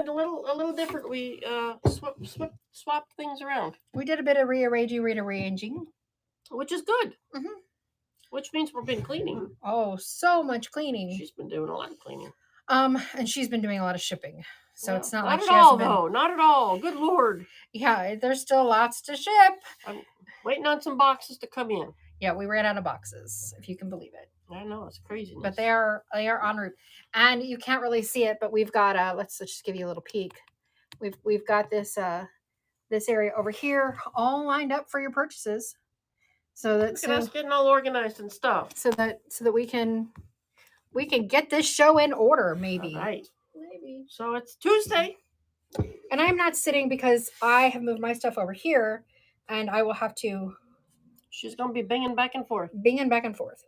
a little different. We swapped things around, We did a bit of rearranging, which is good. Mhm. Which means we've been cleaning. Oh, so much cleaning. She's been doing a lot of cleaning. And she's been doing a lot of shipping. So Yeah, it's not not like at she all, hasn't been. though. Not at all. Good Lord. Yeah, there's still lots to ship. I'm waiting on some boxes to come in. Yeah, we ran out of boxes, if you can believe it. I know, it's crazy. But they are en route, and you can't really see it, but we've got let's just give you a little peek. We've got this this area over here all lined up for your purchases, so that Look at us getting all organized and stuff. so that we can get this show in order, maybe. All right. Maybe. So it's Tuesday. And I'm not sitting because I have moved my stuff over here, and I will have to. She's going to be binging back and forth.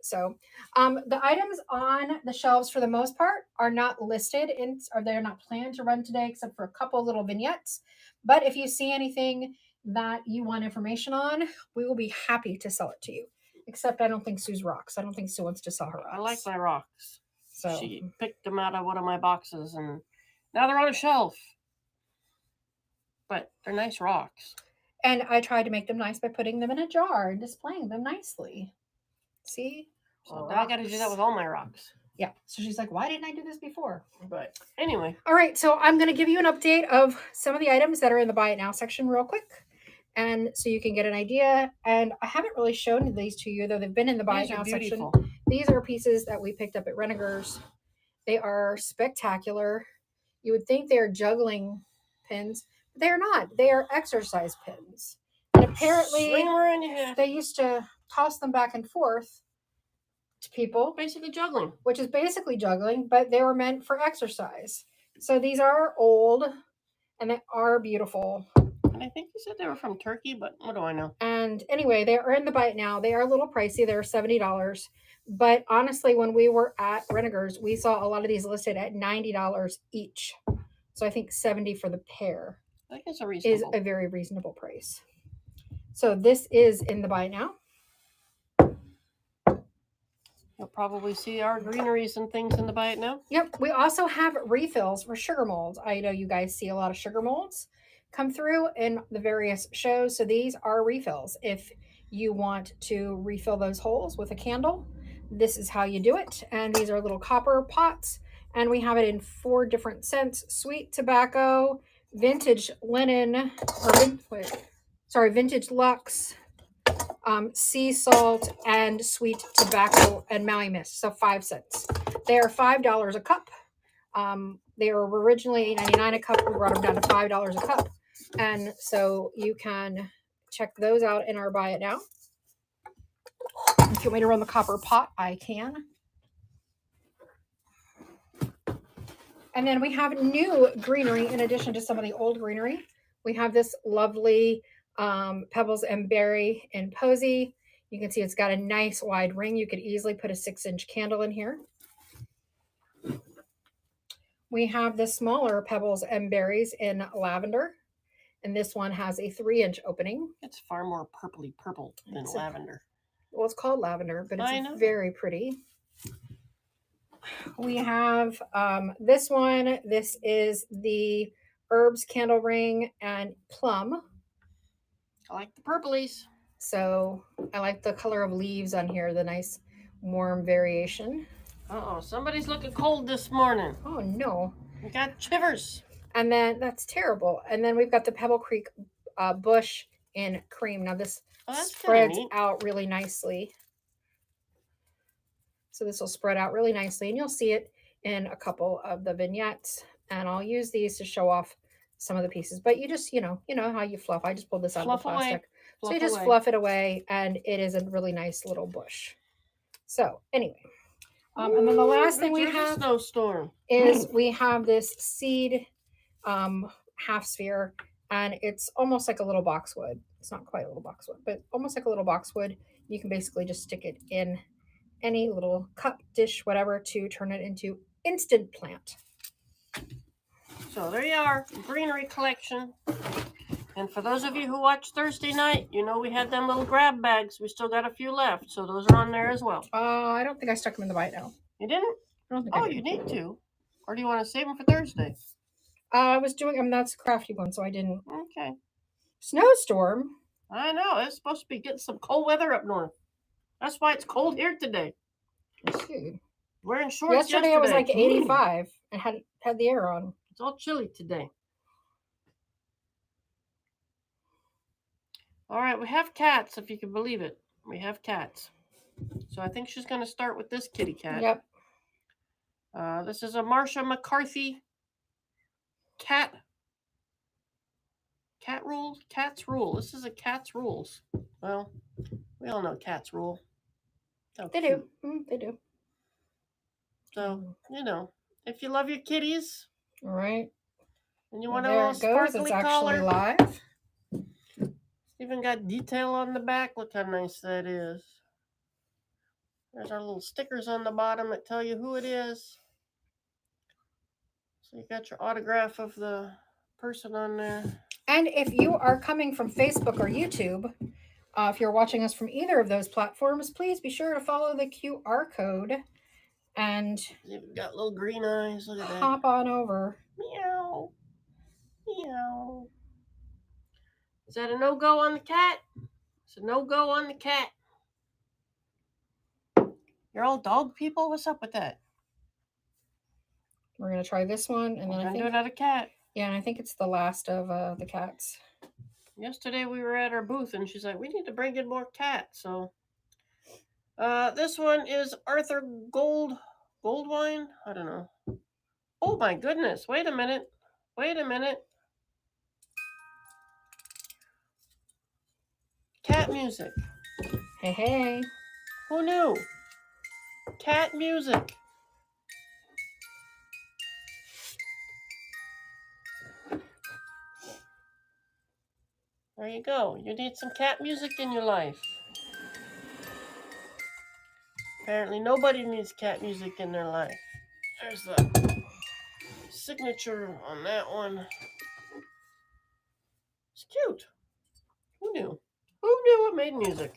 So, the items on the shelves, for the most part, are not listed or they're not planned to run today, except for a couple little vignettes. But if you see anything that you want information on, we will be happy to sell it to you. Except I don't think Sue's rocks. I don't think Sue wants to sell her rocks. I like my rocks. So she picked them out of one of my boxes, and now they're on a shelf. But they're nice rocks. And I tried to make them nice by putting them in a jar and displaying them nicely. See? So now I got to do that with all my rocks. Yeah. So she's like, why didn't I do this before? But anyway. All right. So I'm going to give you an update of some of the items that are in the Buy It Now section real quick. And so you can get an idea. And I haven't really shown these to you, though they've been in the Buy It Now section. These are pieces that we picked up at Reniger's. They are spectacular. You would think they're juggling pins. They're not. They are exercise pins. And apparently they used to toss them back and forth to people. Basically juggling. Which is basically juggling, but they were meant for exercise. So these are old, and they are beautiful. And I think you said they were from Turkey, but what do I know? And anyway, they are in the Buy It Now. They are a little pricey. They're $70. But honestly, when we were at Reniger's, we saw a lot of these listed at $90 each. So I think $70 for the pair is a very reasonable price. So this is in the Buy It Now. You'll probably see our greeneries and things in the Buy It Now. Yep. We also have refills for sugar molds. I know you guys see a lot of sugar molds come through in the various shows. So these are refills. If you want to refill those holes with a candle, this is how you do it. And these are little copper pots. And we have it in 4 different scents: sweet tobacco, vintage linen, vintage luxe, sea salt, and sweet tobacco and Maui mist. So 5 cents. They are $5 a cup. They were originally $8.99 a cup. We brought them down to $5 a cup. And so you can check those out in our Buy It Now. If you want me to run the copper pot, I can. And then we have new greenery in addition to some of the old greenery. We have this lovely Pebbles and Berry and Posy. You can see it's got a nice wide ring. You could easily put a 6-inch candle in here. We have the smaller Pebbles and Berries in lavender. And this one has a 3-inch opening. It's far more purpley purple than lavender. Well, it's called lavender, but it's very pretty. We have this one. This is the Herbs Candle Ring and Plum. I like the purplies. So I like the color of leaves on here, the nice warm variation. Uh-oh, somebody's looking cold this morning. Oh, no. We got shivers. And then, that's terrible. And then we've got the Pebble Creek Bush in cream. Now this spreads out really nicely. So this will spread out really nicely, and you'll see it in a couple of the vignettes. And I'll use these to show off some of the pieces. But you just, you know how you fluff. I just pulled this out of the plastic. So you just fluff it away, and it is a really nice little bush. So anyway, and then the last thing we have is we have this seed half sphere, and it's almost like a little boxwood. It's not quite a little boxwood, but almost like a little boxwood. You can basically just stick it in any little cup, dish, whatever, to turn it into instant plant. So there you are, greenery collection. And for those of you who watched Thursday night, you know we had them little grab bags. We still got a few left, so those are on there as well. I don't think I stuck them in the Buy It Now. You didn't? I don't think I did. You need to. Or do you want to save them for Thursday? I was doing, that's a crafty one, so I didn't. Okay. Snowstorm. I know. It's supposed to be getting some cold weather up north. That's why it's cold here today. Let's see. Wearing shorts yesterday. It was like 85 and had the air on. It's all chilly today. All right, we have cats, if you can believe it. We have cats. So I think she's going to start with this kitty cat. Yep. This is a Marsha McCarthy cat. Cat rules? Cats rule. This is a cat's rules. Well, we all know cats rule. Oh, they do. They do. So, you know, if you love your kitties. All right. And you want a little sparkly collar. It's actually live. Even got detail on the back. Look how nice that is. There's our little stickers on the bottom that tell you who it is. So you got your autograph of the person on there. And if you are coming from Facebook or YouTube, if you're watching us from either of those platforms, please be sure to follow the QR code and you've got little green eyes. Look at that. Hop on over. Meow. Meow. Is that a no-go on the cat? It's a no-go on the cat. You're all dog people? What's up with that? We're going to try this one. And then I think do another cat. Yeah, and I think it's the last of the cats. Yesterday we were at our booth and she's like, we need to bring in more cats. So this one is Arthur Goldwine. I don't know. Oh my goodness. Wait a minute. Cat music. Hey. Who knew? Cat music. There you go. You need some cat music in your life. Apparently nobody needs cat music in their life. There's the signature on that one. It's cute. Who knew? Who knew it made music?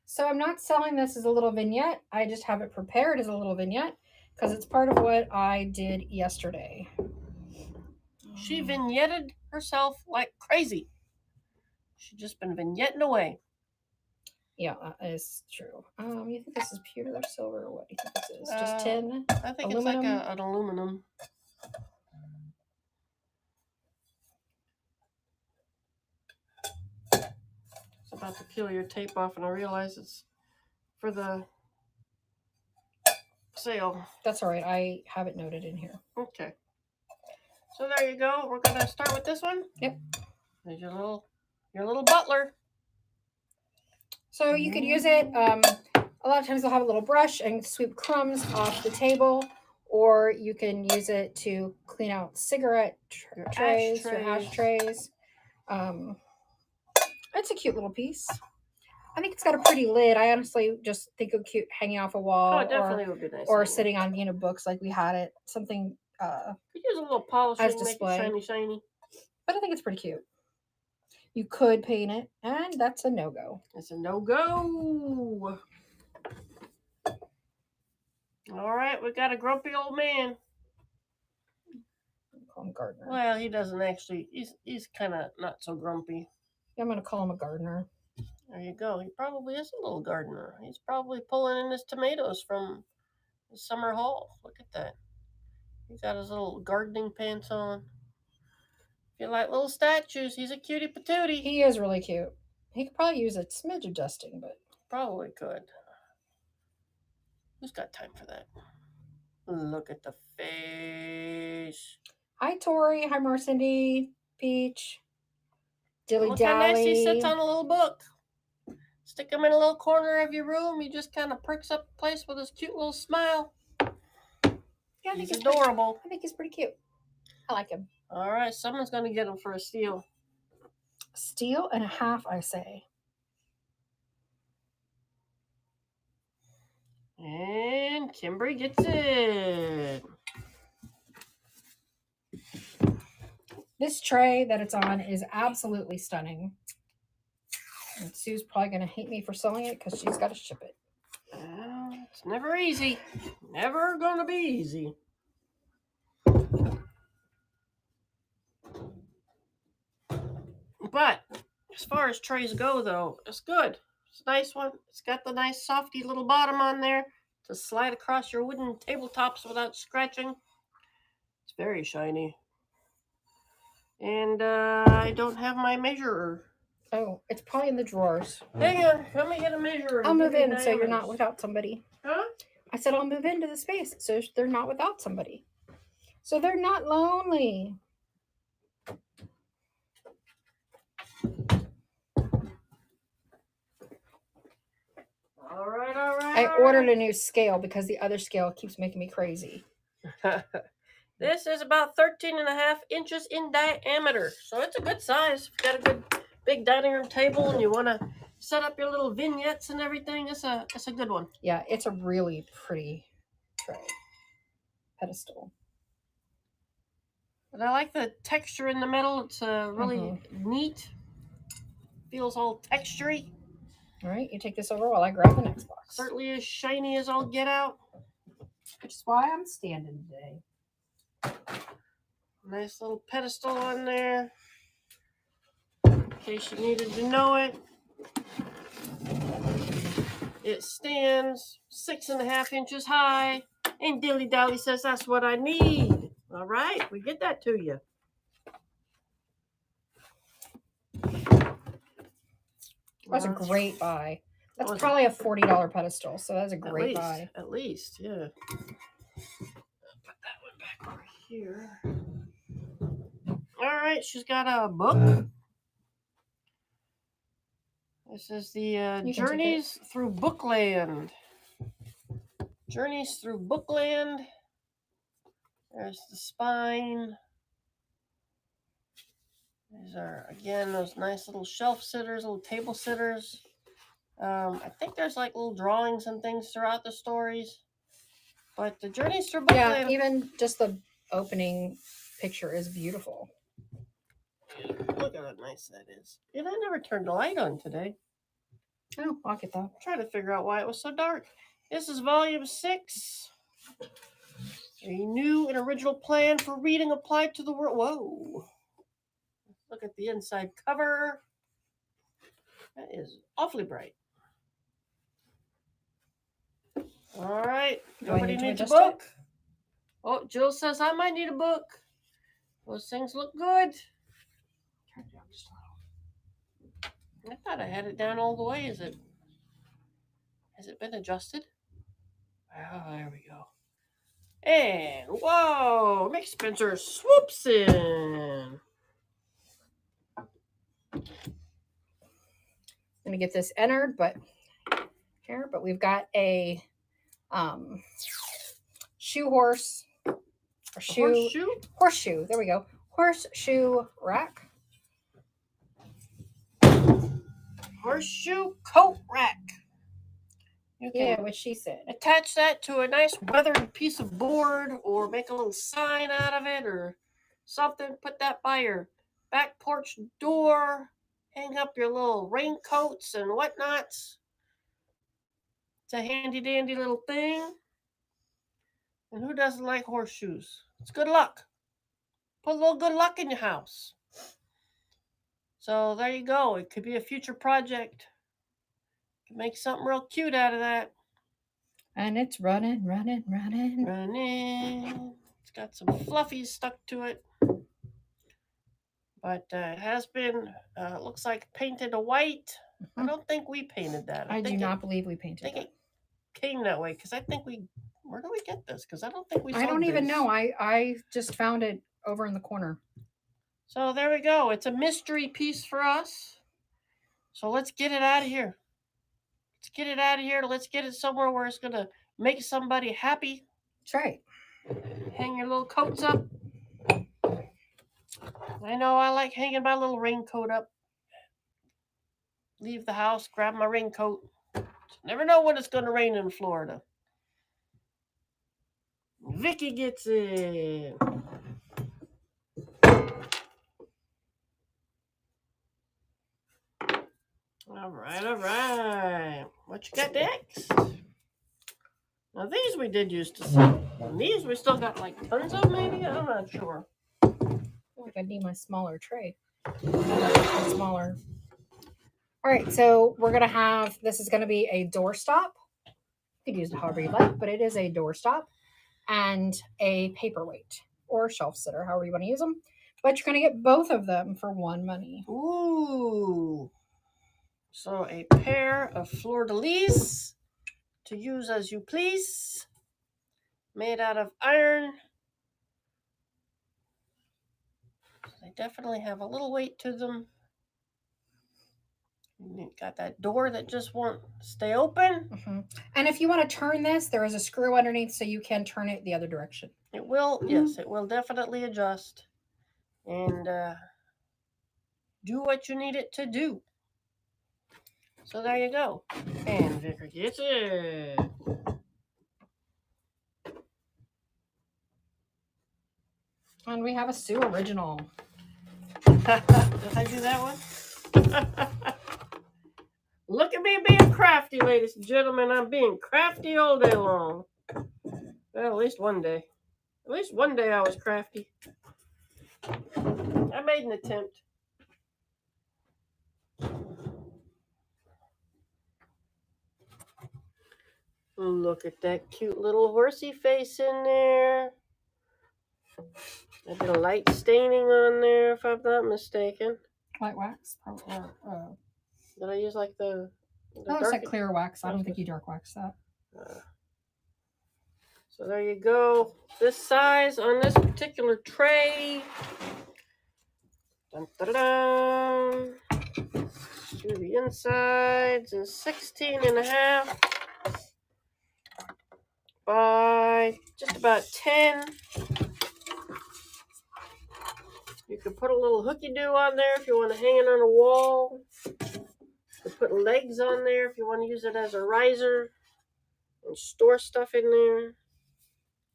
So I'm not selling this as a little vignette. I just have it prepared as a little vignette because it's part of what I did yesterday. She vignetted herself like crazy. She's just been vignetting away. Yeah, that is true. You think this is pewter or silver, or what do you think this is? Just tin? I think aluminum? It's like an aluminum. It's about to peel your tape off, and I realize it's for the sale. That's all right. I have it noted in here. Okay. So there you go. We're gonna start with this one. Yep. There's your little butler. So you could use it. A lot of times they'll have a little brush and sweep crumbs off the table, or you can use it to clean out cigarette trays, your ashtrays. It's a cute little piece. I think it's got a pretty lid. I honestly just think it cute hanging off a wall. Oh, it definitely would be nice. Or sitting on books like we had it. Something. Could use a little polish as to make display. it shiny. But I think it's pretty cute. You could paint it, and that's a no-go. It's a no-go. All right, we got a grumpy old man. Call him Gardener. Well, he doesn't actually. He's kind of not so grumpy. I'm going to call him a gardener. There you go. He probably is a little gardener. He's probably pulling in his tomatoes from the summer haul. Look at that. He's got his little gardening pants on. If you like little statues, he's a cutie patootie. He is really cute. He could probably use a smidge of dusting, but... Probably could. Who's got time for that? Look at the face. Hi, Tori. Hi, Marcindy. Peach. Dilly Look Dally. how nice he sits on a little book. Stick him in a little corner of your room. He just kind of perks up the place with his cute little smile. Yeah, he's adorable. I think he's pretty cute. I like him. All right, someone's going to get him for a steal. Steal and a half, I say. And Kimberly gets it. This tray that it's on is absolutely stunning. And Sue's probably going to hate me for selling it because she's got to ship it. It's never easy. Never going to be easy. But as far as trays go, though, it's good. It's a nice one. It's got the nice softy little bottom on there to slide across your wooden tabletops without scratching. It's very shiny. And I don't have my measurer. Oh, it's probably in the drawers. Hang on, let me get a measurer. I'll move in so you're not without somebody. Huh? I said I'll move into the space so they're not without somebody. So they're not lonely. All right, all right. I ordered a new scale because the other scale keeps making me crazy. This is about 13.5 inches in diameter. So it's a good size. If you've got a good big dining room table and you want to set up your little vignettes and everything, it's a good one. Yeah, it's a really pretty tray. Pedestal. But I like the texture in the middle. It's really neat. Feels all textury. All right, you take this over while I grab the next box. Certainly as shiny as I'll get out. Which is why I'm standing today. Nice little pedestal on there. In case you needed to know it. It stands 6.5 inches high. And Dilly Dally says that's what I need. All right, we get that to you. That's a great buy. That's probably a $40 pedestal, so that's a great buy. At least, yeah. Put that one back over here. All right, she's got a book. This is the Journeys Through Bookland. Journeys Through Bookland. There's the spine. These are, again, those nice little shelf sitters, little table sitters. I think there's like little drawings and things throughout the stories. But the Journeys Through Bookland. Yeah, even just the opening picture is beautiful. Look at how nice that is. And I never turned the light on today. Oh, I'll get that. I'm trying to figure out why it was so dark. This is volume 6. A new and original plan for reading applied to the world. Whoa. Look at the inside cover. That is awfully bright. All right. Nobody needs a book. Oh, Jill says I might need a book. Those things look good. Turn it down just a little. I thought I had it down all the way. Has it been adjusted? Oh, there we go. And whoa, Mick Spencer swoops in. I'm gonna get this entered, but we've got a horseshoe. There we go. Horseshoe rack. Horseshoe coat rack. Yeah, what she said. Attach that to a nice weathered piece of board or make a little sign out of it or something. Put that by your back porch door. Hang up your little raincoats and whatnots. It's a handy dandy little thing. And who doesn't like horseshoes? It's good luck. Put a little good luck in your house. So there you go. It could be a future project. You can make something real cute out of that. And it's running. It's got some fluffies stuck to it. But it has been, looks like painted white. I don't think we painted that. I do not believe we painted it. It came that way because I think where do we get this? Because I don't think we I don't even know. I just found it over in the corner. So there we go. It's a mystery piece for us. So let's get it out of here. Let's get it somewhere where it's going to make somebody happy. That's right. Hang your little coats up. I know I like hanging my little raincoat up. Leave the house, grab my raincoat. Never know when it's going to rain in Florida. Vicky gets it. All right. What you got next? Now these we did used to see. And these we still got like tons of maybe? I'm not sure. I think I need my smaller tray. Smaller. All right, so we're gonna have, this is gonna be a doorstop. You could use it however you like, but it is a doorstop and a paperweight or shelf sitter, however you want to use them. But you're gonna get both of them for one money. Ooh. So a pair of fleur-de-lis to use as you please, made out of iron. They definitely have a little weight to them. You got that door that just won't stay open. Mm-hmm. And if you want to turn this, there is a screw underneath so you can turn it the other direction. It will, yes, it will definitely adjust and do what you need it to do. So there you go. And Vicar gets it. And we have a Sue original. Did I do that one? Look at me being crafty, ladies and gentlemen. I'm being crafty all day long. Well, at least one day. At least one day I was crafty. I made an attempt. Look at that cute little horsey face in there. I did a light staining on there, if I'm not mistaken. White wax? Did I use like the that looks like clear wax. I don't think you dark wax that. So there you go. This size on this particular tray. Dun, dun, dun. To the insides is 16.5 by just about 10. You could put a little hooky-doo on there if you want to hang it on a wall. You could put legs on there if you want to use it as a riser and store stuff in there.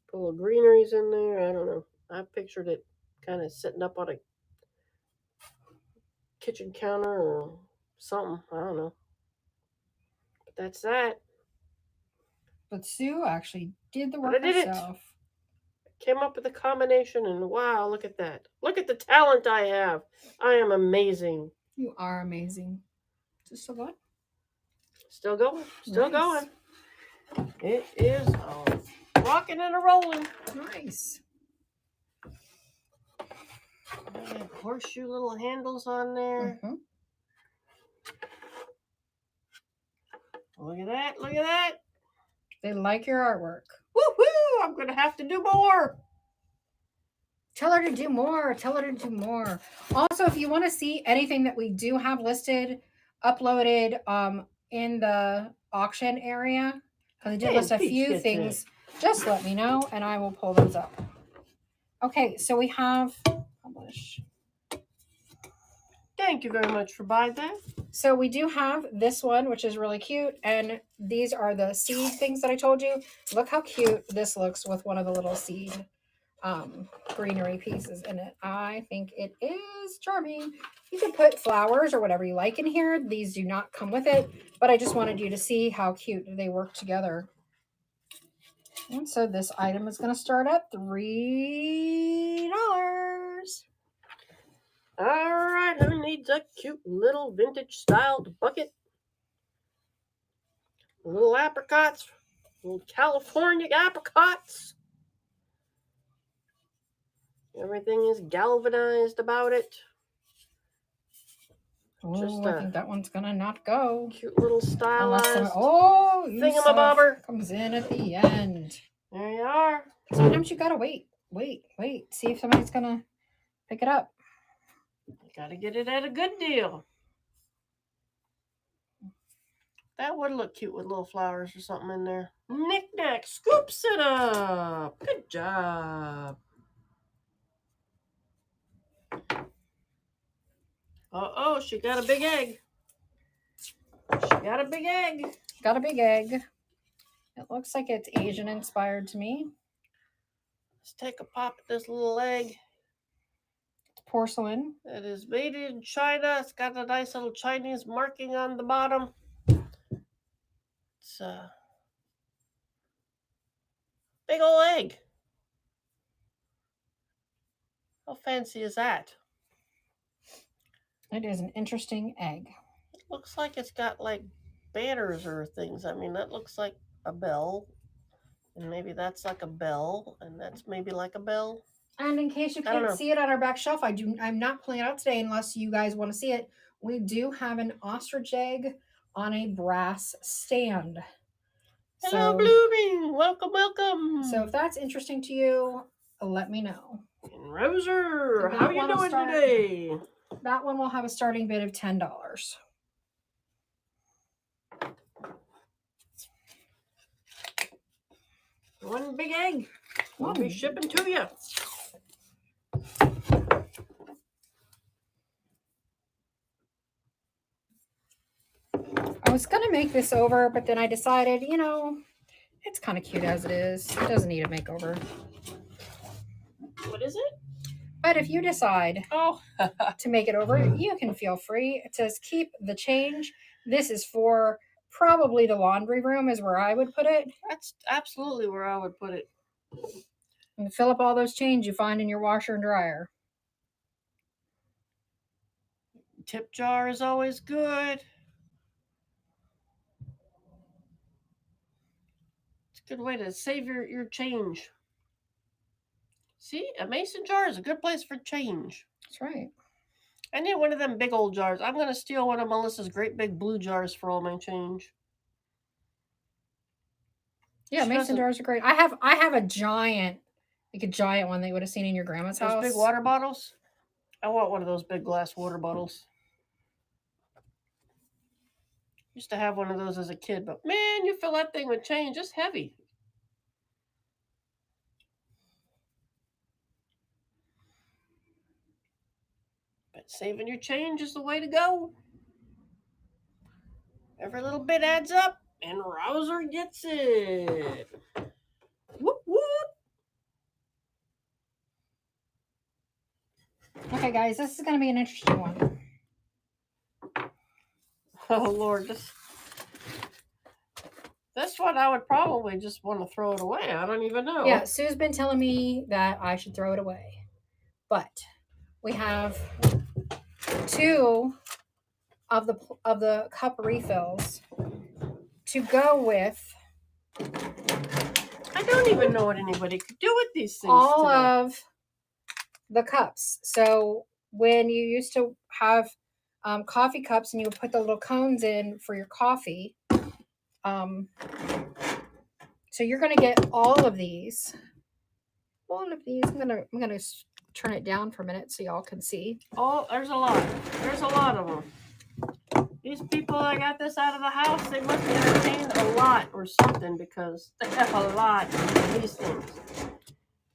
Put little greeneries in there. I don't know. I pictured it kind of sitting up on a kitchen counter or something. I don't know. But that's that. But Sue actually did the work herself. Came up with a combination, and wow, look at that. Look at the talent I have. I am amazing. You are amazing. Is this still going? Still going. Still going. It is rocking and a rolling. Nice. Horseshoe little handles on there. Mm-hmm. Look at that. Look at that. They like your artwork. Woohoo! I'm going to have to do more. Tell her to do more. Tell her to do more. Also, if you want to see anything that we do have listed, uploaded in the auction area, because I did list a few things, just let me know and I will pull those up. Okay, so we have publish. Thank you very much for buying that. So we do have this one, which is really cute. And these are the seed things that I told you. Look how cute this looks with one of the little seed greenery pieces in it. I think it is charming. You can put flowers or whatever you like in here. These do not come with it, but I just wanted you to see how cute they work together. And so this item is going to start at $3. All right, who needs a cute little vintage styled bucket? Little apricots, little California apricots. Everything is galvanized about it. Oh, I think that one's gonna not go. Cute little stylized thingamabobber comes in at the end. There you are. Sometimes you gotta wait. See if somebody's gonna pick it up. You gotta get it at a good deal. That would look cute with little flowers or something in there. Knick-knack scoops it up. Good job. Uh-oh, she got a big egg. Got a big egg. It looks like it's Asian inspired to me. Let's take a pop at this little egg. It's porcelain. It is made in China. It's got a nice little Chinese marking on the bottom. It's a big old egg. How fancy is that? It is an interesting egg. It looks like it's got like banners or things. I mean, that looks like a bell. And maybe that's like a bell. And that's maybe like a bell. And in case you I don't can't know. see it on our back shelf, I'm not pulling it out today unless you guys want to see it. We do have an ostrich egg on a brass stand. Hello, Blooming. Welcome, welcome. So if that's interesting to you, let me know. And Roser, how you doing today? That one will have a starting bid of $10. One big egg. We'll be shipping to you. I was going to make this over, but then I decided, you know, it's kind of cute as it is. It doesn't need a makeover. What is it? But if you decide to make it over, you can feel free. It says keep the change. This is for probably the laundry room is where I would put it. That's absolutely where I would put it. And fill up all those change you find in your washer and dryer. Tip jar is always good. It's a good way to save your change. See, a mason jar is a good place for change. That's right. I need one of them big old jars. I'm going to steal one of Melissa's great big blue jars for all my change. Yeah, mason jars are great. I have a giant, like a giant one that you would have seen in your grandma's house. Those big water bottles? I want one of those big glass water bottles. Used to have one of those as a kid, but man, you fill that thing with change. It's heavy. But saving your change is the way to go. Every little bit adds up, and Rouser gets it. Whoop, whoop. Okay, guys, this is going to be an interesting one. Oh, Lord. This one I would probably just want to throw it away. I don't even know. Yeah, Sue's been telling me that I should throw it away. But we have 2 of the cup refills to go with. I don't even know what anybody could do with these things. All today. Of the cups. So when you used to have coffee cups and you would put the little cones in for your coffee, so you're gonna get all of these. All of these. I'm gonna turn it down for a minute so y'all can see. Oh, there's a lot. There's a lot of them. These people that got this out of the house, they must be entertained a lot or something because they have a lot of these things.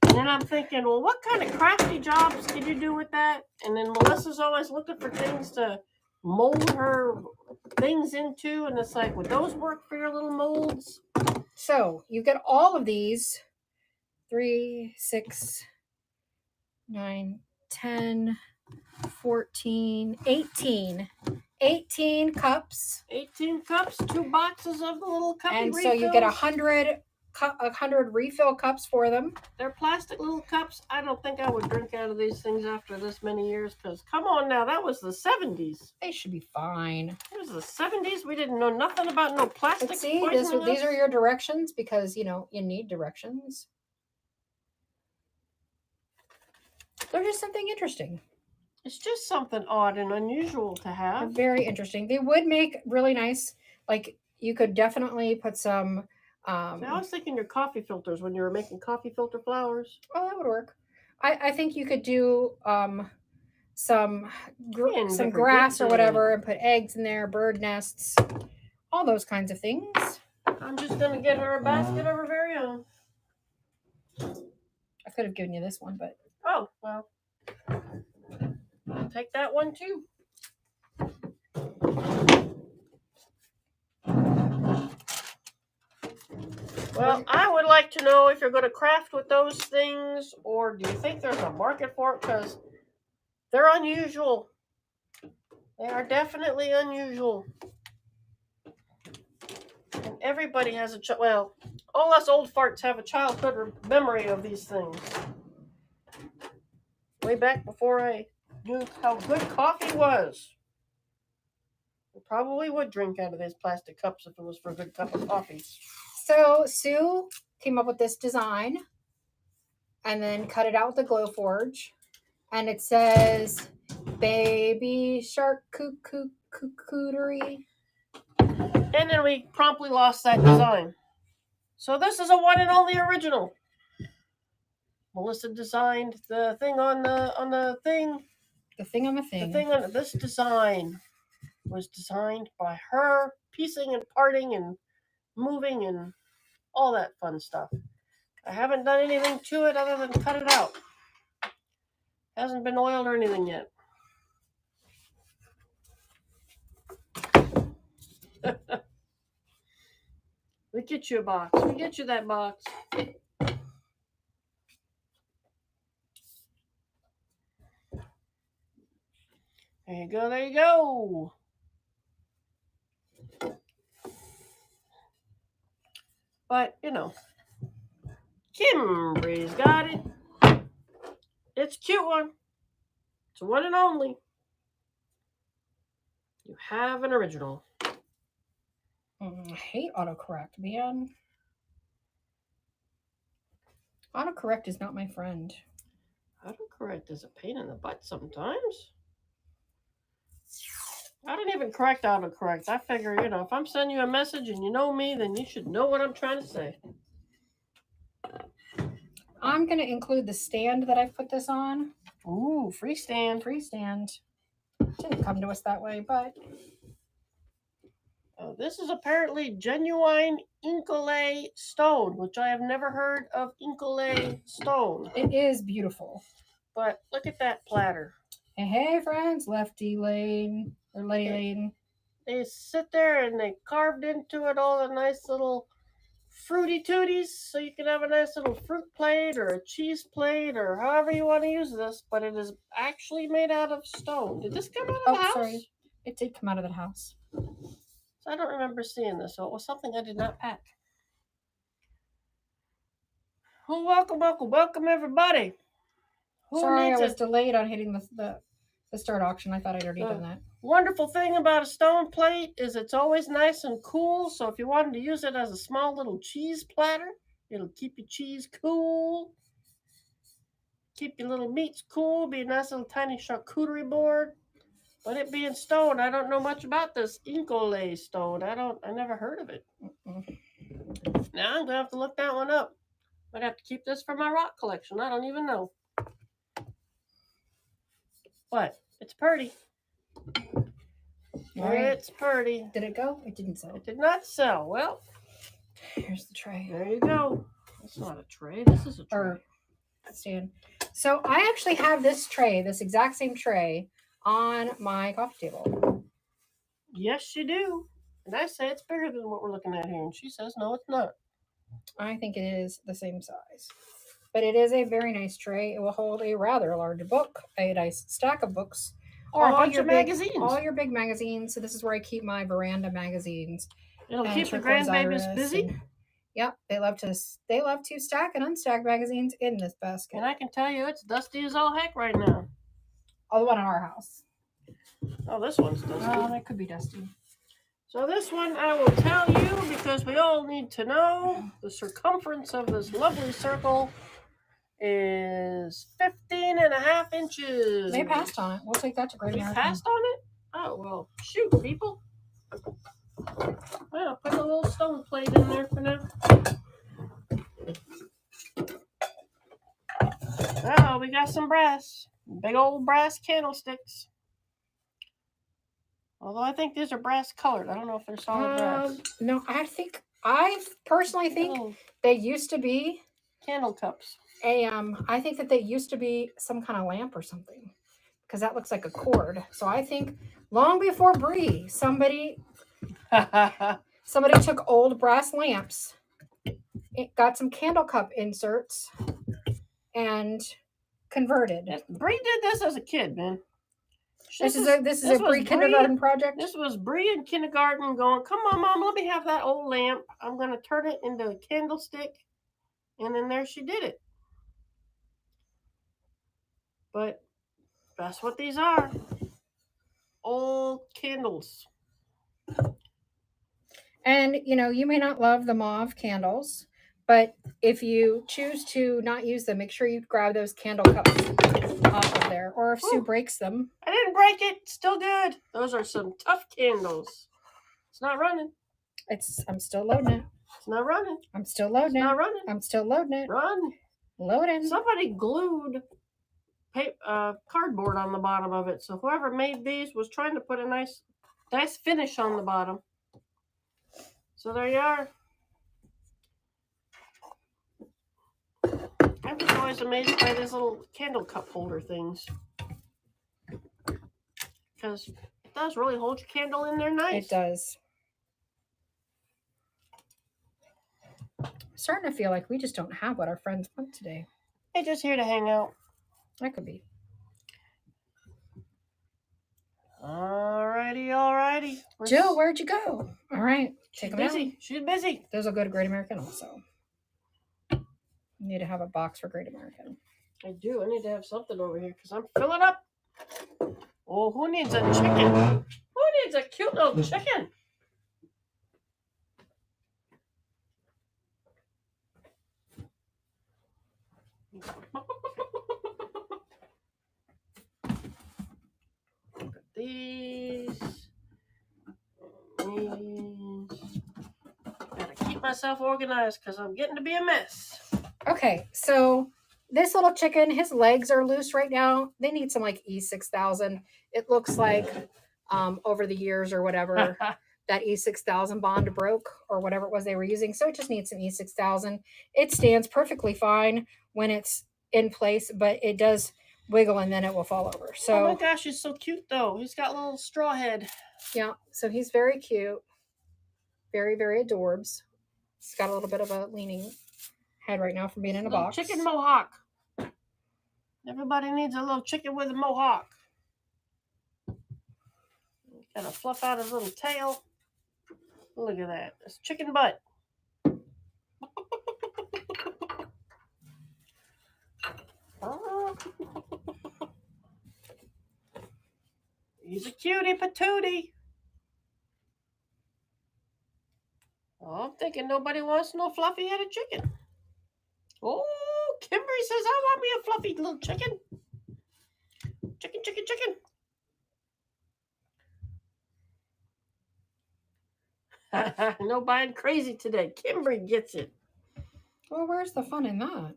And then I'm thinking, well, what kind of crafty jobs can you do with that? And then Melissa's always looking for things to mold her things into. And it's like, would those work for your little molds? So you get all of these 3, 6, 9, 10, 14, 18 cups. 18 cups, 2 boxes of the little cup. And refills. So you get 100 refill cups for them. They're plastic little cups. I don't think I would drink out of these things after this many years because, come on now, that was the 70s. They should be fine. It was the 70s. We didn't know nothing about no plastic. But see, these are your directions because, you know, you need directions. They're just something interesting. It's just something odd and unusual to have. They're very interesting. They would make really nice, like, you could definitely put some... I was thinking your coffee filters when you were making coffee filter flowers. Oh, that would work. I think you could do some grass or whatever and put eggs in there, bird nests, all those kinds of things. I'm just going to get her a basket of her very own. I could have given you this one, but... Oh, well. I'll take that one too. Well, I would like to know if you're going to craft with those things, or do you think there's a market for it? Because they're unusual. They are definitely unusual. And everybody has well, all us old farts have a childhood memory of these things. Way back before I knew how good coffee was. We probably would drink out of these plastic cups if it was for a good cup of coffee. So Sue came up with this design and then cut it out with a glow forge. And it says baby shark cuckoo cootery. And then we promptly lost that design. So this is a one and only original. Melissa designed the thing on the thing. The thing on the thing. The thing on this design was designed by her, piecing and parting and moving and all that fun stuff. I haven't done anything to it other than cut it out. Hasn't been oiled or anything yet. We get you a box. We get you that box. There you go. There you go. But, you know, Kimberly's got it. It's a cute one. It's a one and only. You have an original. I hate autocorrect, man. Autocorrect is not my friend. Autocorrect is a pain in the butt sometimes. I don't even correct autocorrect. I figure, you know, if I'm sending you a message and you know me, then you should know what I'm trying to say. I'm going to include the stand that I put this on. Ooh, free stand. Free stand. Didn't come to us that way, but... This is apparently genuine Incolay stone, which I have never heard of Incolay stone. It is beautiful. But look at that platter. Hey, friends, Lefty Lane, or Letty Lane. They sit there and they carved into it all the nice little fruity tooties, so you can have a nice little fruit plate or a cheese plate or however you want to use this, but it is actually made out of stone. Did this come out of the house? Sorry. It did come out of the house. So I don't remember seeing this, so it was something I did not pack. Oh, welcome everybody. Sorry, I was delayed on hitting the start auction. I thought I'd already done that. Wonderful thing about a stone plate is it's always nice and cool. So if you wanted to use it as a small little cheese platter, it'll keep your cheese cool. Keep your little meats cool. Be a nice little tiny charcuterie board. But it being stone, I don't know much about this Incolay stone. I never heard of it. Now I'm gonna have to look that one up. Might have to keep this for my rock collection. I don't even know. But it's pretty. Right. It's pretty. Did it go? It didn't sell. It did not sell. Well, here's the tray. There you go. That's not a tray. This is a tray. Or stand. So I actually have this tray, this exact same tray, on my coffee table. Yes, you do. And I say it's bigger than what we're looking at here. And she says, no, it's not. I think it is the same size. But it is a very nice tray. It will hold a rather large book, a nice stack of books. Or a bunch of magazines. All your big magazines. So this is where I keep my veranda magazines. It'll keep the grandbabies busy. Yep, they love to stack and unstack magazines in this basket. And I can tell you, it's dusty as all heck right now. Oh, the one in our house. Oh, this one's dusty. Oh, that could be dusty. So this one I will tell you because we all need to know the circumference of this lovely circle is 15.5 inches. They passed on it. We'll take that to Great American. They passed on it? Oh, well, shoot, people. Well, put a little stone plate in there for now. Oh, we got some brass. Big old brass candlesticks. Although I think these are brass colored. I don't know if they're solid brass. No, I personally think they used to be candle cups. I think that they used to be some kind of lamp or something. Because that looks like a cord. So I think long before Brie, somebody took old brass lamps, got some candle cup inserts, and converted. Brie did this as a kid, man. This is a Brie kindergarten project. This was Brie in kindergarten going, come on, Mom, let me have that old lamp. I'm going to turn it into a candlestick. And then there she did it. But That's what these are. Old candles. And, you know, you may not love the mauve candles, but if you choose to not use them, make sure you grab those candle cups off of there. Or if Sue breaks them. I didn't break it. Still good. Those are some tough candles. It's not running. I'm still loading it. It's not running. I'm still loading It's it. not running. I'm still loading it. Run. Loading. Somebody glued cardboard on the bottom of it. So whoever made these was trying to put a nice finish on the bottom. So there you are. I was always amazed by these little candle cup holder things. Because it does really hold your candle in there nice. It does. I'm starting to feel like we just don't have what our friends want today. They're just here to hang out. That could be. Alrighty. Jill, where'd you go? All right. She's busy. She's busy. Those will go to Great American also. You need to have a box for Great American. I do. I need to have something over here because I'm filling up. Oh, who needs a chicken? Who needs a cute little chicken? Look at these. Gotta keep myself organized because I'm getting to be a mess. Okay, so this little chicken, his legs are loose right now. They need some like E6000. It looks like over the years or whatever that E6000 bond broke or whatever it was they were using. So it just needs some E6000. It stands perfectly fine when it's in place, but it does wiggle and then it will fall over. So oh my gosh, he's so cute though. He's got a little straw head. Yeah, so he's very cute. Very, very adorbs. He's got a little bit of a leaning head right now from being in a box. Chicken mohawk. Everybody needs a little chicken with a mohawk. Gotta fluff out his little tail. Look at that. It's chicken butt. He's a cutie patootie. Oh, I'm thinking nobody wants no fluffy headed chicken. Oh, Kimberly says I want me a fluffy little chicken. Chicken. No buying crazy today. Kimberly gets it. Well, where's the fun in that?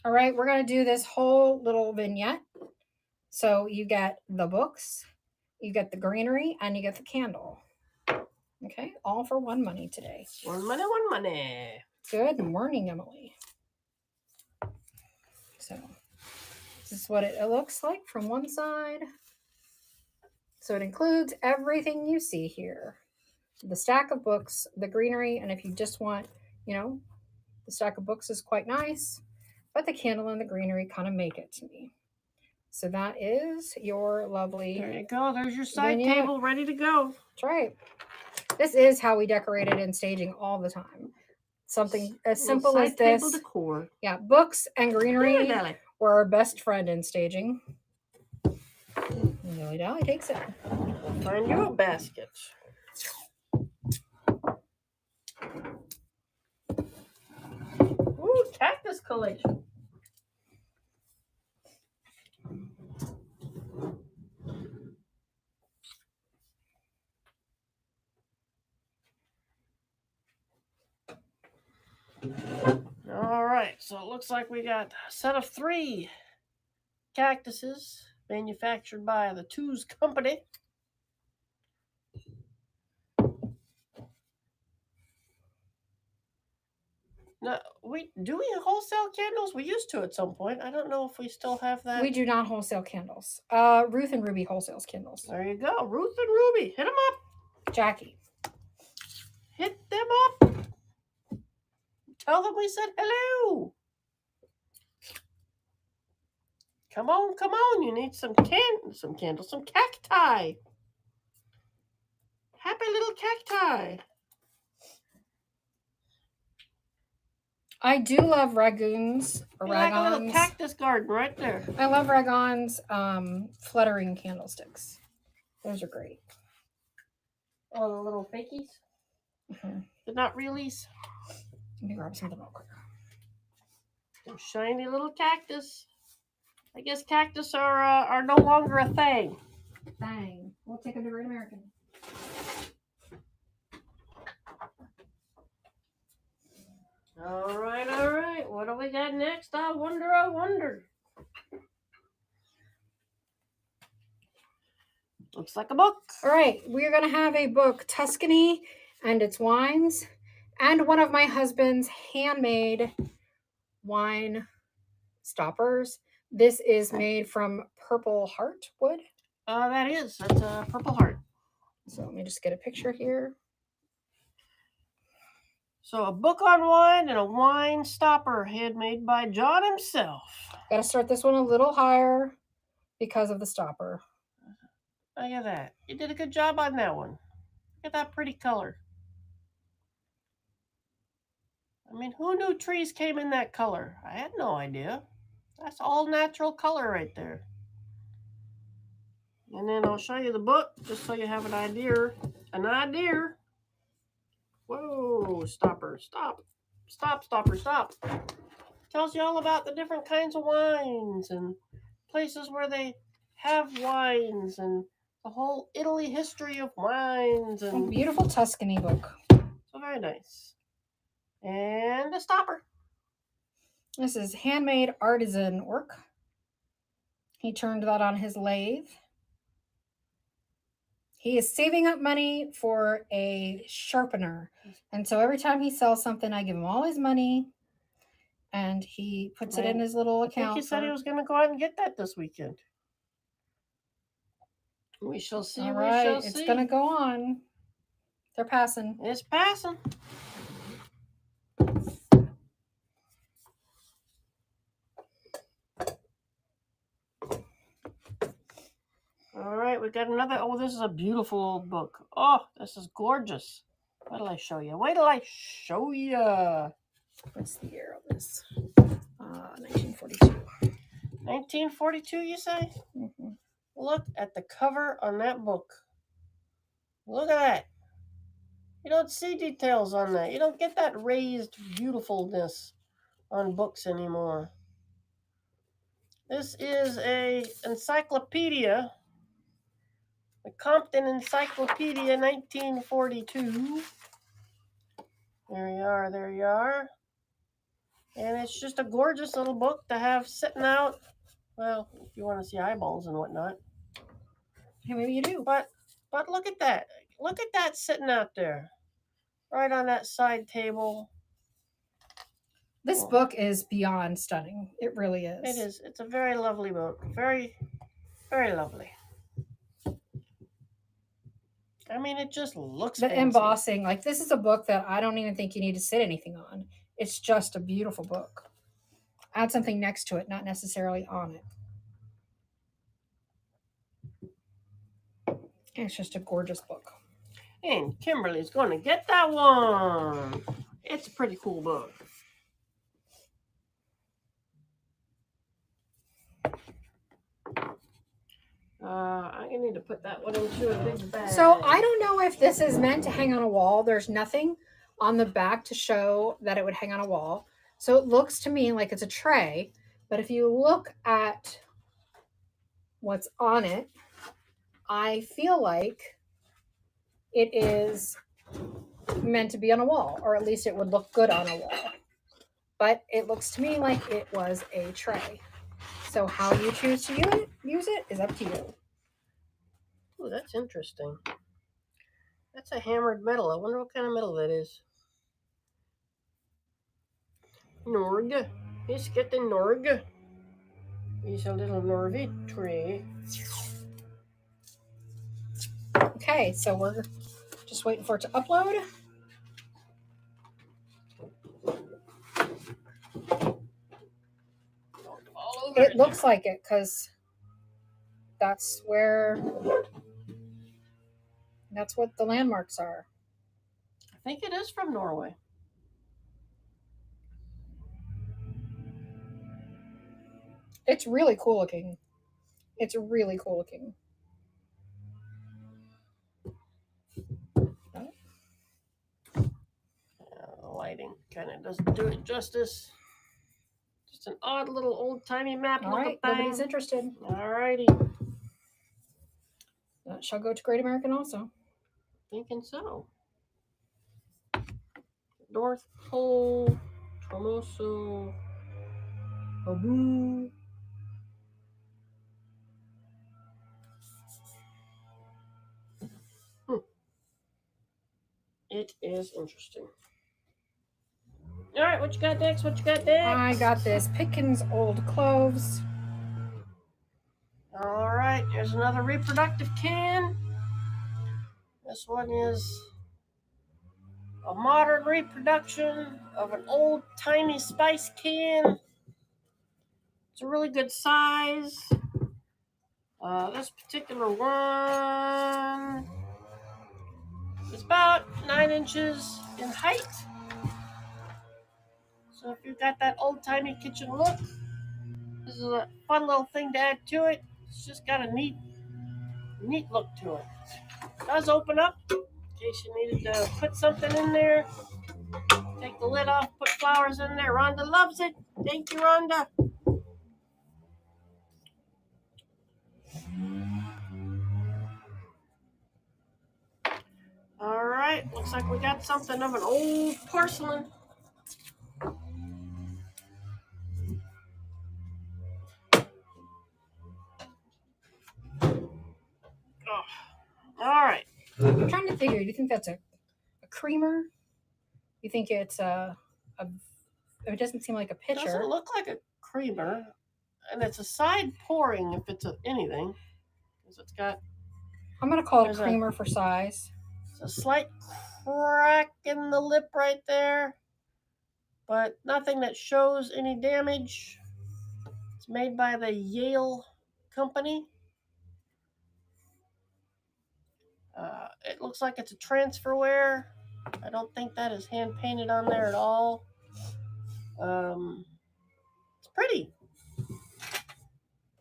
All right, we're going to do this whole little vignette. So you get the books, you get the greenery, and you get the candle. Okay, all for one money today. One money. Good morning, Emily. So this is what it looks like from one side. So it includes everything you see here. The stack of books, the greenery, and if you just want, the stack of books is quite nice, but the candle and the greenery kind of make it to me. So that is your lovely... There you go. There's your side table ready to go. That's right. This is how we decorated in staging all the time. Something as simple as this. Table decor. Yeah, books and greenery were our best friend in staging. Dilly Dally takes it. Find you a basket. Ooh, cactus collection. All right, so it looks like we got a set of 3 cactuses manufactured by the Two's Company. Now, we wholesale candles? We used to at some point. I don't know if we still have that. We do not wholesale candles. Ruth and Ruby wholesales candles. There you go. Ruth and Ruby. Hit them up. Jackie. Hit them up. Tell them we said hello. Come on. You need some candles, some cacti. Happy little cacti. I do love ragons or Like a little ragons. cactus garden right there. I love ragons fluttering candlesticks. Those are great. Oh, the little fakies? Mm-hmm. They're not realies. Let me grab something real quick. They're shiny little cactus. I guess cactus are no longer a thing. Thing. We'll take them to Great American. All right. What do we got next? I wonder. Looks like a book. All right, we're going to have a book, Tuscany and its Wines, and one of my husband's handmade wine stoppers. This is made from purple heart wood. That's a purple heart. So let me just get a picture here. So a book on wine and a wine stopper handmade by John himself. Got to start this one a little higher because of the stopper. Look at that. You did a good job on that one. Look at that pretty color. I mean, who knew trees came in that color? I had no idea. That's all natural color right there. And then I'll show you the book just so you have an idea. Whoa, stopper, stop. Stop. Tells you all about the different kinds of wines and places where they have wines and the whole Italy history of wines. And a beautiful Tuscany book. So very nice. And a stopper. This is handmade artisan work. He turned that on his lathe. He is saving up money for a sharpener. And so every time he sells something, I give him all his money. And he puts it in his little account. I think he said he was going to go out and get that this weekend. We shall see. All right, it's going to go on. They're passing. It's passing. All right, we got another. Oh, this is a beautiful old book. Oh, this is gorgeous. Wait till I show you. What's the year of this? 1942. 1942, you say? Mm-hmm. Look at the cover on that book. Look at that. You don't see details on that. You don't get that raised beautifulness on books anymore. This is a encyclopedia. The Compton Encyclopedia 1942. There you are. And it's just a gorgeous little book to have sitting out. Well, if you want to see eyeballs and whatnot. Yeah, maybe you do. But look at that. Look at that sitting out there. Right on that side table. This book is beyond stunning. It really is. It is. It's a very lovely book. Very, very lovely. I mean, it just looks the fancy. Embossing. Like, this is a book that I don't even think you need to sit anything on. It's just a beautiful book. Add something next to it, not necessarily on it. It's just a gorgeous book. And Kimberly's going to get that one. It's a pretty cool book. I need to put that one into a big bag. So I don't know if this is meant to hang on a wall. There's nothing on the back to show that it would hang on a wall. So it looks to me like it's a tray. But if you look at what's on it, I feel like it is meant to be on a wall, or at least it would look good on a wall. But it looks to me like it was a tray. So how you choose to use it is up to you. Oh, that's interesting. That's a hammered metal. I wonder what kind of metal that is. Norg. It's getting Norg. It's a little Norvit tray. Okay, so we're just waiting for it to upload. It looks like it because that's what the landmarks are. I think it is from Norway. It's really cool looking. It's really cool looking. The lighting kind of doesn't do it justice. Just an odd little old-timey map. All right, nobody's interested. All righty. That shall go to Great American also. Thinking so. North Pole, Formoso, Abu. It is interesting. All right, what you got next? What you got next? I got this Pickens Old Cloves. All right, here's another reproductive can. This one is a modern reproduction of an old-timey spice can. It's a really good size. This particular one is about 9 inches in height. So if you've got that old-timey kitchen look, this is a fun little thing to add to it. It's just got a neat look to it. It does open up in case you needed to put something in there. Take the lid off, put flowers in there. Rhonda loves it. Thank you, Rhonda. All right, looks like we got something of an old porcelain. Oh. All right. I'm trying to figure. Do you think that's a creamer? You think it's it doesn't seem like a pitcher. It doesn't look like a creamer, and it's a side pouring if it's anything, because it's got. I'm gonna call it a creamer for size. It's a slight crack in the lip right there, but nothing that shows any damage. It's made by the Yale company. It looks like it's a transferware. I don't think that is hand painted on there at all. It's pretty.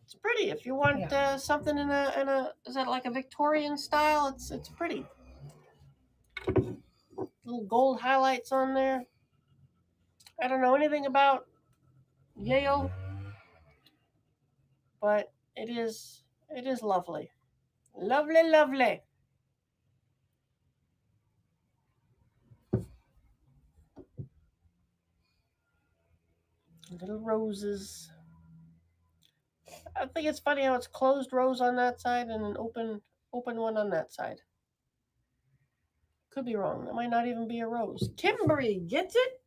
It's pretty. If you want something in a is that like a Victorian style? It's pretty. Little gold highlights on there. I don't know anything about Yale, but it is lovely. Lovely, lovely. Little roses. I think it's funny how it's closed rose on that side and an open one on that side. Could be wrong. That might not even be a rose. Kimberly gets it?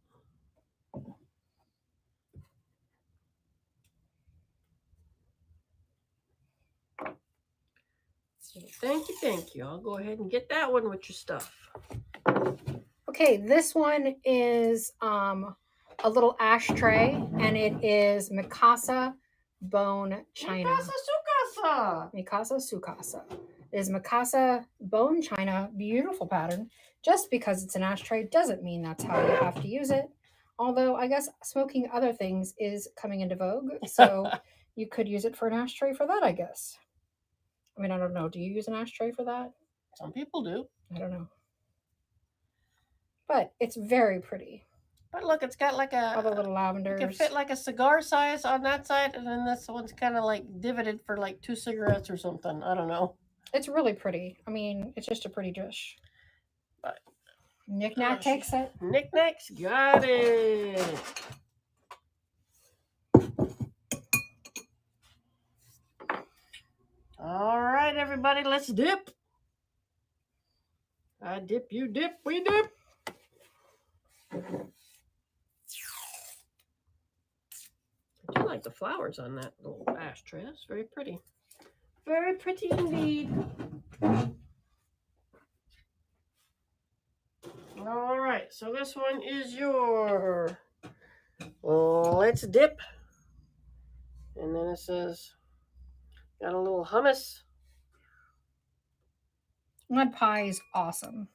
Thank you. I'll go ahead and get that one with your stuff. Okay, this one is a little ashtray, and it is Mikasa bone china. Mikasa Sukasa. It is Mikasa bone china, beautiful pattern. Just because it's an ashtray doesn't mean that's how you have to use it. Although I guess smoking other things is coming into vogue, so you could use it for an ashtray for that, I guess. I mean, I don't know. Do you use an ashtray for that? Some people do. I don't know. But it's very pretty. But look, it's got like all the little lavenders. It can fit like a cigar size on that side, and then this one's kind of like divoted for like 2 cigarettes or something. I don't know. It's really pretty. I mean, it's just a pretty dish. But Knick-Knack takes it. Knick-Knack's got it. All right, everybody, let's dip. I dip, you dip, we dip. I do like the flowers on that little ashtray. That's very pretty. Very pretty indeed. All right, so this one is your let's dip. And then it says, got a little hummus. Mud pie is awesome.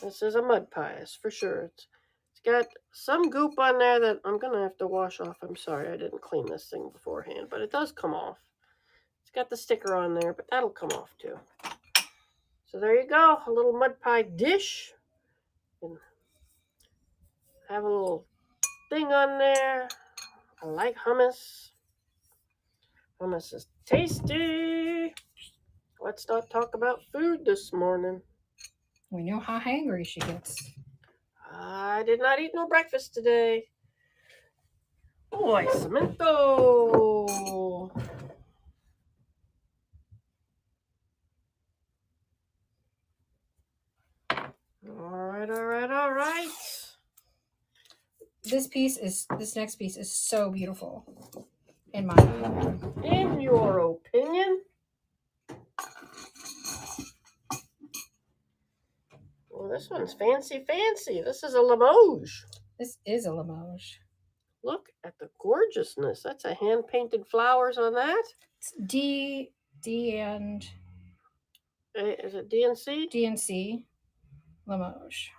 This is a mud pie, for sure. It's got some goop on there that I'm going to have to wash off. I'm sorry I didn't clean this thing beforehand, but it does come off. It's got the sticker on there, but that'll come off too. So there you go, a little mud pie dish. And have a little thing on there. I like hummus. Hummus is tasty. Let's not talk about food this morning. We know how hangry she gets. I did not eat no breakfast today. Boy, cemento. All right. This next piece is so beautiful, in my opinion. In your opinion? Well, this one's fancy. This is a Limoges. This is a Limoges. Look at the gorgeousness. That's a hand-painted flowers on that. It's D and... Is it D&C? D&C Limoges.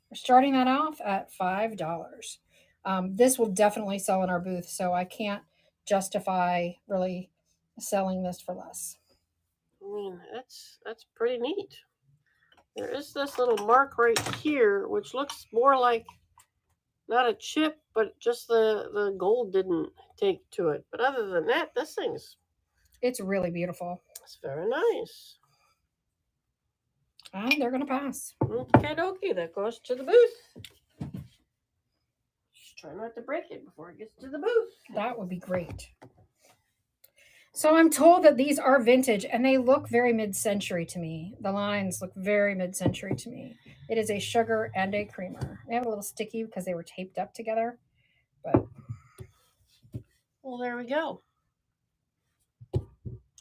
We're starting that off at $5. This will definitely sell in our booth, so I can't justify really selling this for less. I mean, that's pretty neat. There is this little mark right here, which looks more like not a chip, but just the gold didn't take to it. But other than that, this thing's... It's really beautiful. It's very nice. And they're going to pass. Okay, dokie, that goes to the booth. Just try not to break it before it gets to the booth. That would be great. So I'm told that these are vintage, and they look very mid-century to me. The lines look very mid-century to me. It is a sugar and a creamer. They have a little sticky because they were taped up together. But well, there we go.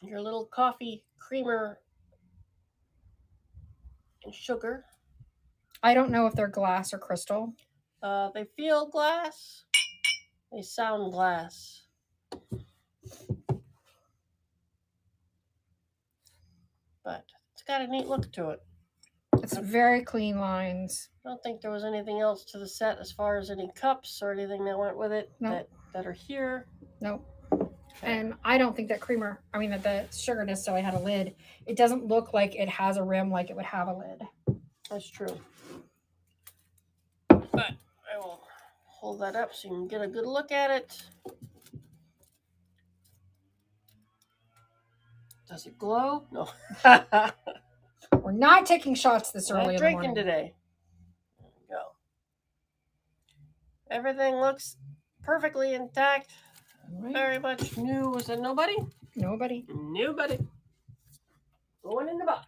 Your little coffee creamer and sugar. I don't know if they're glass or crystal. They feel glass. They sound glass. But it's got a neat look to it. It's very clean lines. I don't think there was anything else to the set as far as any cups or anything that went with it that are here. Nope. And I don't think that that the sugar necessarily had a lid. It doesn't look like it has a rim like it would have a lid. That's true. But I will hold that up so you can get a good look at it. Does it glow? No. We're not taking shots this early in the morning. Drinking today. There we go. Everything looks perfectly intact. Right. Very much new. Was it nobody? Nobody. Going in the box.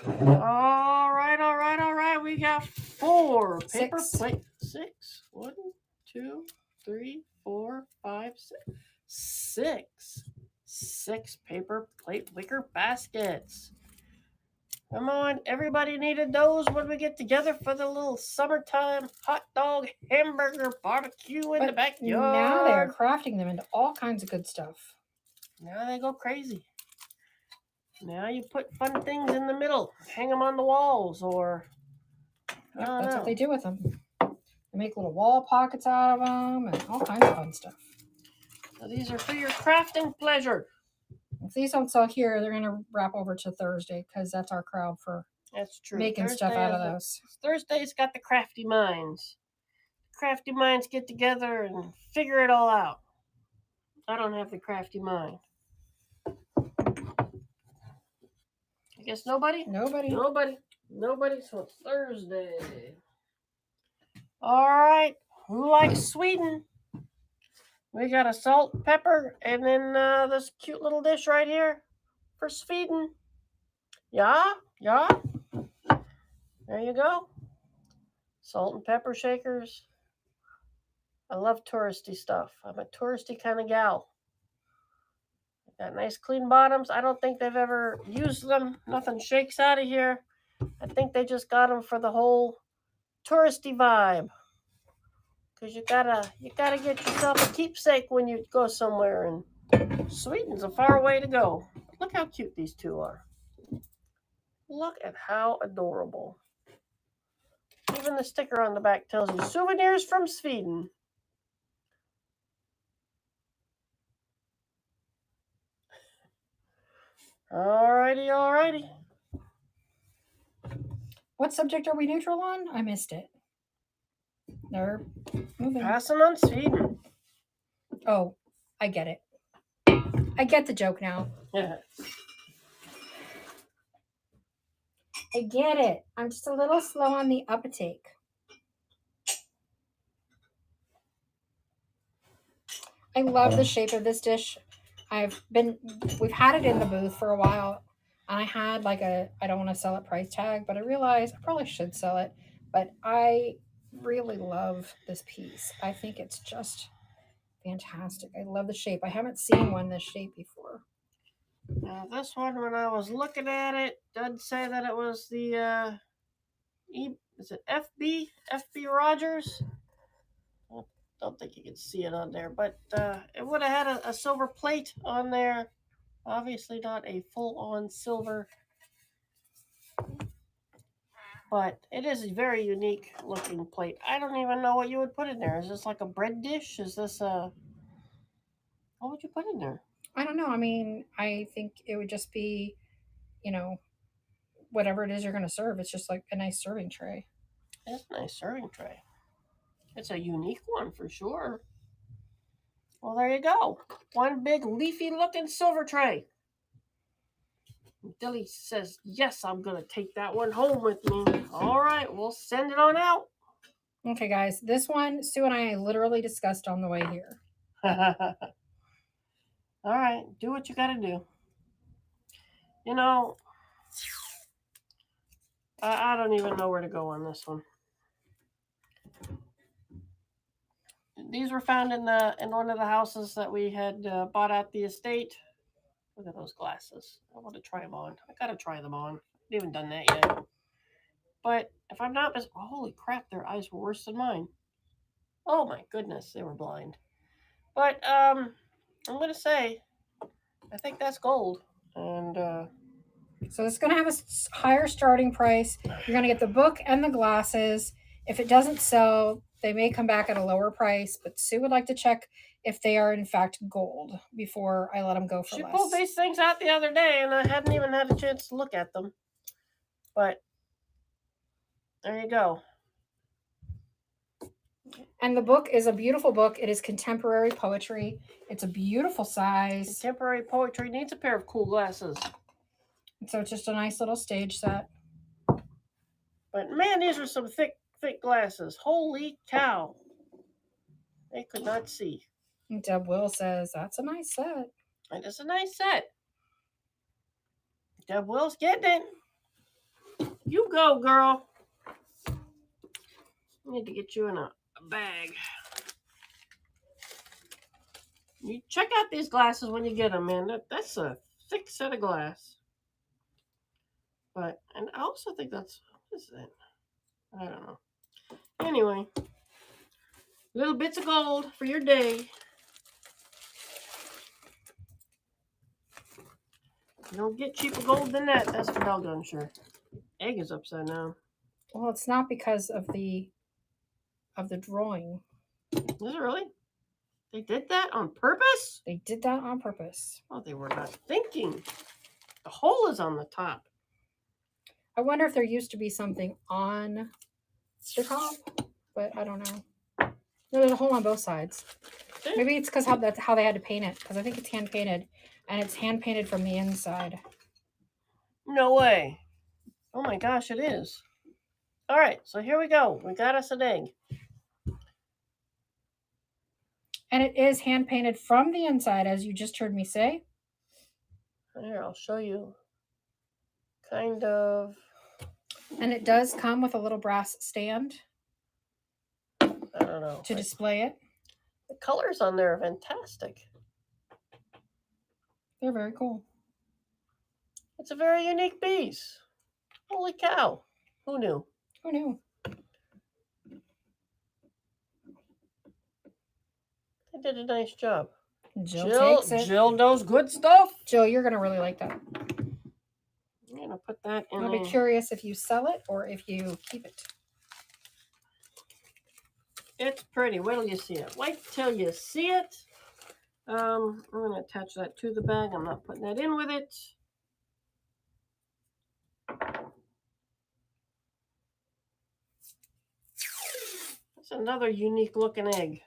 All right. We got 4 paper plates. 6. 1, 2, 3, 4, 5, 6. 6 paper plate wicker baskets. Come on, everybody needed those when we get together for the little summertime hot dog hamburger barbecue in the backyard. Now they're crafting them into all kinds of good stuff. Now they go crazy. Now you put fun things in the middle, hang them on the walls, or that's what they do with them. They make little wall pockets out of them and all kinds of fun stuff. So these are for your crafting pleasure. If these don't sell here, they're going to wrap over to Thursday because that's our crowd for making Thursday stuff out of those. Thursday's got the crafty minds. Crafty minds get together and figure it all out. I don't have the crafty mind. I guess nobody? Nobody. So it's Thursday. All right. Who likes Sweden? We got a salt, pepper, and then this cute little dish right here for Sweden. Yeah. There you go. Salt and pepper shakers. I love touristy stuff. I'm a touristy kind of gal. Got nice clean bottoms. I don't think they've ever used them. Nothing shakes out of here. I think they just got them for the whole touristy vibe. Because you gotta get yourself a keepsake when you go somewhere, and Sweden's a far way to go. Look how cute these two are. Look at how adorable. Even the sticker on the back tells you souvenirs from Sweden. Alrighty, alrighty. What subject are we neutral on? I missed it. They're moving. Passing on Sweden. Oh, I get it. I get the joke now. Yeah. I get it. I'm just a little slow on the uptake. I love the shape of this dish. We've had it in the booth for a while, and I had like I don't want to sell it price tag, but I realized I probably should sell it. But I really love this piece. I think it's just fantastic. I love the shape. I haven't seen one this shape before. Now this one, when I was looking at it, did say that it was the is it FB Rogers? I don't think you can see it on there, but it would have had a silver plate on there. Obviously not a full-on silver, but it is a very unique looking plate. I don't even know what you would put in there. Is this like a bread dish? Is this a... What would you put in there? I don't know. I mean, I think it would just be, whatever it is you're going to serve. It's just like a nice serving tray. It's a nice serving tray. It's a unique one for sure. Well, there you go. One big leafy looking silver tray. Dilly says, yes, I'm going to take that one home with me. All right, we'll send it on out. Okay, guys. This one, Sue and I literally discussed on the way here. All right, do what you got to do. You know, I don't even know where to go on this one. These were found in one of the houses that we had bought at the estate. Look at those glasses. I want to try them on. I got to try them on. I haven't done that yet. But if I'm not holy crap, their eyes were worse than mine. Oh my goodness, they were blind. But I'm gonna say, I think that's gold. And so it's gonna have a higher starting price. You're gonna get the book and the glasses. If it doesn't sell, they may come back at a lower price. But Sue would like to check if they are in fact gold before I let them go for less. She pulled these things out the other day, and I hadn't even had a chance to look at them. But there you go. And the book is a beautiful book. It is contemporary poetry. It's a beautiful size. Contemporary poetry needs a pair of cool glasses. So it's just a nice little stage set. But man, these are some thick glasses. Holy cow. They could not see. And Deb Will says, that's a nice set. It is a nice set. Deb Will's getting it. You go, girl. I need to get you in a bag. You check out these glasses when you get them, man. That's a thick set of glass. But, and I also think that's, what is that? I don't know. Anyway, little bits of gold for your day. You don't get cheaper gold than that. That's for doggone sure. Egg is upside down. Well, it's not because of the drawing. Is it really? They did that on purpose? They did that on purpose. Oh, they were not thinking. The hole is on the top. I wonder if there used to be something on the top, but I don't know. No, there's a hole on both sides. Maybe it's because that's how they had to paint it, because I think it's hand painted, and it's hand painted from the inside. No way. Oh my gosh, it is. All right, so here we go. We got us an egg. And it is hand painted from the inside, as you just heard me say. Here, I'll show you. Kind of. And it does come with a little brass stand. I don't know. To display it. The colors on there are fantastic. They're very cool. It's a very unique piece. Holy cow. Who knew? Who knew? They did a nice job. Jill takes it. Jill knows good stuff. Jill, you're going to really like that. I'm going to put that in. I'll be curious if you sell it or if you keep it. It's pretty. Wait till you see it. Wait till you see it. I'm going to attach that to the bag. I'm not putting that in with it. That's another unique looking egg.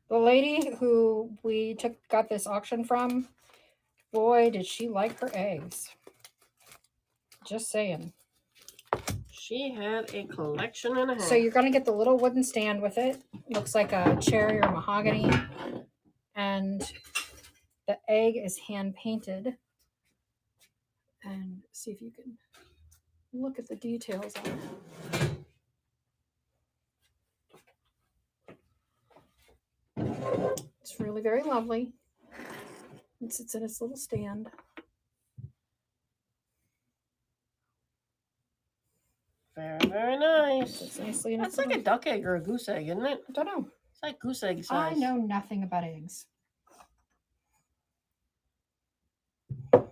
The lady who we got this auction from, boy, did she like her eggs. Just saying. She had a collection and a half. So you're going to get the little wooden stand with it. Looks like a cherry or mahogany. And the egg is hand painted. And see if you can look at the details on it. It's really very lovely. It sits in its little stand. Very, very nice. It's nicely. That's like a duck egg or a goose egg, isn't it? I don't know. It's like goose egg size. I know nothing about eggs. But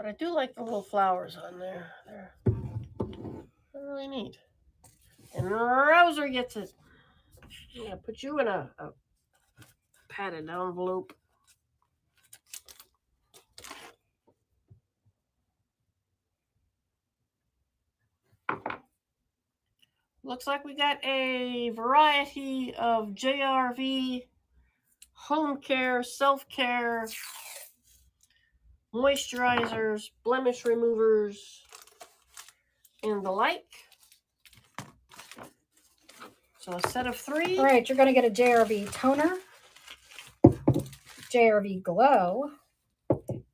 I do like the little flowers on there. They're really neat. And Rouser gets it. Yeah, put you in a padded envelope. Looks like we got a variety of JRV, home care, self-care, moisturizers, blemish removers, and the like. So a set of 3. All right, you're going to get a JRV toner, JRV Glow,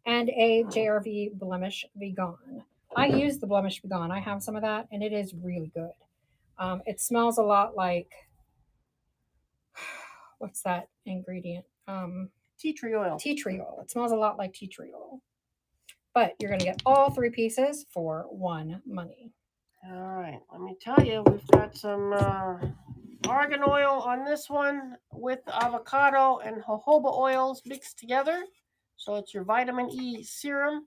and a JRV Blemish Be Gone. I use the Blemish Be Gone. I have some of that, and it is really good. It smells a lot like, what's that ingredient? Tea tree oil. Tea tree oil. It smells a lot like tea tree oil. But you're going to get all 3 pieces for $1 money. All right, let me tell you, we've got some argan oil on this one with avocado and jojoba oils mixed together. So it's your vitamin E serum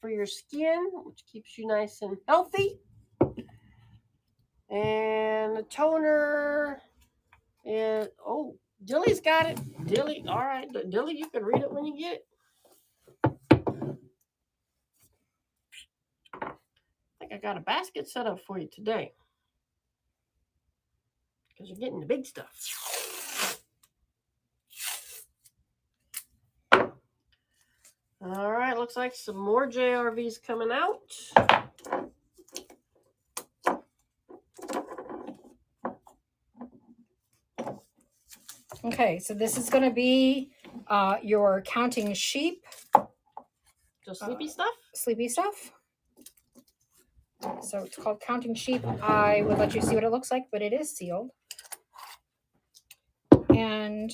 for your skin, which keeps you nice and healthy. And the toner is, oh, Dilly's got it. Dilly, all right. Dilly, you can read it when you get it. I think I got a basket set up for you today. Because you're getting the big stuff. All right, looks like some more JRVs coming out. Okay, so this is going to be your counting sheep. So sleepy stuff? Sleepy stuff. So it's called Counting Sheep. I would let you see what it looks like, but it is sealed. And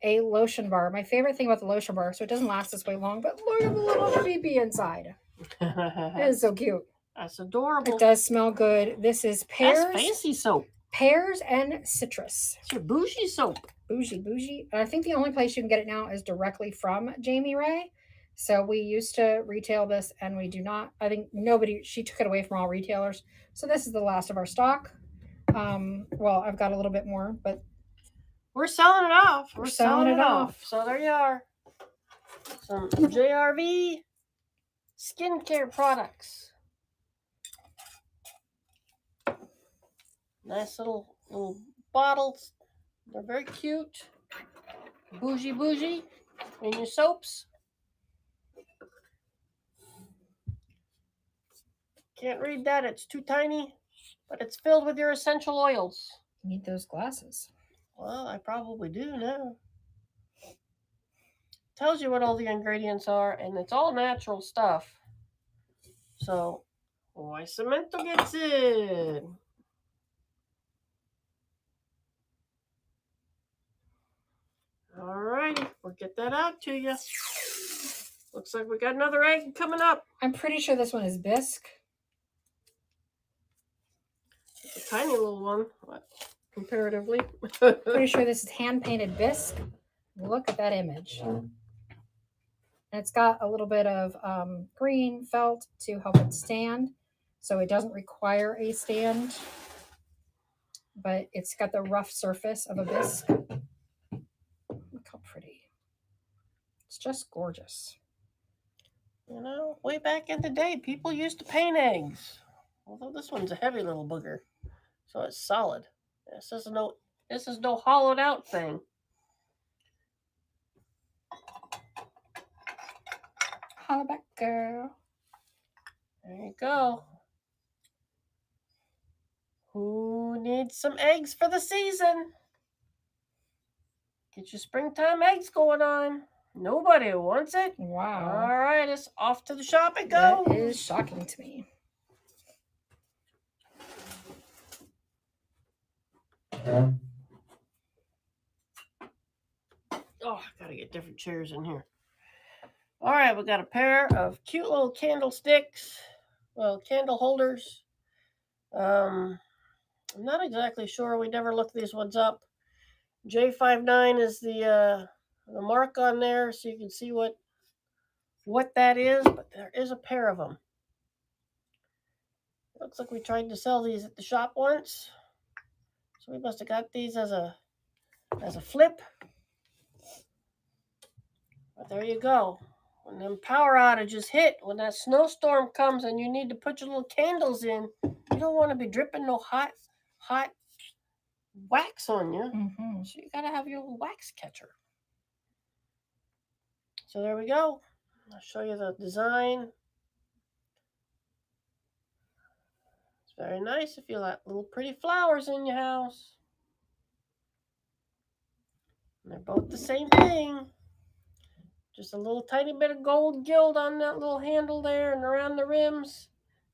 a lotion bar. My favorite thing about the lotion bar, so it doesn't last this way long, but look at the little baby inside. It is so cute. That's adorable. It does smell good. This is pears. That's fancy soap. Pears and citrus. It's your bougie soap. Bougie. And I think the only place you can get it now is directly from Jamie Ray. So we used to retail this and we do not. I think she took it away from all retailers. So this is the last of our stock. Well, I've got a little bit more, but we're selling it off. We're selling it off. So there you are. Some JRV skincare products. Nice little bottles. They're very cute. Bougie in your soaps. Can't read that. It's too tiny. But it's filled with your essential oils. You need those glasses. Well, I probably do now. Tells you what all the ingredients are, and it's all natural stuff. So, Hoy Cemento gets it. Alrighty, we'll get that out to you. Looks like we got another egg coming up. I'm pretty sure this one is bisque. It's a tiny little one. What? comparatively. Pretty sure this is hand-painted bisque. Look at that image. And it's got a little bit of green felt to help it stand, so it doesn't require a stand, but it's got the rough surface of a bisque. Look how pretty. It's just gorgeous. You know, way back in the day, people used to paint eggs. Although this one's a heavy little booger, so it's solid. This is no hollowed out thing. Holla back, girl. There you go. Who needs some eggs for the season? Get your springtime eggs going on. Nobody wants it. Wow. All right, it's off to the shop it goes. That is shocking to me. Oh, I gotta get different chairs in here. All right, we got a pair of cute little candlesticks. Well, candle holders. I'm not exactly sure. We never looked these ones up. J59 is the mark on there, so you can see what that is. But there is a pair of them. It looks like we tried to sell these at the shop once, so we must have got these as a flip. But there you go. When them power outages hit, when that snowstorm comes and you need to put your little candles in, you don't want to be dripping no hot wax on you. Mm-hmm. So you gotta have your little wax catcher. So there we go. I'll show you the design. It's very nice if you like little pretty flowers in your house. And they're both the same thing. Just a little tiny bit of gold gild on that little handle there and around the rims.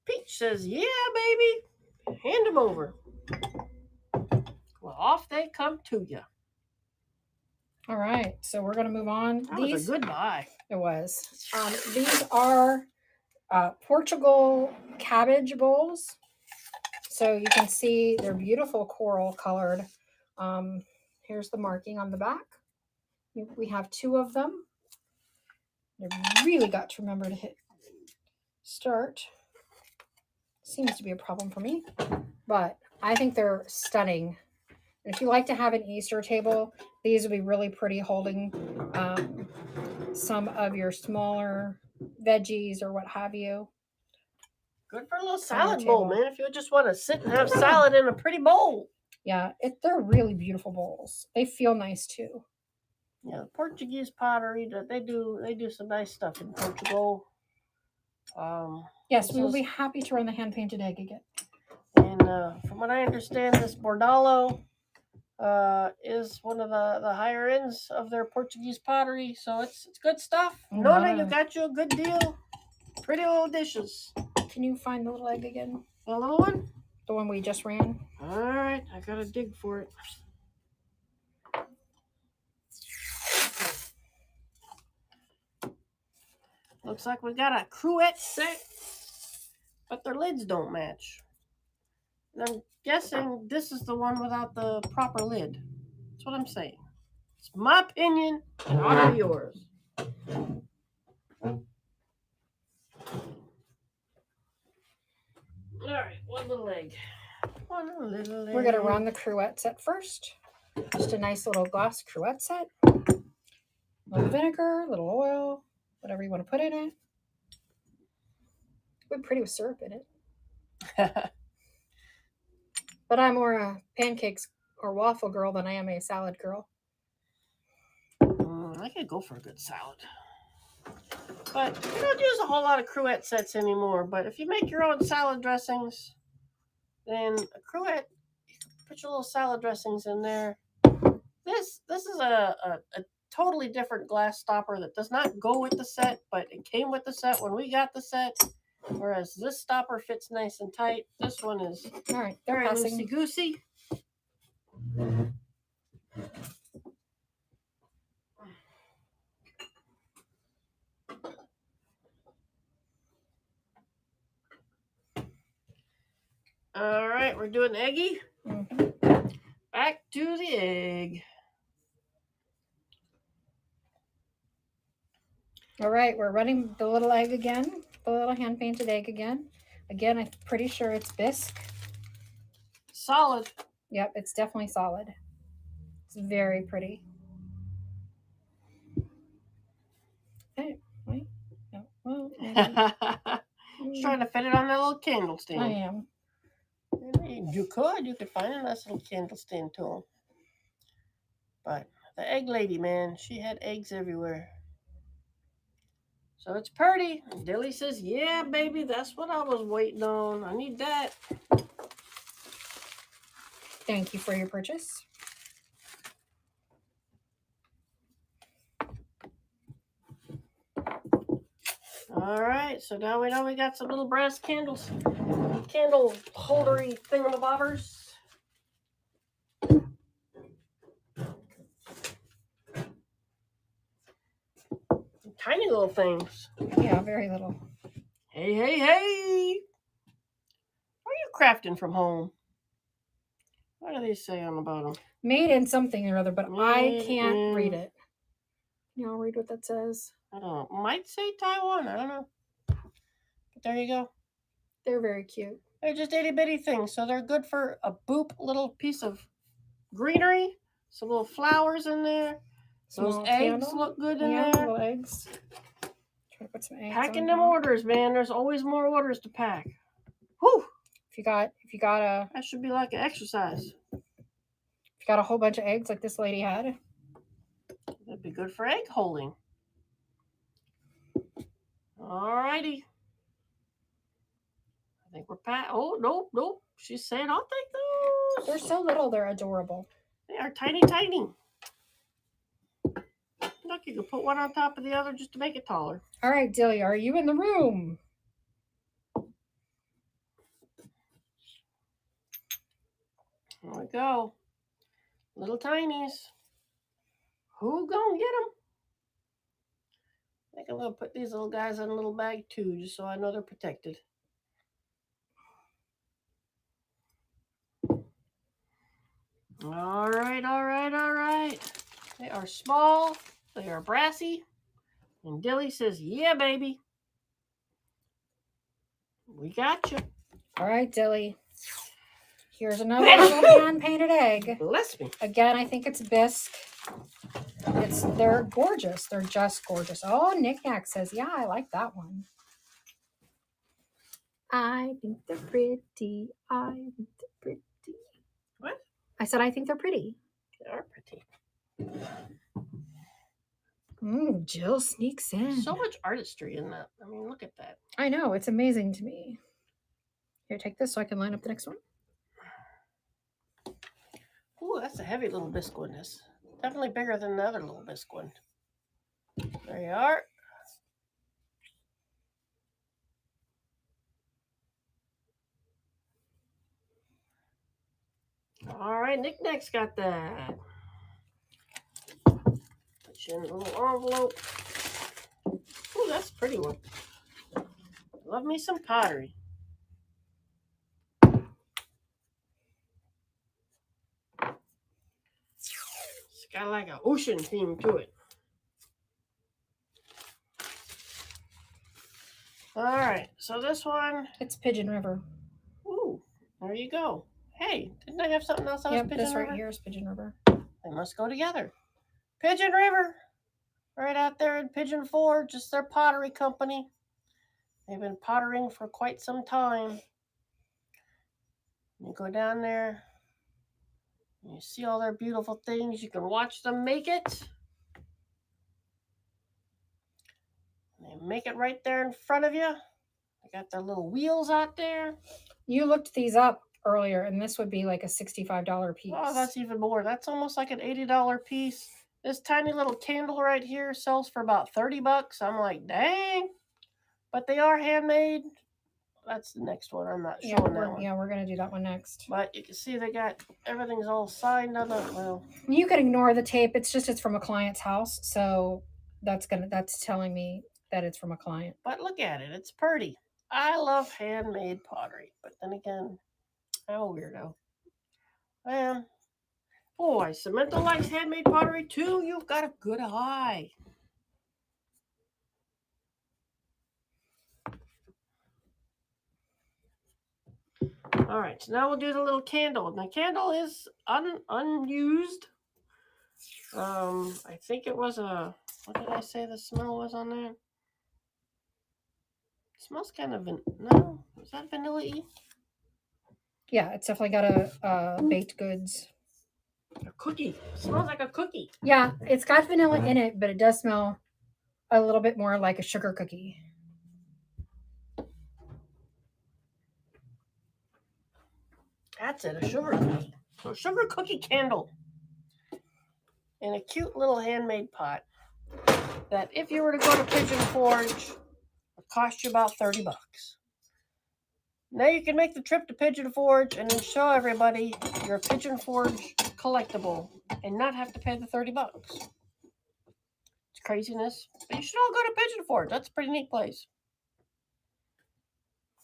Peach says, yeah, baby. Hand them over. Well, off they come to you. All right, so we're going to move on. That was a good buy. It was. These are Portugal cabbage bowls. So you can see they're beautiful coral colored. Here's the marking on the back. We have 2 of them. I really got to remember to hit start. Seems to be a problem for me, but I think they're stunning. And if you like to have an Easter table, these would be really pretty holding some of your smaller veggies or what have you. Good for a little salad bowl, man. If you just want to sit and have salad in a pretty bowl. Yeah, they're really beautiful bowls. They feel nice too. Yeah, Portuguese pottery, they do some nice stuff in Portugal. Yes, we will be happy to run the hand-painted egg again. And from what I understand, this Bordalo is one of the higher ends of their Portuguese pottery, so it's good stuff. Nona, you got you a good deal. Pretty little dishes. Can you find the little egg again? The little one? The one we just ran? All right, I gotta dig for it. Looks like we got a cruet set, but their lids don't match. And I'm guessing this is the one without the proper lid. That's what I'm saying. It's my opinion, and honor yours. All right, one little egg. We're going to run the cruet set first. Just a nice little glass cruet set. A little vinegar, a little oil, whatever you want to put in it. It would be pretty with syrup in it. But I'm more a pancakes or waffle girl than I am a salad girl. I could go for a good salad. But we don't use a whole lot of cruet sets anymore. But if you make your own salad dressings, then a cruet, you can put your little salad dressings in there. This is a totally different glass stopper that does not go with the set, but it came with the set when we got the set. Whereas this stopper fits nice and tight. This one is all right. They're very passing. loosey-goosey. All right, we're doing eggy. Mm-hmm. back to the egg. All right, we're running the little egg again, the little hand-painted egg again. Again, I'm pretty sure it's bisque. Solid. Yep, it's definitely solid. It's very pretty. Hey, wait. No, well, Just trying to fit it on that little candle stand. I am. You could find a nice little candle stand to them. But the egg lady, man, she had eggs everywhere. So it's pretty. Dilly says, yeah, baby, that's what I was waiting on. I need that. Thank you for your purchase. All right, so now we know we got some little brass candles. Candle holdery thingamabobbers. Tiny little things. Yeah, very little. Hey, hey, hey! Are you crafting from home? What do they say on the bottom? Made in something or other, but I can't read it. You know, read what that says. I don't know. Might say Taiwan. I don't know. But there you go. They're very cute. They're just itty bitty things, so they're good for a boop little piece of greenery. Some little flowers in there. Those eggs look good in there. Little eggs. Try to put some eggs. Packing them orders, man. There's always more orders to pack. Whew. If you got a, that should be like an exercise. If you got a whole bunch of eggs like this lady had, that'd be good for egg holding. Alrighty. I think we're packed. Oh, nope. She's saying, I'll take those. They're so little, they're adorable. They are tiny, tiny. Look, you can put one on top of the other just to make it taller. All right, Dilly, are you in the room? There we go. Little tinies. Who gonna get them? I think I'm gonna put these little guys in a little bag too, just so I know they're protected. All right. They are small. They are brassy. And Dilly says, yeah, baby. We got you. All right, Dilly. Here's another little hand-painted egg. Bless me. Again, I think it's bisque. They're gorgeous. They're just gorgeous. Oh, Knick-Knack says, yeah, I like that one. I think they're pretty. What? I said I think they're pretty. They are pretty. Jill sneaks in. So much artistry in that. I mean, look at that. I know. It's amazing to me. Here, take this so I can line up the next one. Ooh, that's a heavy little bisque one. That's definitely bigger than the other little bisque one. There you are. All right, Knick-Knack's got that. Put you in a little envelope. Ooh, that's a pretty one. Love me some pottery. It's got like an ocean theme to it. All right, so this one. It's Pigeon River. Ooh, there you go. Hey, didn't I have something else that was Pigeon River? This right here is Pigeon River. They must go together. Pigeon River, right out there in Pigeon Forge, just their pottery company. They've been pottering for quite some time. You go down there, you see all their beautiful things. You can watch them make it. They make it right there in front of you. They got their little wheels out there. You looked these up earlier, and this would be like a $65 piece. Oh, that's even more. That's almost like an $80 piece. This tiny little candle right here sells for about $30. I'm like, dang. But they are handmade. That's the next one. I'm not showing that one. Yeah, we're going to do that one next. But you can see they got, everything's all signed on it. Well, you can ignore the tape. It's from a client's house. So that's telling me that it's from a client. But look at it. It's pretty. I love handmade pottery. But then again, I'm a weirdo. Boy, Samantha likes handmade pottery too. You've got a good eye. All right, so now we'll do the little candle. And the candle is unused. I think it was what did I say the smell was on there? It smells kind of, no, is that vanilla-y? Yeah, it's definitely got a baked goods. A cookie. It smells like a cookie. Yeah, it's got vanilla in it, but it does smell a little bit more like a sugar cookie. That's it, a sugar cookie. So a sugar cookie candle in a cute little handmade pot that if you were to go to Pigeon Forge, would cost you about $30. Now you can make the trip to Pigeon Forge and then show everybody your Pigeon Forge collectible and not have to pay the $30. It's craziness. But you should all go to Pigeon Forge. That's a pretty neat place.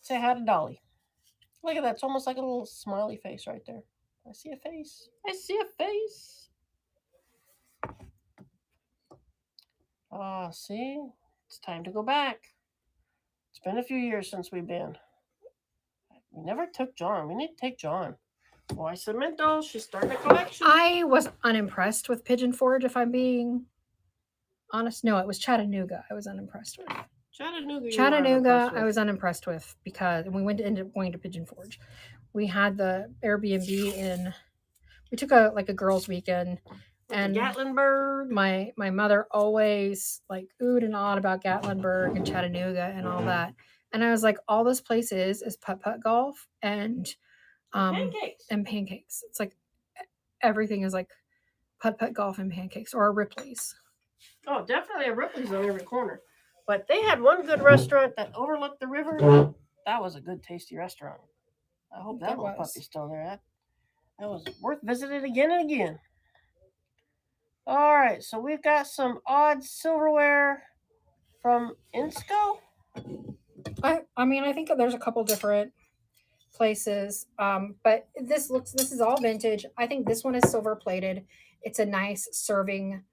Say hi to Dolly. Look at that. It's almost like a little smiley face right there. I see a face. I see a face. See? It's time to go back. It's been a few years since we've been. We never took John. We need to take John. Why Cemento? She's starting a collection. I was unimpressed with Pigeon Forge, if I'm being honest. No, it was Chattanooga I was unimpressed with. Chattanooga I was unimpressed with because we ended up going to Pigeon Forge. We had the Airbnb in, we took a girls' weekend. And Gatlinburg. My mother always like oohed and awed about Gatlinburg and Chattanooga and all that. And I was like, all this place is putt-putt golf and pancakes. It's like everything is like putt-putt golf and pancakes, or a Ripley's. Oh, definitely a Ripley's on every corner. But they had one good restaurant that overlooked the river. That was a good, tasty restaurant. I hope that little puppy's still there. That was worth visiting again and again. All right, so we've got some odd silverware from Insco. I mean, I think there's a couple different places, but this is all vintage. I think this one is silver plated. It's a nice serving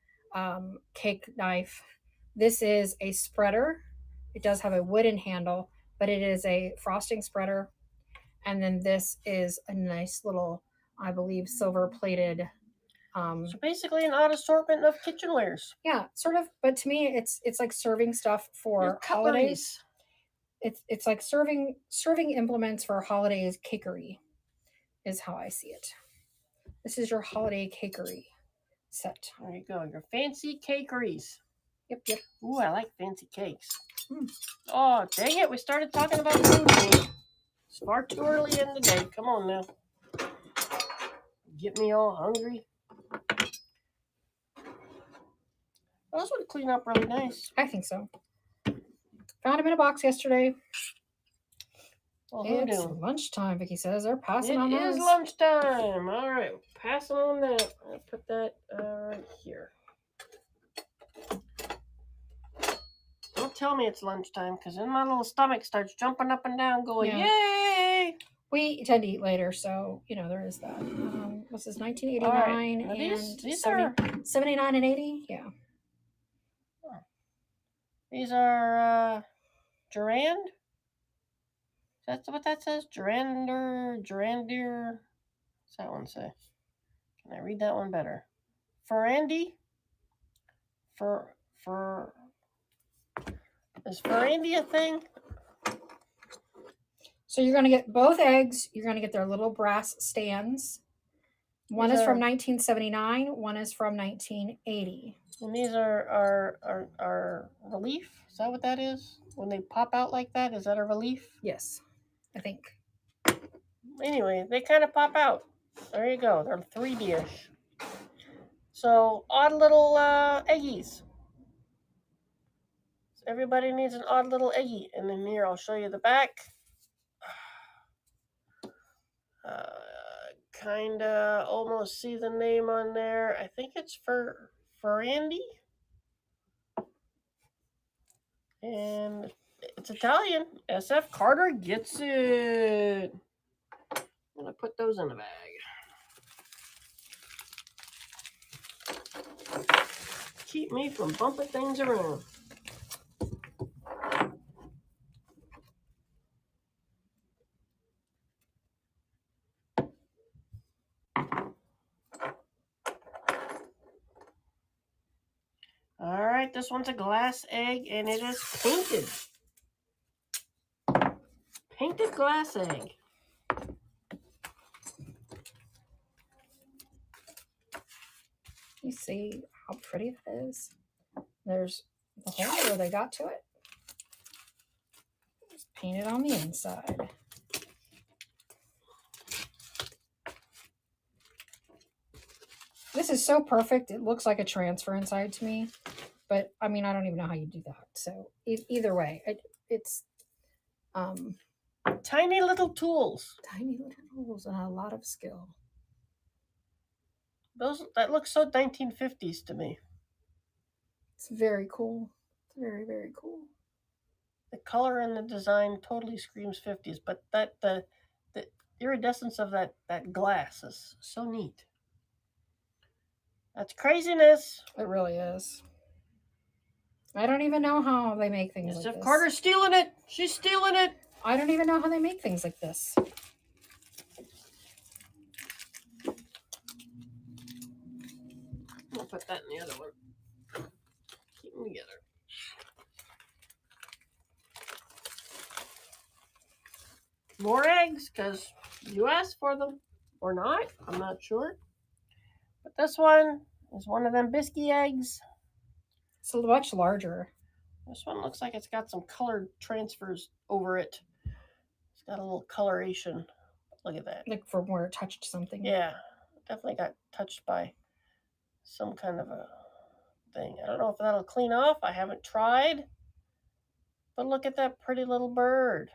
cake knife. This is a spreader. It does have a wooden handle, but it is a frosting spreader. And then this is a nice little, I believe, silver plated. So basically an odd assortment of kitchenwares. Yeah, sort of. But to me, it's like serving stuff for holidays. It's like serving implements for holidays cakery, is how I see it. This is your holiday cakery set. There you go, your fancy cakeries. Yep. Ooh, I like fancy cakes. Oh, dang it, we started talking about food. It's far too early in the day. Come on now. Get me all hungry. Those would clean up really nice. I think so. Found them in a box yesterday. Well, it's lunchtime, Vicky says. They're passing on those. It is lunchtime. All right, passing on that. I'll put that right here. Don't tell me it's lunchtime, because then my little stomach starts jumping up and down going, yay! We tend to eat later, so, there is that. This is 1989 and these 79 and 80? Yeah. These are Durand? That's what that says? Durandier. What's that one say? Can I read that one better? Ferrandi? Is Ferrandi a thing? So you're going to get both eggs. You're going to get their little brass stands. One is from 1979. One is from 1980. And these are relief? Is that what that is? When they pop out like that, is that a relief? Yes, I think. Anyway, they kind of pop out. There you go. They're 3D-ish. So, odd little eggies. So everybody needs an odd little eggie. And then here, I'll show you the back. Kind of almost see the name on there. I think it's for Ferrandi. And it's Italian. SF Carter gets it. I'm going to put those in a bag. Keep me from bumping things around. All right, this one's a glass egg, and it is painted. Painted glass egg. You see how pretty that is? There's the hole where they got to it. Just paint it on the inside. This is so perfect. It looks like a transfer inside to me. But, I mean, I don't even know how you do that. So, either way, it's... Tiny little tools. Tiny little tools and a lot of skill. That looks so 1950s to me. It's very cool. It's very, very cool. The color and the design totally screams 50s, but the iridescence of that glass is so neat. That's craziness. It really is. I don't even know how they make things like this. Carter's stealing it. She's stealing it. I don't even know how they make things like this. I'll put that in the other one. Keep them together. More eggs, because you asked for them. Or not. I'm not sure. But this one is one of them biscuit eggs. It's much larger. This one looks like it's got some colored transfers over it. It's got a little coloration. Look at that. Like from where it touched something. Yeah. Definitely got touched by some kind of a thing. I don't know if that'll clean off. I haven't tried. But look at that pretty little bird.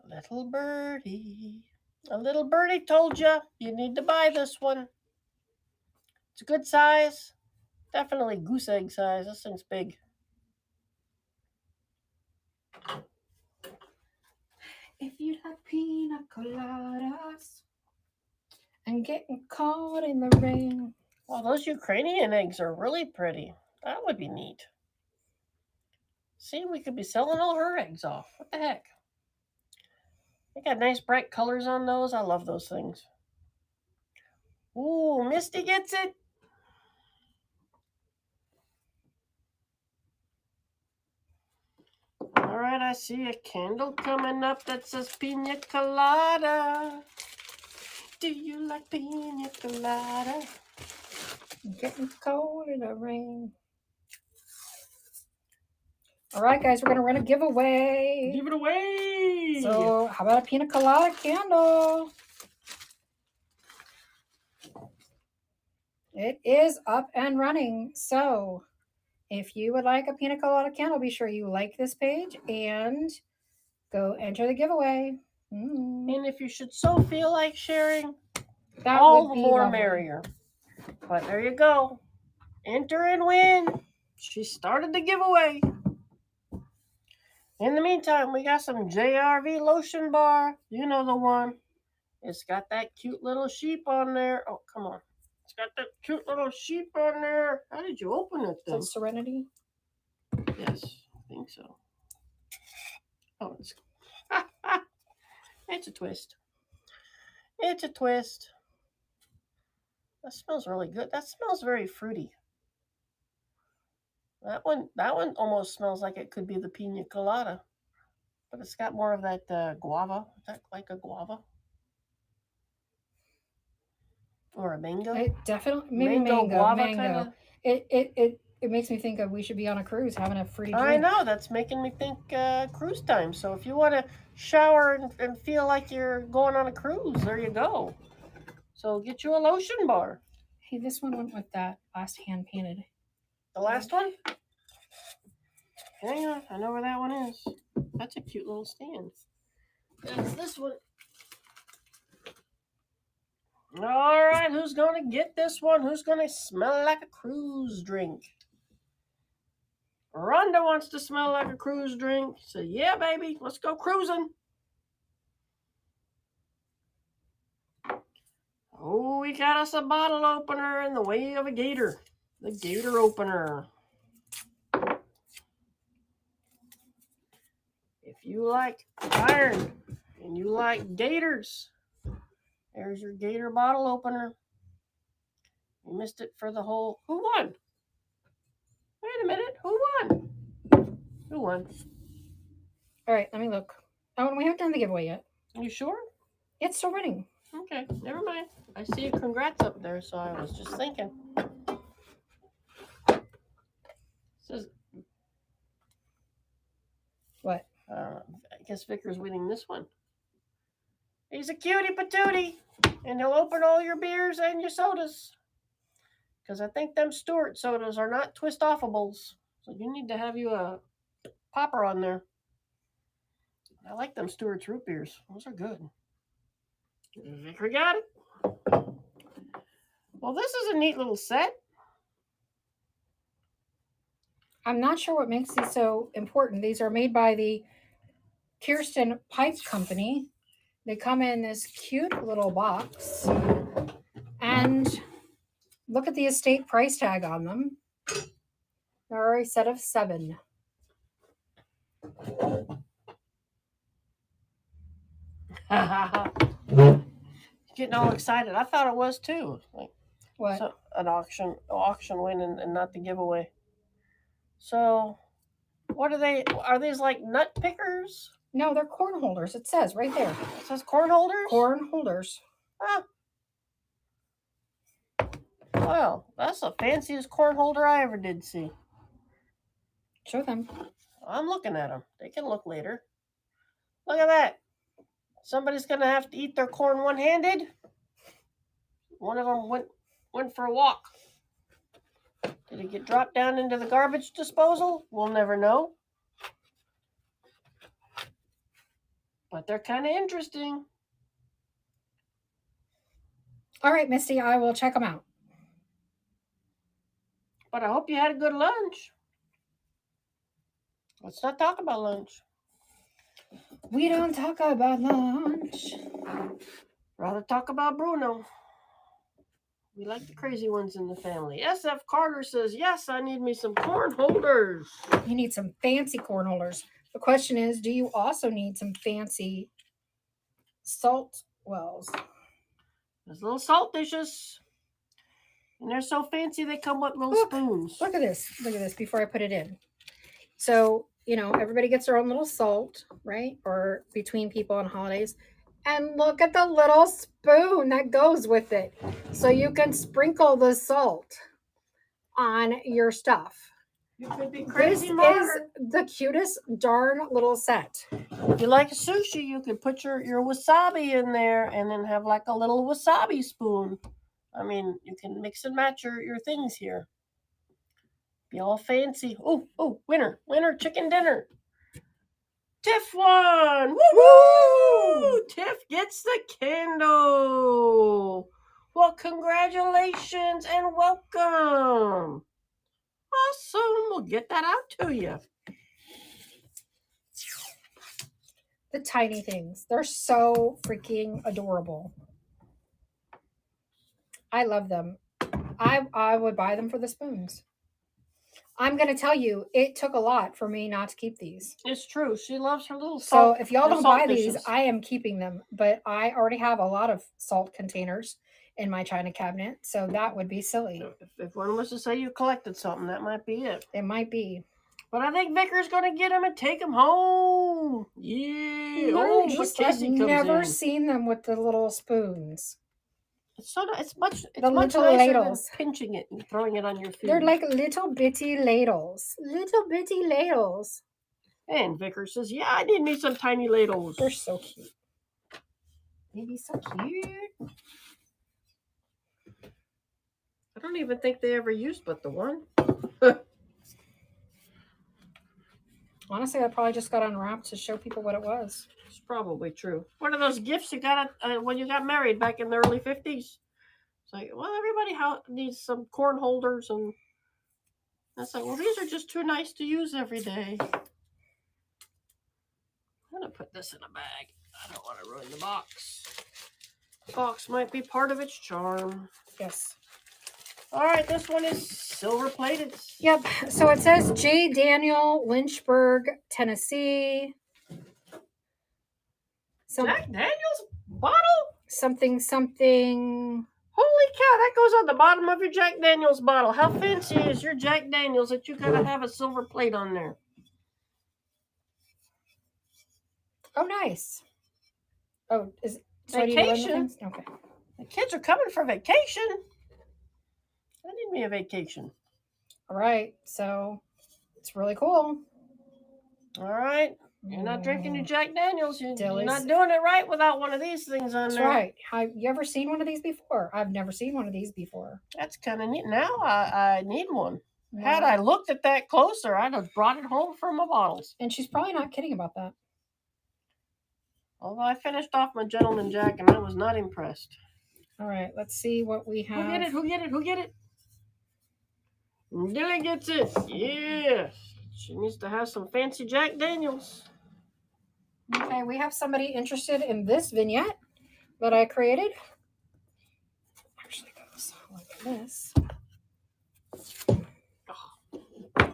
Little birdie. A little birdie told you need to buy this one. It's a good size. Definitely goose egg size. This thing's big. If you like pina coladas and getting caught in the rain. Well, those Ukrainian eggs are really pretty. That would be neat. See, we could be selling all her eggs off. What the heck? They got nice bright colors on those. I love those things. Ooh, Misty gets it. All right, I see a candle coming up that says pina colada. Do you like pina colada? Getting cold in the rain. All right, guys, we're going to run a giveaway. Give it away. So how about a pina colada candle? It is up and running. So if you would like a pina colada candle, be sure you like this page and go enter the giveaway. And if you should so feel like sharing, all the more merrier. But there you go. Enter and win. She started the giveaway. In the meantime, we got some JRV lotion bar. You know the one. It's got that cute little sheep on there. Oh, come on. It's got that cute little sheep on there. How did you open it then? Is it Serenity? Yes, I think so. Oh, it's a twist. It's a twist. That smells really good. That smells very fruity. That one almost smells like it could be the pina colada. But it's got more of that guava. Is that like a guava? Or a mango? It definitely, maybe mango. Guava mango. Kinda? It makes me think of we should be on a cruise having a fruity drink. I know, that's making me think cruise time. So if you want to shower and feel like you're going on a cruise, there you go. So get you a lotion bar. Hey, this one went with that last hand painted. The last one? Hang on, I know where that one is. That's a cute little stand. That's this one. All right, who's going to get this one? Who's going to smell like a cruise drink? Rhonda wants to smell like a cruise drink. So, yeah, baby, let's go cruising. Oh, we got us a bottle opener in the way of a gator. The gator opener. If you like iron and you like gators, there's your gator bottle opener. You missed it for the whole... Who won? Wait a minute. Who won? Who won? All right, let me look. Oh, we haven't done the giveaway yet. Are you sure? It's still running. Okay, never mind. I see a congrats up there, so I was just thinking. Says, what? I guess Victor's winning this one. He's a cutie patootie, and he'll open all your beers and your sodas. Because I think them Stewart sodas are not twist-offables. So you need to have you a popper on there. I like them Stewart's root beers. Those are good. Vicar got it. Well, this is a neat little set. I'm not sure what makes these so important. These are made by the Kirsten Pipe Company. They come in this cute little box. And look at the estate price tag on them. They're a set of 7. Getting all excited. I thought it was too. Like what? So, an auction win and not the giveaway. So, what are they? Are these like nut pickers? No, they're corn holders. It says right there. It says corn holders? Corn holders. Ah. Well, that's the fanciest corn holder I ever did see. Show them. I'm looking at them. They can look later. Look at that. Somebody's going to have to eat their corn one-handed. One of them went for a walk. Did it get dropped down into the garbage disposal? We'll never know. But they're kind of interesting. All right, Misty, I will check them out. But I hope you had a good lunch. Let's not talk about lunch. We don't talk about lunch. Rather talk about Bruno. We like the crazy ones in the family. SF Carter says, yes, I need me some corn holders. You need some fancy corn holders. The question is, do you also need some fancy salt wells? There's little salt dishes. And they're so fancy they come with little spoons. Look at this. Look at this before I put it in. So, you know, everybody gets their own little salt, right? Or between people on holidays. And look at the little spoon that goes with it. So you can sprinkle the salt on your stuff. You could be crazy This modern. is the cutest darn little set. If you like sushi, you could put your wasabi in there and then have like a little wasabi spoon. I mean, you can mix and match your things here. Be all fancy. Oh, winner chicken dinner. Tiff won! Woo-hoo! Tiff gets the candle. Well, congratulations and welcome. Awesome. We'll get that out to you. The tiny things. They're so freaking adorable. I love them. I would buy them for the spoons. I'm going to tell you, it took a lot for me not to keep these. It's true. She loves her little salt. So if y'all don't buy dishes. these, I am keeping them. But I already have a lot of salt containers in my china cabinet. So that would be silly. If one was to say you collected something, that might be it. It might be. But I think Vicar's going to get them and take them home. Yeah. No, but Casey comes never in. seen them with the little spoons. It's much The much little nicer ladles. than pinching it and throwing it on your food. They're like little bitty ladles. Little bitty ladles. And Vicar says, yeah, I need me some tiny ladles. They're so cute. They'd be so cute. I don't even think they ever used but the one. Honestly, I probably just got unwrapped to show people what it was. It's probably true. One of those gifts you got when you got married back in the early 50s. It's like, well, everybody needs some corn holders. And that's like, well, these are just too nice to use every day. I'm going to put this in a bag. I don't want to ruin the box. Box might be part of its charm. Yes. All right, this one is silver plated. Yep. So it says J. Daniel, Lynchburg, Tennessee. Jack Daniels bottle? Something. Holy cow, that goes on the bottom of your Jack Daniels bottle. How fancy is your Jack Daniels that you gotta have a silver plate on there? Oh, nice. Oh, is vacation? Okay. The kids are coming for vacation. I need me a vacation. All right, so it's really cool. All right. You're not drinking your Jack Daniels. You're not doing it right without one of these things on there. That's right. Have you ever seen one of these before? I've never seen one of these before. That's kind of neat. Now I need one. No. Had I looked at that closer, I'd have brought it home for my bottles. And she's probably not kidding about that. Although I finished off my Gentleman Jack and I was not impressed. All right, let's see what we have. Who get it? Dilly gets it. Yeah. She needs to have some fancy Jack Daniels. Okay, we have somebody interested in this vignette that I created. Actually goes like this.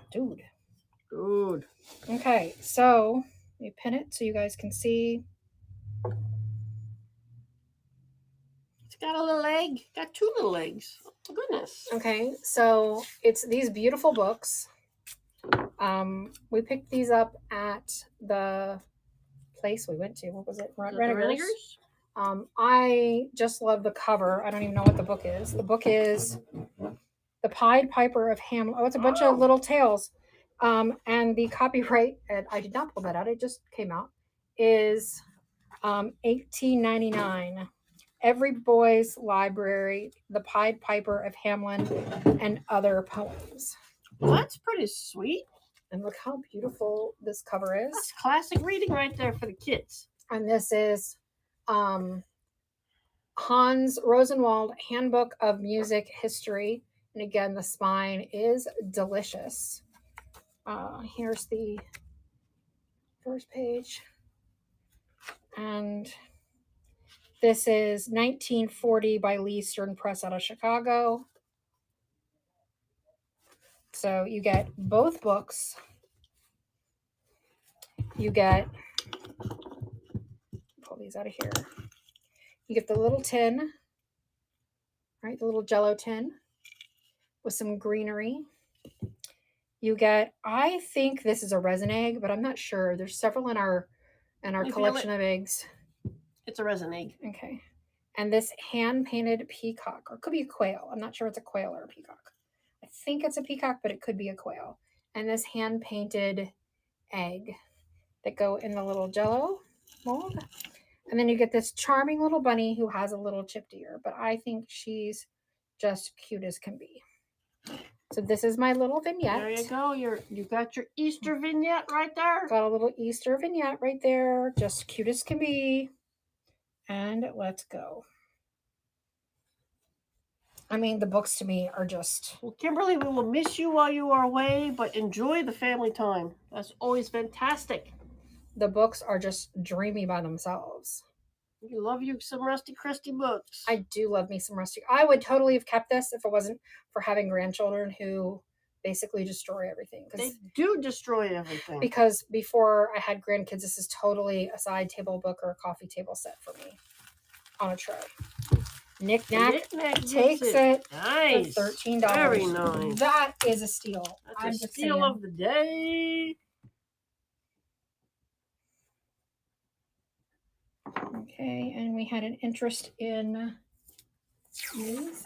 Dude. Okay, so let me pin it so you guys can see. It's got a little egg. Got two little eggs. Oh, goodness. Okay, so it's these beautiful books. We picked these up at the place we went to. What was it? Renegers. I just love the cover. I don't even know what the book is. The book is The Pied Piper of Hamelin. Oh, it's a bunch of little tales. And the copyright, and I did not pull that out, it just came out, is 1899. Every Boy's Library, The Pied Piper of Hamelin, and Other Poems. Well, that's pretty sweet. And look how beautiful this cover is. That's classic reading right there for the kids. And this is Hans Rosenwald Handbook of Music History. And again, the spine is delicious. Here's the first page. And this is 1940 by Lee Stern Press out of Chicago. So you get both books. You get, pull these out of here. You get the little tin, right? The little Jello tin with some greenery. You get, I think this is a resin egg, but I'm not sure. There's several in our collection of eggs. It's a resin egg. Okay. And this hand-painted peacock, or it could be a quail. I'm not sure it's a quail or a peacock. I think it's a peacock, but it could be a quail. And this hand-painted egg that go in the little Jello mold. And then you get this charming little bunny who has a little chipped ear, but I think she's just cute as can be. So this is my little vignette. There you go. You got your Easter vignette right there. Got a little Easter vignette right there. Just cute as can be. And let's go. I mean, the books to me are just... Well, Kimberly, we will miss you while you are away, but enjoy the family time. That's always fantastic. The books are just dreamy by themselves. You love you some Rusty Christie books. I do love me some Rusty. I would totally have kept this if it wasn't for having grandchildren who basically destroy everything. They do destroy everything. Because before I had grandkids, this is totally a side table book or a coffee table set for me on a tray. Knick Knack takes it nice. For $13. Very nice. That is a steal. That's a steal of the day. Okay, and we had an interest in these.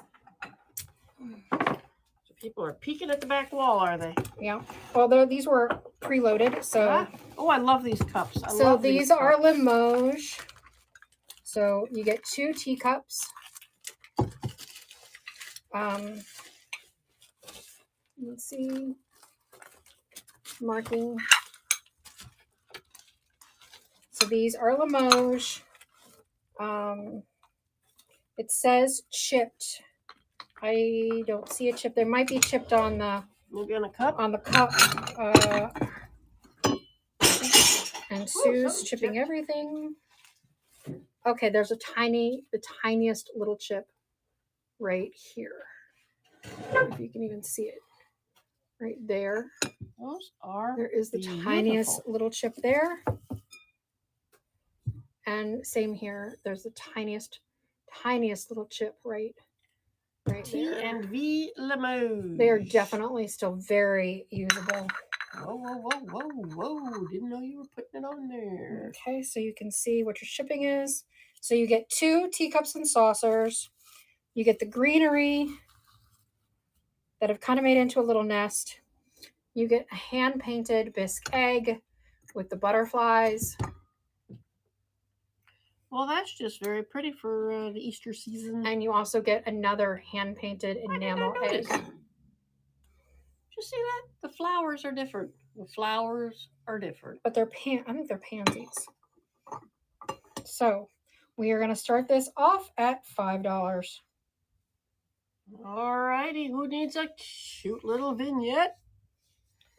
So people are peeking at the back wall, are they? Yeah. Well, these were preloaded, so. Oh, I love these cups. So these are Limoges. So you get 2 teacups. Let's see. Marking. So these are Limoges. It says chipped. I don't see a chip. There might be chipped on the maybe on a cup. On the cup. And Sue's chipping everything. Okay, there's the tiniest little chip right here. If you can even see it. Right there. Those are There is the beautiful. tiniest little chip there. And same here. There's the tiniest little chip right there. T&V Limoges. They are definitely still very usable. Whoa. Didn't know you were putting it on there. Okay, so you can see what your shipping is. So you get 2 teacups and saucers. You get the greenery that have kind of made into a little nest. You get a hand-painted bisque egg with the butterflies. Well, that's just very pretty for the Easter season. And you also get another hand-painted enamel egg. Did you see that? The flowers are different. But I think they're pansies. So we are going to start this off at $5. Alrighty, who needs a cute little vignette?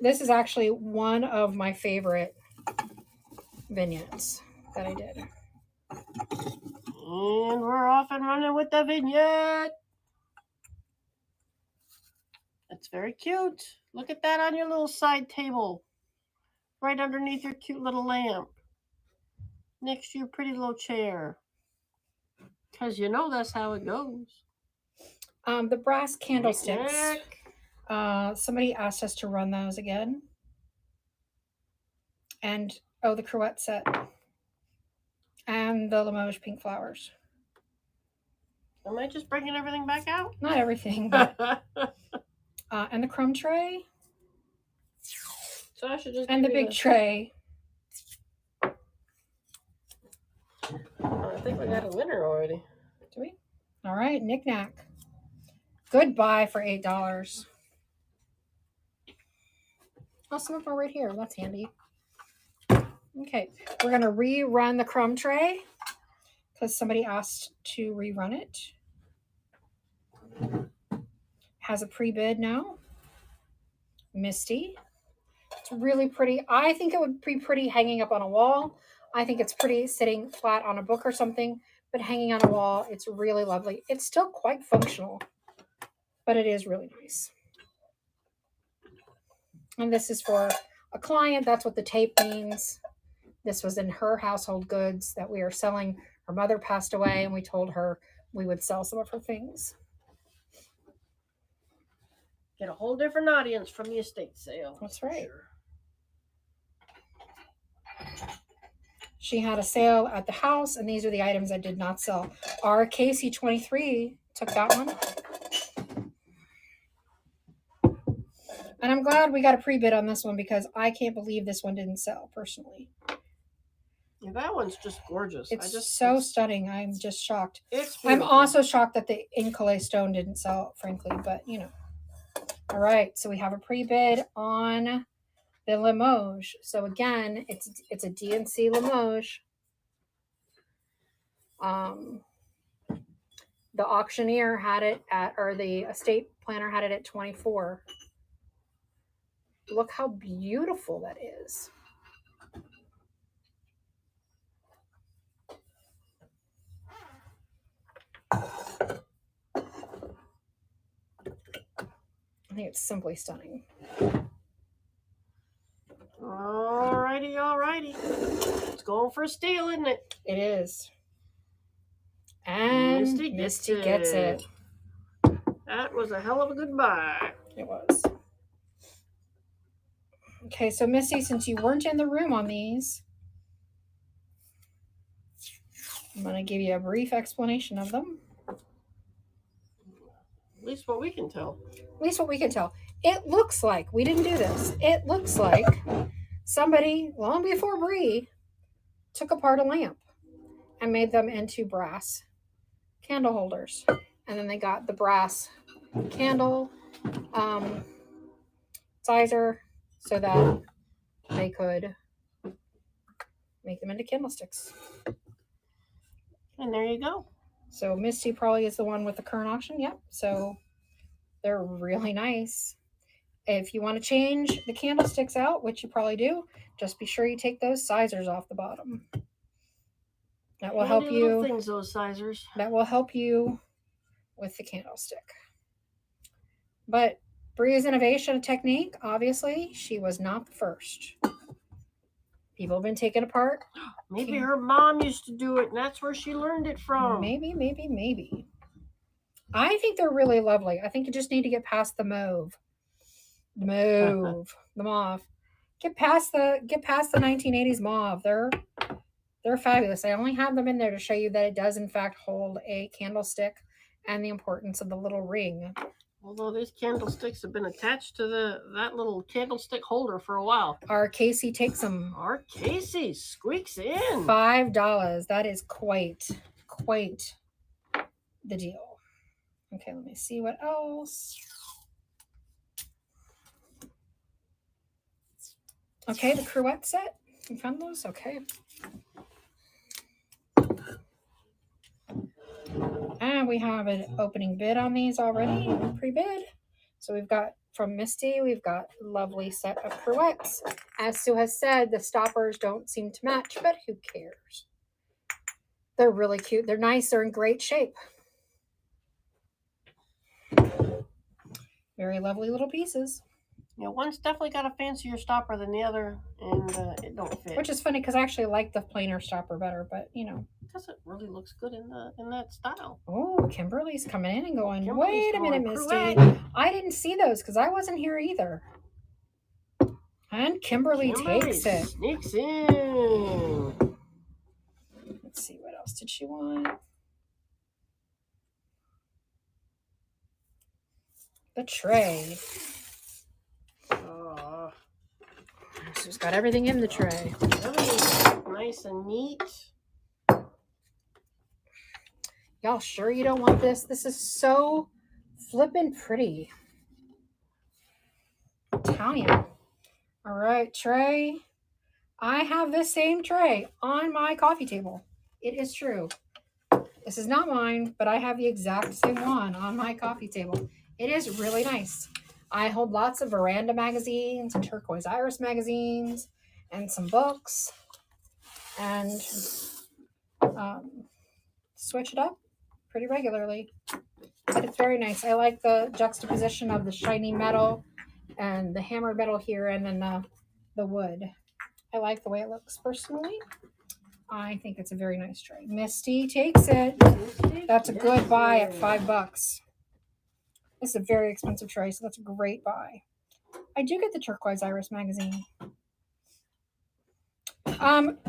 This is actually one of my favorite vignettes that I did. And we're off and running with the vignette. That's very cute. Look at that on your little side table. Right underneath your cute little lamp. Next to your pretty little chair. Because you know that's how it goes. The brass candlesticks. Somebody asked us to run those again. And, the cruet set. And the Limoges pink flowers. Am I just bringing everything back out? Not everything, but... and the crumb tray. So I should just and the big tray. I think we got a winner already. Do we? All right, knick-knack. Goodbye for $8. Oh, some of them are right here. That's handy. Okay, we're going to rerun the crumb tray because somebody asked to rerun it. Has a pre-bid now. Misty. It's really pretty. I think it would be pretty hanging up on a wall. I think it's pretty sitting flat on a book or something, but hanging on a wall, it's really lovely. It's still quite functional, but it is really nice. And this is for a client. That's what the tape means. This was in her household goods that we are selling. Her mother passed away, and we told her we would sell some of her things. Get a whole different audience from the estate sale. That's right. Sure. She had a sale at the house, and these are the items that did not sell. Our KC23 took that one. And I'm glad we got a pre-bid on this one because I can't believe this one didn't sell, personally. Yeah, that one's just gorgeous. It's so stunning. I'm just shocked. I'm also shocked that the Incolay stone didn't sell, frankly, but, you know. All right, so we have a pre-bid on the Limoges. So again, it's a DNC Limoges. The auctioneer had it the estate planner had it at 24. Look how beautiful that is. I think it's simply stunning. Alrighty. It's going for a steal, isn't it? It is. And Misty gets it. That was a hell of a good buy. It was. Okay, so Misty, since you weren't in the room on these, I'm going to give you a brief explanation of them. At least what we can tell. It looks like, we didn't do this, it looks like somebody, long before Brie, took apart a lamp and made them into brass candle holders. And then they got the brass candle sizer so that they could make them into candlesticks. And there you go. So Misty probably is the one with the current auction. Yep. So they're really nice. If you want to change the candlesticks out, which you probably do, just be sure you take those sizers off the bottom. That will help you. Things, those sizers. That will help you with the candlestick. But Bria's innovation technique, obviously, she was not the first. People have been taken apart. Maybe her mom used to do it, and that's where she learned it from. Maybe. I think they're really lovely. I think you just need to get past the mauve. The mauve. Get past the 1980s mauve. They're fabulous. I only have them in there to show you that it does in fact hold a candlestick and the importance of the little ring. Although these candlesticks have been attached to that little candlestick holder for a while. Our Casey takes them. Our Casey squeaks in. $5. That is quite the deal. Okay, let me see what else. Okay, the cruette set. You found those? Okay. And we have an opening bid on these already, pre-bid. So we've got from Misty, we've got a lovely set of cruettes. As Sue has said, the stoppers don't seem to match, but who cares? They're really cute. They're nice. They're in great shape. Very lovely little pieces. Yeah, one's definitely got a fancier stopper than the other, and it don't fit. Which is funny because I actually like the plainer stopper better, but you know. Because it really looks good in that style. Oh, Kimberly's coming in and going, wait a minute, Misty. I didn't see those because I wasn't here either. And Kimberly takes it. Sneaks in. Let's see, what else did she want? The tray. She's got everything in the tray. Everything's nice and neat. Y'all sure you don't want this? This is so flippin' pretty. Italian. All right, tray. I have this same tray on my coffee table. It is true. This is not mine, but I have the exact same one on my coffee table. It is really nice. I hold lots of Veranda magazines and Turquoise Iris magazines and some books and switch it up pretty regularly. But it's very nice. I like the juxtaposition of the shiny metal and the hammered metal here and then the wood. I like the way it looks personally. I think it's a very nice tray. Misty takes it. That's a good buy at $5. This is a very expensive tray, so that's a great buy. I do get the Turquoise Iris magazine.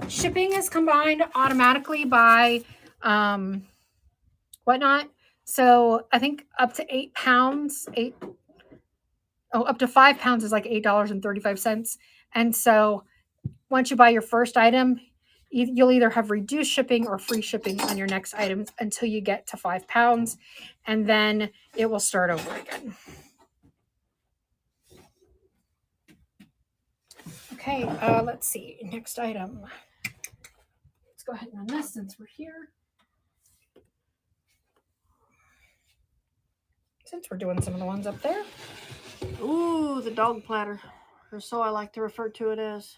Shipping is combined automatically by whatnot. So I think up to 8 pounds, up to 5 pounds is like $8.35. And so once you buy your first item, you'll either have reduced shipping or free shipping on your next items until you get to 5 pounds, and then it will start over again. Okay, let's see. Next item. Let's go ahead and run this since we're here. Since we're doing some of the ones up there. Ooh, the dog platter, or so I like to refer to it as.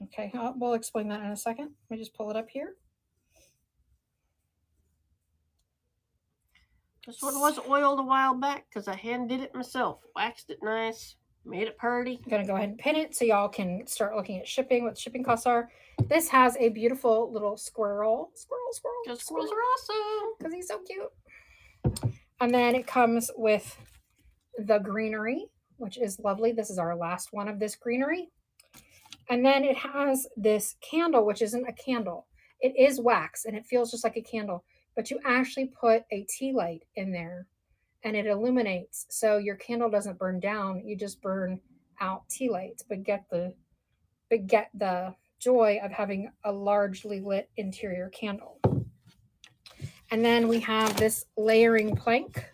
Okay, we'll explain that in a second. Let me just pull it up here. This one was oiled a while back because I hand did it myself. Waxed it nice, made it pretty. I'm going to go ahead and pin it so y'all can start looking at shipping, what shipping costs are. This has a beautiful little squirrel. Because squirrels are awesome. Because he's so cute. And then it comes with the greenery, which is lovely. This is our last one of this greenery. And then it has this candle, which isn't a candle. It is wax, and it feels just like a candle. But you actually put a tea light in there, and it illuminates. So your candle doesn't burn down. You just burn out tea lights, but get the joy of having a largely lit interior candle. And then we have this layering plank.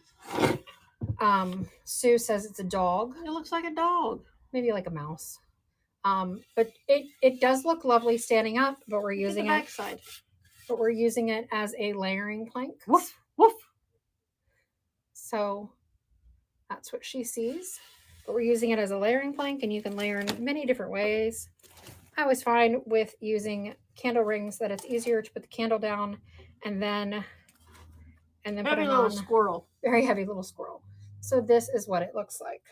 Sue says it's a dog. It looks like a dog. Maybe like a mouse. But it does look lovely standing up, but we're using it. Backside. But we're using it as a layering plank. Woof, woof. So that's what she sees. But we're using it as a layering plank, and you can layer in many different ways. I always find with using candle rings that it's easier to put the candle down and then put Heavy it little on. squirrel. Very heavy little squirrel. So this is what it looks like.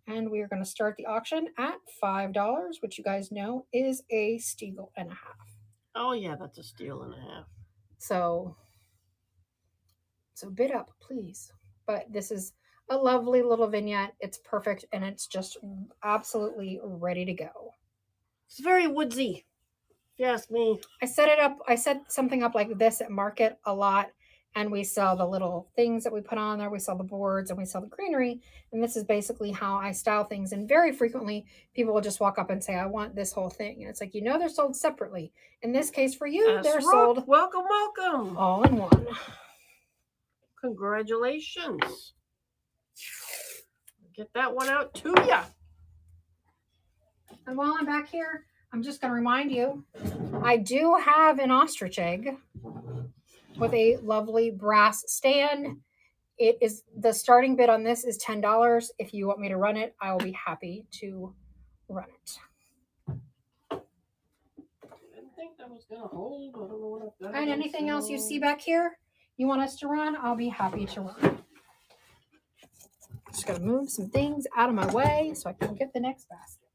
And we are going to start the auction at $5, which you guys know is a steal and a half. Oh yeah, that's a steal and a half. So bid up, please. But this is a lovely little vignette. It's perfect and it's just absolutely ready to go. It's very woodsy, if you ask me. I set something up like this at market a lot, and we sell the little things that we put on there. We sell the boards and we sell the greenery, and this is basically how I style things. And very frequently people will just walk up and say, I want this whole thing, and it's like, they're sold separately. In this case for you, they're sold welcome all in one. Congratulations. Get that one out to ya. And while I'm back here, I'm just going to remind you, I do have an ostrich egg with a lovely brass stand. It is the starting bid on this is $10. If you want me to run it, I will be happy to run it. I didn't think that was going to hold. I don't know what I've got. And anything else you see back here you want us to run, I'll be happy to run. Just going to move some things out of my way so I can get the next basket.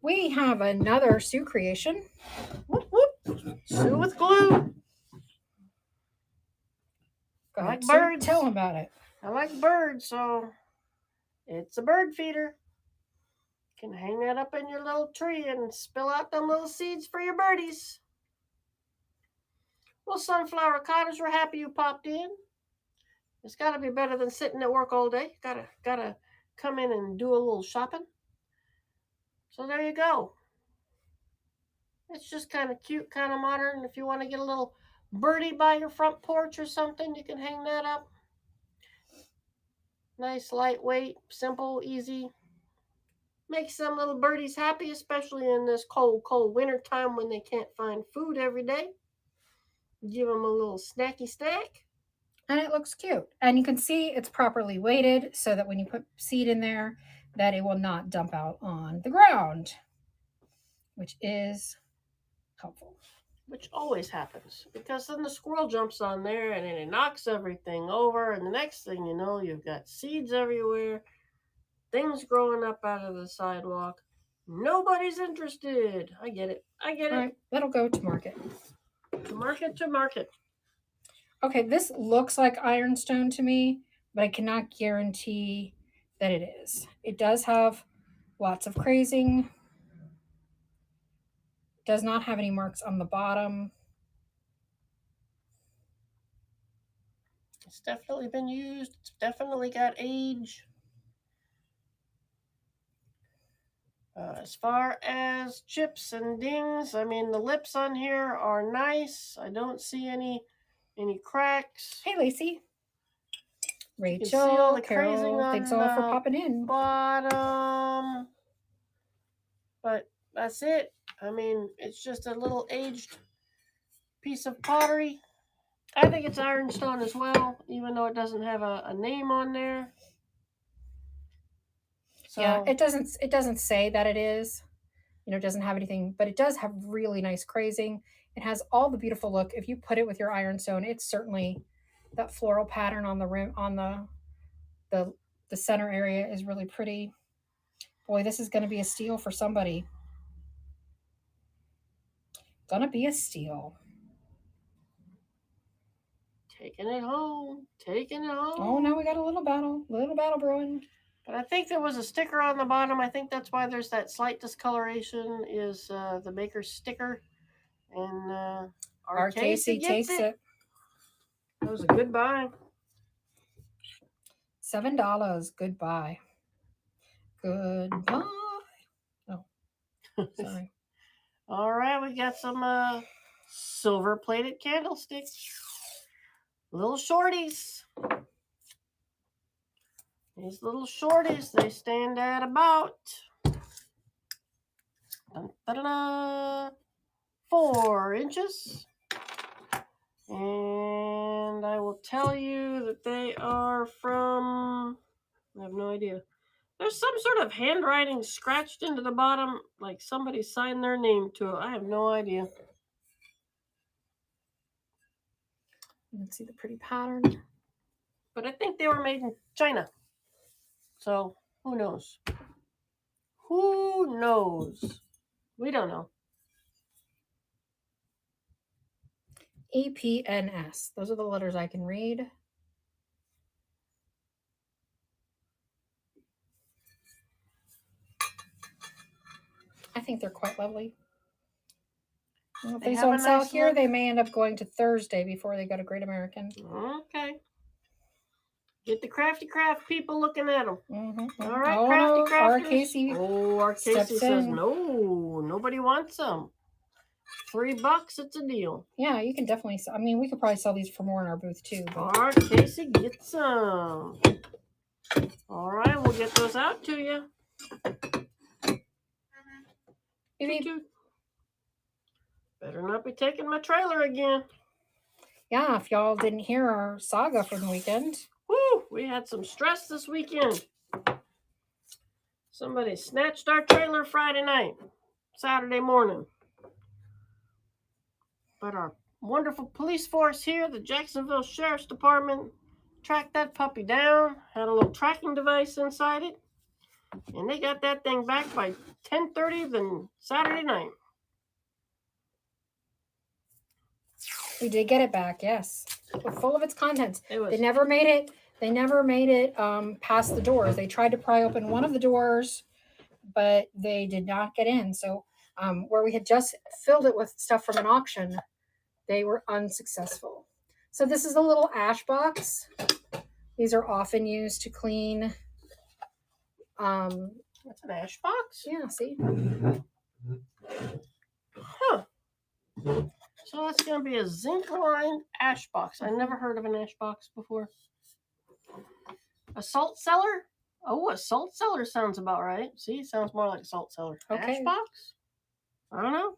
We have another Sue creation. Whoop, whoop. Sue with glue. Go ahead, Sue, birds. Tell them about it. I like birds, so it's a bird feeder. You can hang that up in your little tree and spill out them little seeds for your birdies. Well, Sunflower Cotters, we're happy you popped in. It's got to be better than sitting at work all day. Gotta come in and do a little shopping. So there you go. It's just kind of cute, kind of modern. If you want to get a little birdie by your front porch or something, you can hang that up. Nice, lightweight, simple, easy. Makes some little birdies happy, especially in this cold, cold winter time when they can't find food every day. Give them a little snacky snack. And it looks cute. And you can see it's properly weighted so that when you put seed in there, that it will not dump out on the ground, which is helpful. Which always happens, because then the squirrel jumps on there and then it knocks everything over, and the next thing you know, you've got seeds everywhere, things growing up out of the sidewalk. Nobody's interested. I get it. All right, that'll go to market. To market. Okay, this looks like ironstone to me, but I cannot guarantee that it is. It does have lots of crazing. Does not have any marks on the bottom. It's definitely been used. It's definitely got age. As far as chips and dings, I mean, the lips on here are nice. I don't see any cracks. Hey, Lacey. Rachel, Carol, thanks all for popping in. Bottom. But that's it. I mean, it's just a little aged piece of pottery. I think it's ironstone as well, even though it doesn't have a name on there. So, yeah, it doesn't say that it is. It doesn't have anything, but it does have really nice crazing. It has all the beautiful look. If you put it with your ironstone, it's certainly that floral pattern on the rim, on the center area is really pretty. Boy, this is going to be a steal for somebody. Gonna be a steal. Taking it home. Oh, now we got a little battle brewing. But I think there was a sticker on the bottom. I think that's why there's that slight discoloration is the maker's sticker. And our Casey takes it. That was a good buy. $7. Goodbye. Oh, sorry. All right, we got some silver-plated candlesticks. Little shorties. These little shorties, they stand at about 4 inches. And And I will tell you that they are from... I have no idea. There's some sort of handwriting scratched into the bottom, like somebody signed their name to it. I have no idea. You can see the pretty pattern. But I think they were made in China. So, who knows? Who knows? We don't know. EPNS. Those are the letters I can read. I think they're quite lovely. Well, if they don't sell here, they may end up going to Thursday before they go to Great American. Okay. Get the crafty craft people looking at them. Mm-hmm. All right, crafty crafters. Our Casey. Oh, our Casey says no. Nobody wants them. $3, it's a deal. Yeah, you can definitely sell. I mean, we could probably sell these for more in our booth too. But... Our Casey, get some. All right, we'll get those out to you. Better not be taking my trailer again. Yeah, if y'all didn't hear our saga from the weekend. Woo! We had some stress this weekend. Somebody snatched our trailer Friday night, Saturday morning. But our wonderful police force here, the Jacksonville Sheriff's Department, tracked that puppy down, had a little tracking device inside it, and they got that thing back by 10:30 the Saturday night. We did get it back, yes. Full of its contents. They never made it past the doors. They tried to pry open one of the doors, but they did not get in. So where we had just filled it with stuff from an auction, they were unsuccessful. So this is a little ash box. These are often used to clean. That's an ash box? Yeah, see? Huh. So that's going to be a zinc-lined ash box. I never heard of an ash box before. A salt cellar? Oh, a salt cellar sounds about right. See, it sounds more like a salt cellar. Okay. Ash box? I don't know.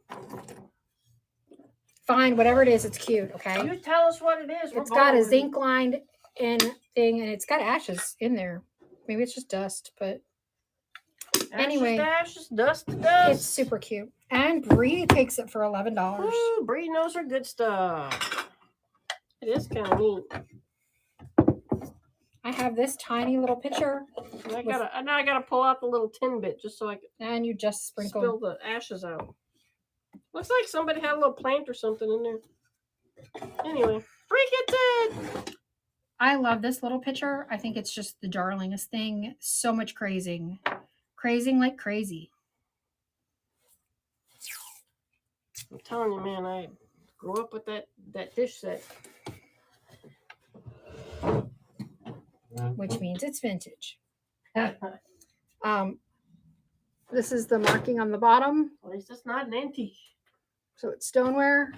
Fine, whatever it is, it's cute, okay? You tell us what it is. It's got a zinc-lined thing, and it's got ashes in there. Maybe it's just dust, but... Anyway, ashes, dust to dust. It's super cute. And Bree takes it for $11. Ooh, Bree knows her good stuff. It is kind of neat. I have this tiny little pitcher. And I gotta pull out the little tin bit just so I can. And you just sprinkle. Spill the ashes out. Looks like somebody had a little plant or something in there. Anyway, Bree gets it. I love this little pitcher. I think it's just the darlingest thing. So much crazing. Crazing like crazy. I'm telling you, man, I grew up with that dish set. Which means it's vintage. This is the marking on the bottom. At least it's not an antique. So it's stoneware.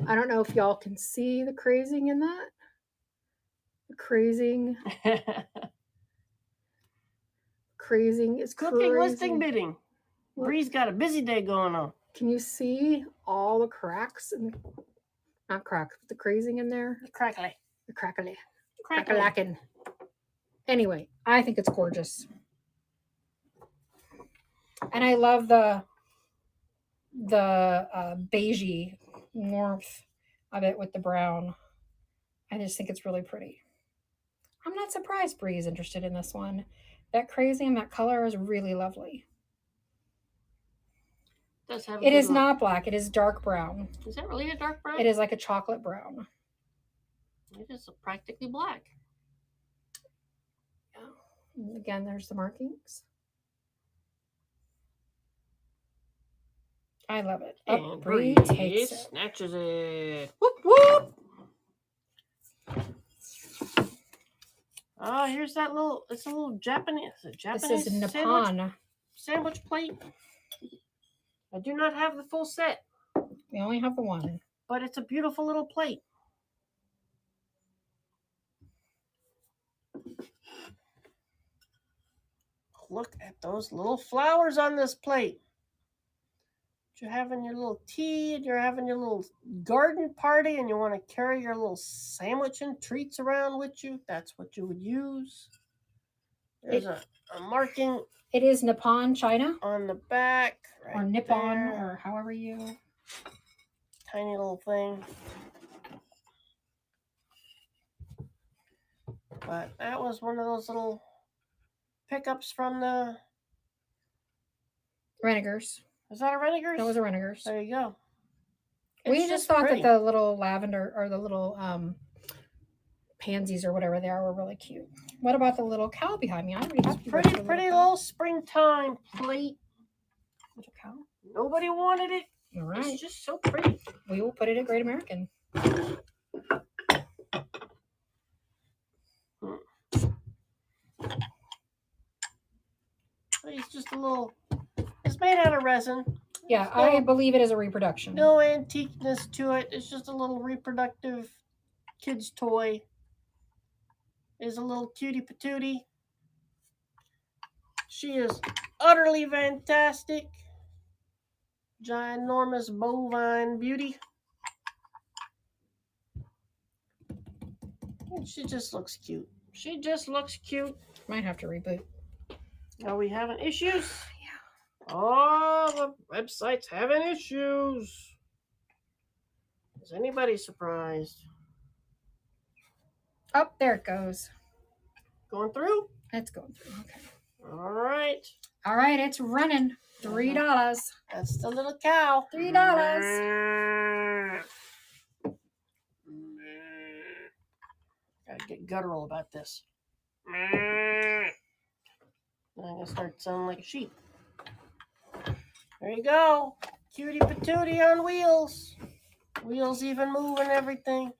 I don't know if y'all can see the crazing in that. The crazing. Crazing is cooking, crazy. listing, bidding. Bree's got a busy day going on. Can you see all the cracks and not cracks, but the crazing in there? The crackly. The crackly. Crackalackin'. Anyway, I think it's gorgeous. And I love the beigey warmth of it with the brown. I just think it's really pretty. I'm not surprised Bree is interested in this one. That crazy and that color is really lovely. It is not black. It is dark brown. Is that really a dark brown? It is like a chocolate brown. It is practically black. Yeah. And again, there's the markings. I love it. And Bree takes it. Snatches it. Whoop, whoop. Oh, here's that little, it's a little Japanese this is Nippon. Sandwich plate. I do not have the full set. We only have the one. But it's a beautiful little plate. Look at those little flowers on this plate. You're having your little tea and you're having your little garden party and you want to carry your little sandwich and treats around with you, that's what you would use. There's a marking. It is Nippon China. On the back. Right or Nippon there. Or however you. Tiny little thing. But that was one of those little pickups from the Renegers. Was that a Renegers? That was a Renegers. There you go. We just thought that the little lavender or the little pansies or whatever they are were really cute. What about the little cow behind me? Pretty little springtime plate. Little cow. Nobody wanted it. All right. It's just so pretty. We will put it at Great American. It's just a little. It's made out of resin. Yeah, I believe it is a reproduction. No antiqueness to it. It's just a little reproductive kid's toy. Is a little cutie patootie. She is utterly fantastic. Ginormous bovine beauty. And she just looks cute. She just looks cute. Might have to reboot. Are we having issues? Yeah. Oh, the website's having issues. Is anybody surprised? Oh, there it goes. Going through? It's going through. Okay. All right. All right, it's running. $3. That's the little cow. $3. Gotta get guttural about this. I'm gonna start sounding like a sheep. There you go. Cutie patootie on wheels. Wheels even move and everything.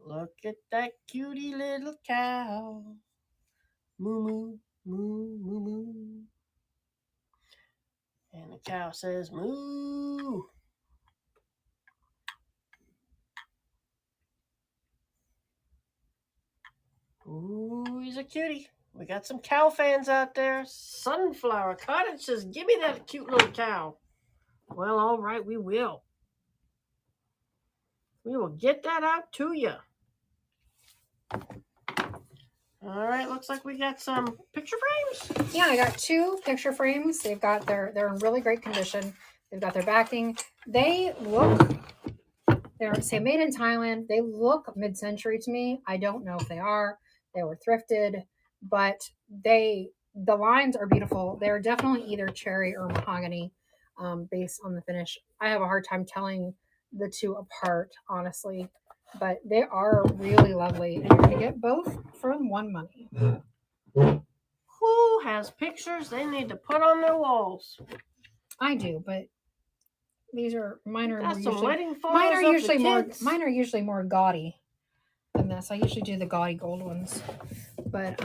Look at that cutie little cow. Moo moo, moo moo moo. And the cow says moo. Ooh, he's a cutie. We got some cow fans out there. Sunflower Cottage says, give me that cute little cow. Well, all right, we will. We will get that out to you. All right, looks like we got some picture frames. Yeah, I got 2 picture frames. They're in really great condition. They've got their backing. They're say made in Thailand. They look mid-century to me. I don't know if they are. They were thrifted, but the lines are beautiful. They're definitely either cherry or mahogany based on the finish. I have a hard time telling the two apart, honestly, but they are really lovely, and you're going to get both for one money. Who has pictures they need to put on their walls? I do, but these are mine are usually more gaudy than this. I usually do the gaudy gold ones, but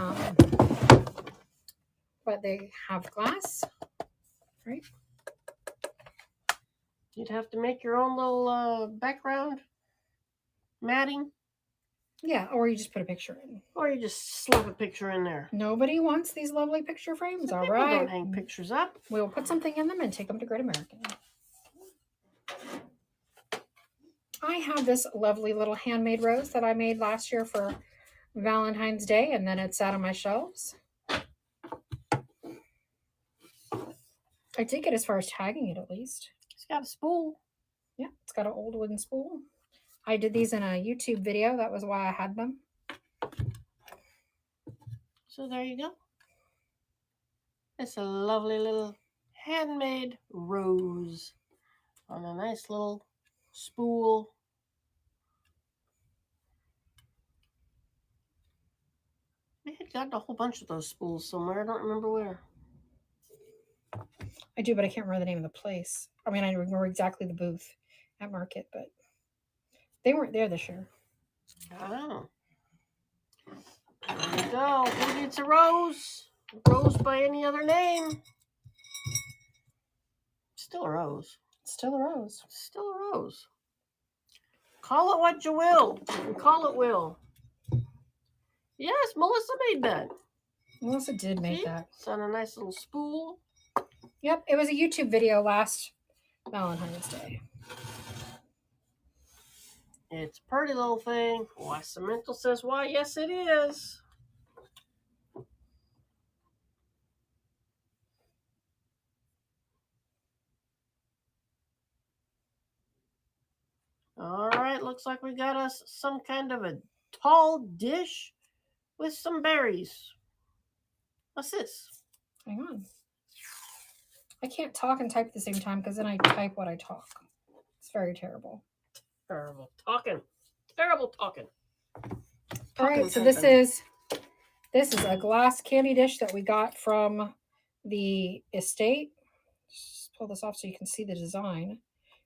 they have glass, right? You'd have to make your own little background matting. Yeah, or you just put a picture in. Or you just slap a picture in there. Nobody wants these lovely picture frames. So all right. Don't hang pictures up. We'll put something in them and take them to Great American. I have this lovely little handmade rose that I made last year for Valentine's Day, and then it sat on my shelves. I did get as far as tagging it, at least. It's got a spool. Yeah, it's got an old wooden spool. I did these in a YouTube video. That was why I had them. So there you go. It's a lovely little handmade rose on a nice little spool. We had gotten a whole bunch of those spools somewhere. I don't remember where. I do, but I can't remember the name of the place. I mean, I remember exactly the booth at Market, but they weren't there this year. Oh. There you go. Who needs a rose? Rose by any other name. Still a rose. Still a rose. Still a rose. Call it what you will. And call it will. Yes, Melissa made that. Melissa did make that. It's on a nice little spool. Yep, it was a YouTube video last Valentine's Day. It's a pretty little thing. Why, Cemental says, why, yes, it is. All right, looks like we got us some kind of a tall dish with some berries. What's this? Hang on. I can't talk and type at the same time because then I type what I talk. It's very terrible. Terrible talking. Terrible talking. All right, so this is a glass candy dish that we got from the estate. Just pull this off so you can see the design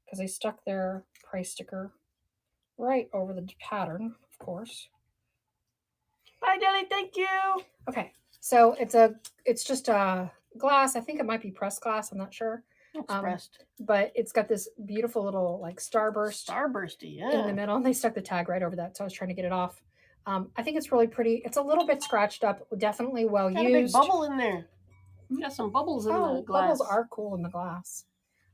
because they stuck their price sticker right over the pattern, of course. Bye, Dilly. Thank you. Okay, so it's just a glass. I think it might be pressed glass. I'm not sure. It's pressed. But it's got this beautiful little like starbursty, yeah, in the middle. And they stuck the tag right over that, so I was trying to get it off. I think it's really pretty. It's a little bit scratched up, definitely well used. Got a big bubble in there. Got some bubbles in the glass. Bubbles are cool in the glass.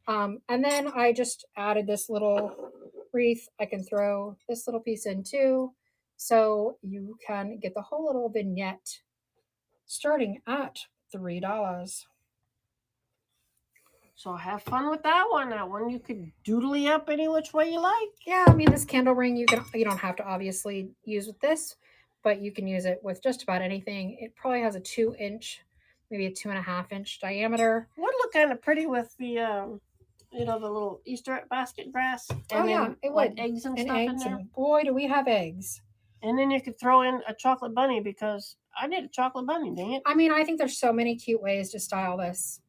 And then I just added this little wreath. I can throw this little piece in too. So you can get the whole little vignette starting at $3. So have fun with that one. That one you could doodly up any which way you like. Yeah, I mean this candle ring you don't have to obviously use with this, but you can use it with just about anything. It probably has a 2-inch, maybe a 2.5-inch diameter. Would look kind of pretty with the the little Easter basket grass. And then, it would. Eggs and stuff in there. And boy, do we have eggs. And then you could throw in a chocolate bunny because I need a chocolate bunny, dang it. I mean, I think there's so many cute ways to style this.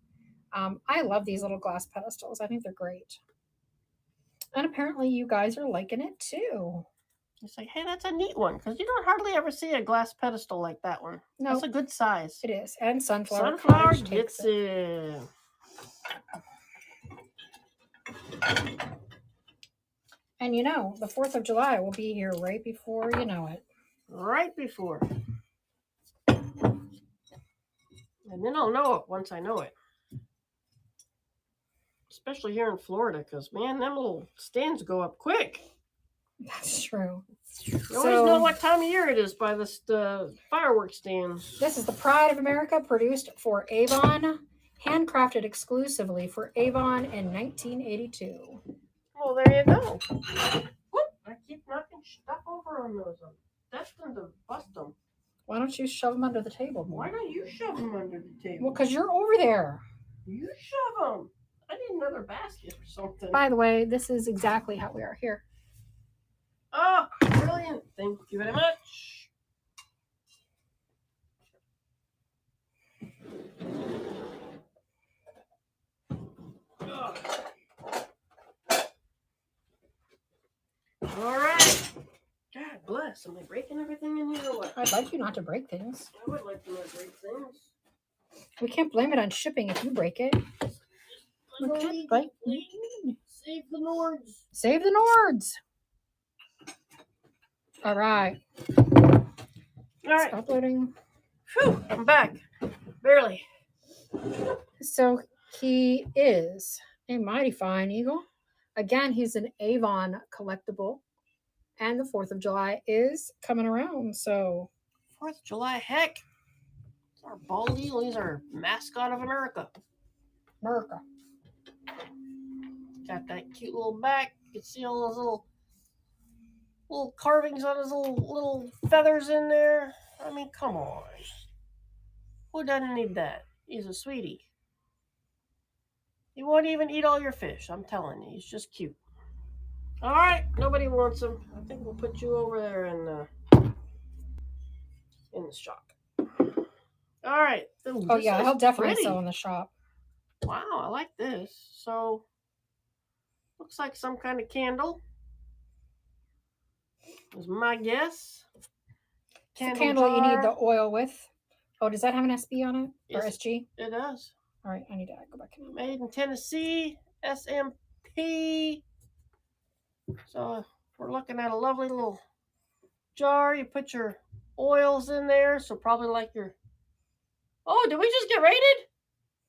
I love these little glass pedestals. I think they're great. And apparently you guys are liking it too. It's like, hey, that's a neat one because you don't hardly ever see a glass pedestal like that one. No, that's a good size. It is. And Sunflower gets it. And the 4th of July will be here right before you know it. Right before. And then I'll know it once I know it. Especially here in Florida because, man, them little stands go up quick. That's true. You always know what time of year it is by the fireworks stands. This is the Pride of America, produced for Avon, handcrafted exclusively for Avon in 1982. Well, there you go. Whoop, I keep knocking stuff over on those. I'm destined to bust them. Why don't you shove them under the table more? Why don't you shove them under the table? Well, because you're over there. You shove them. I need another basket or something. By the way, this is exactly how we are here. Oh, brilliant. Thank you very much. Oh. All right. God bless. Am I breaking everything in here or what? I'd like you not to break things. I would like to not break things. We can't blame it on shipping if you break it. Save the Nords. Save the Nords. All right. Stop loading. Whew, I'm back. Barely. So he is a mighty fine eagle. Again, he's an Avon collectible. And the 4th of July is coming around. So 4th of July, heck. It's our bald eagle. He's our mascot of America. America. Got that cute little back. You can see all those little carvings on his little feathers in there. I mean, come on. Who doesn't need that? He's a sweetie. He won't even eat all your fish. I'm telling you, he's just cute. All right, nobody wants him. I think we'll put you over there in the shop. All right. Ooh, oh yeah, he'll definitely sell in the shop. Wow, I like this. So, looks like some kind of candle. Is my guess. It's a candle jar. You need the oil with. Oh, does that have an SB on it? Or SG? It does. All right, I need to go back in. Made in Tennessee, SMP. So we're looking at a lovely little jar. You put your oils in there. So probably like your... Oh, did we just get raided?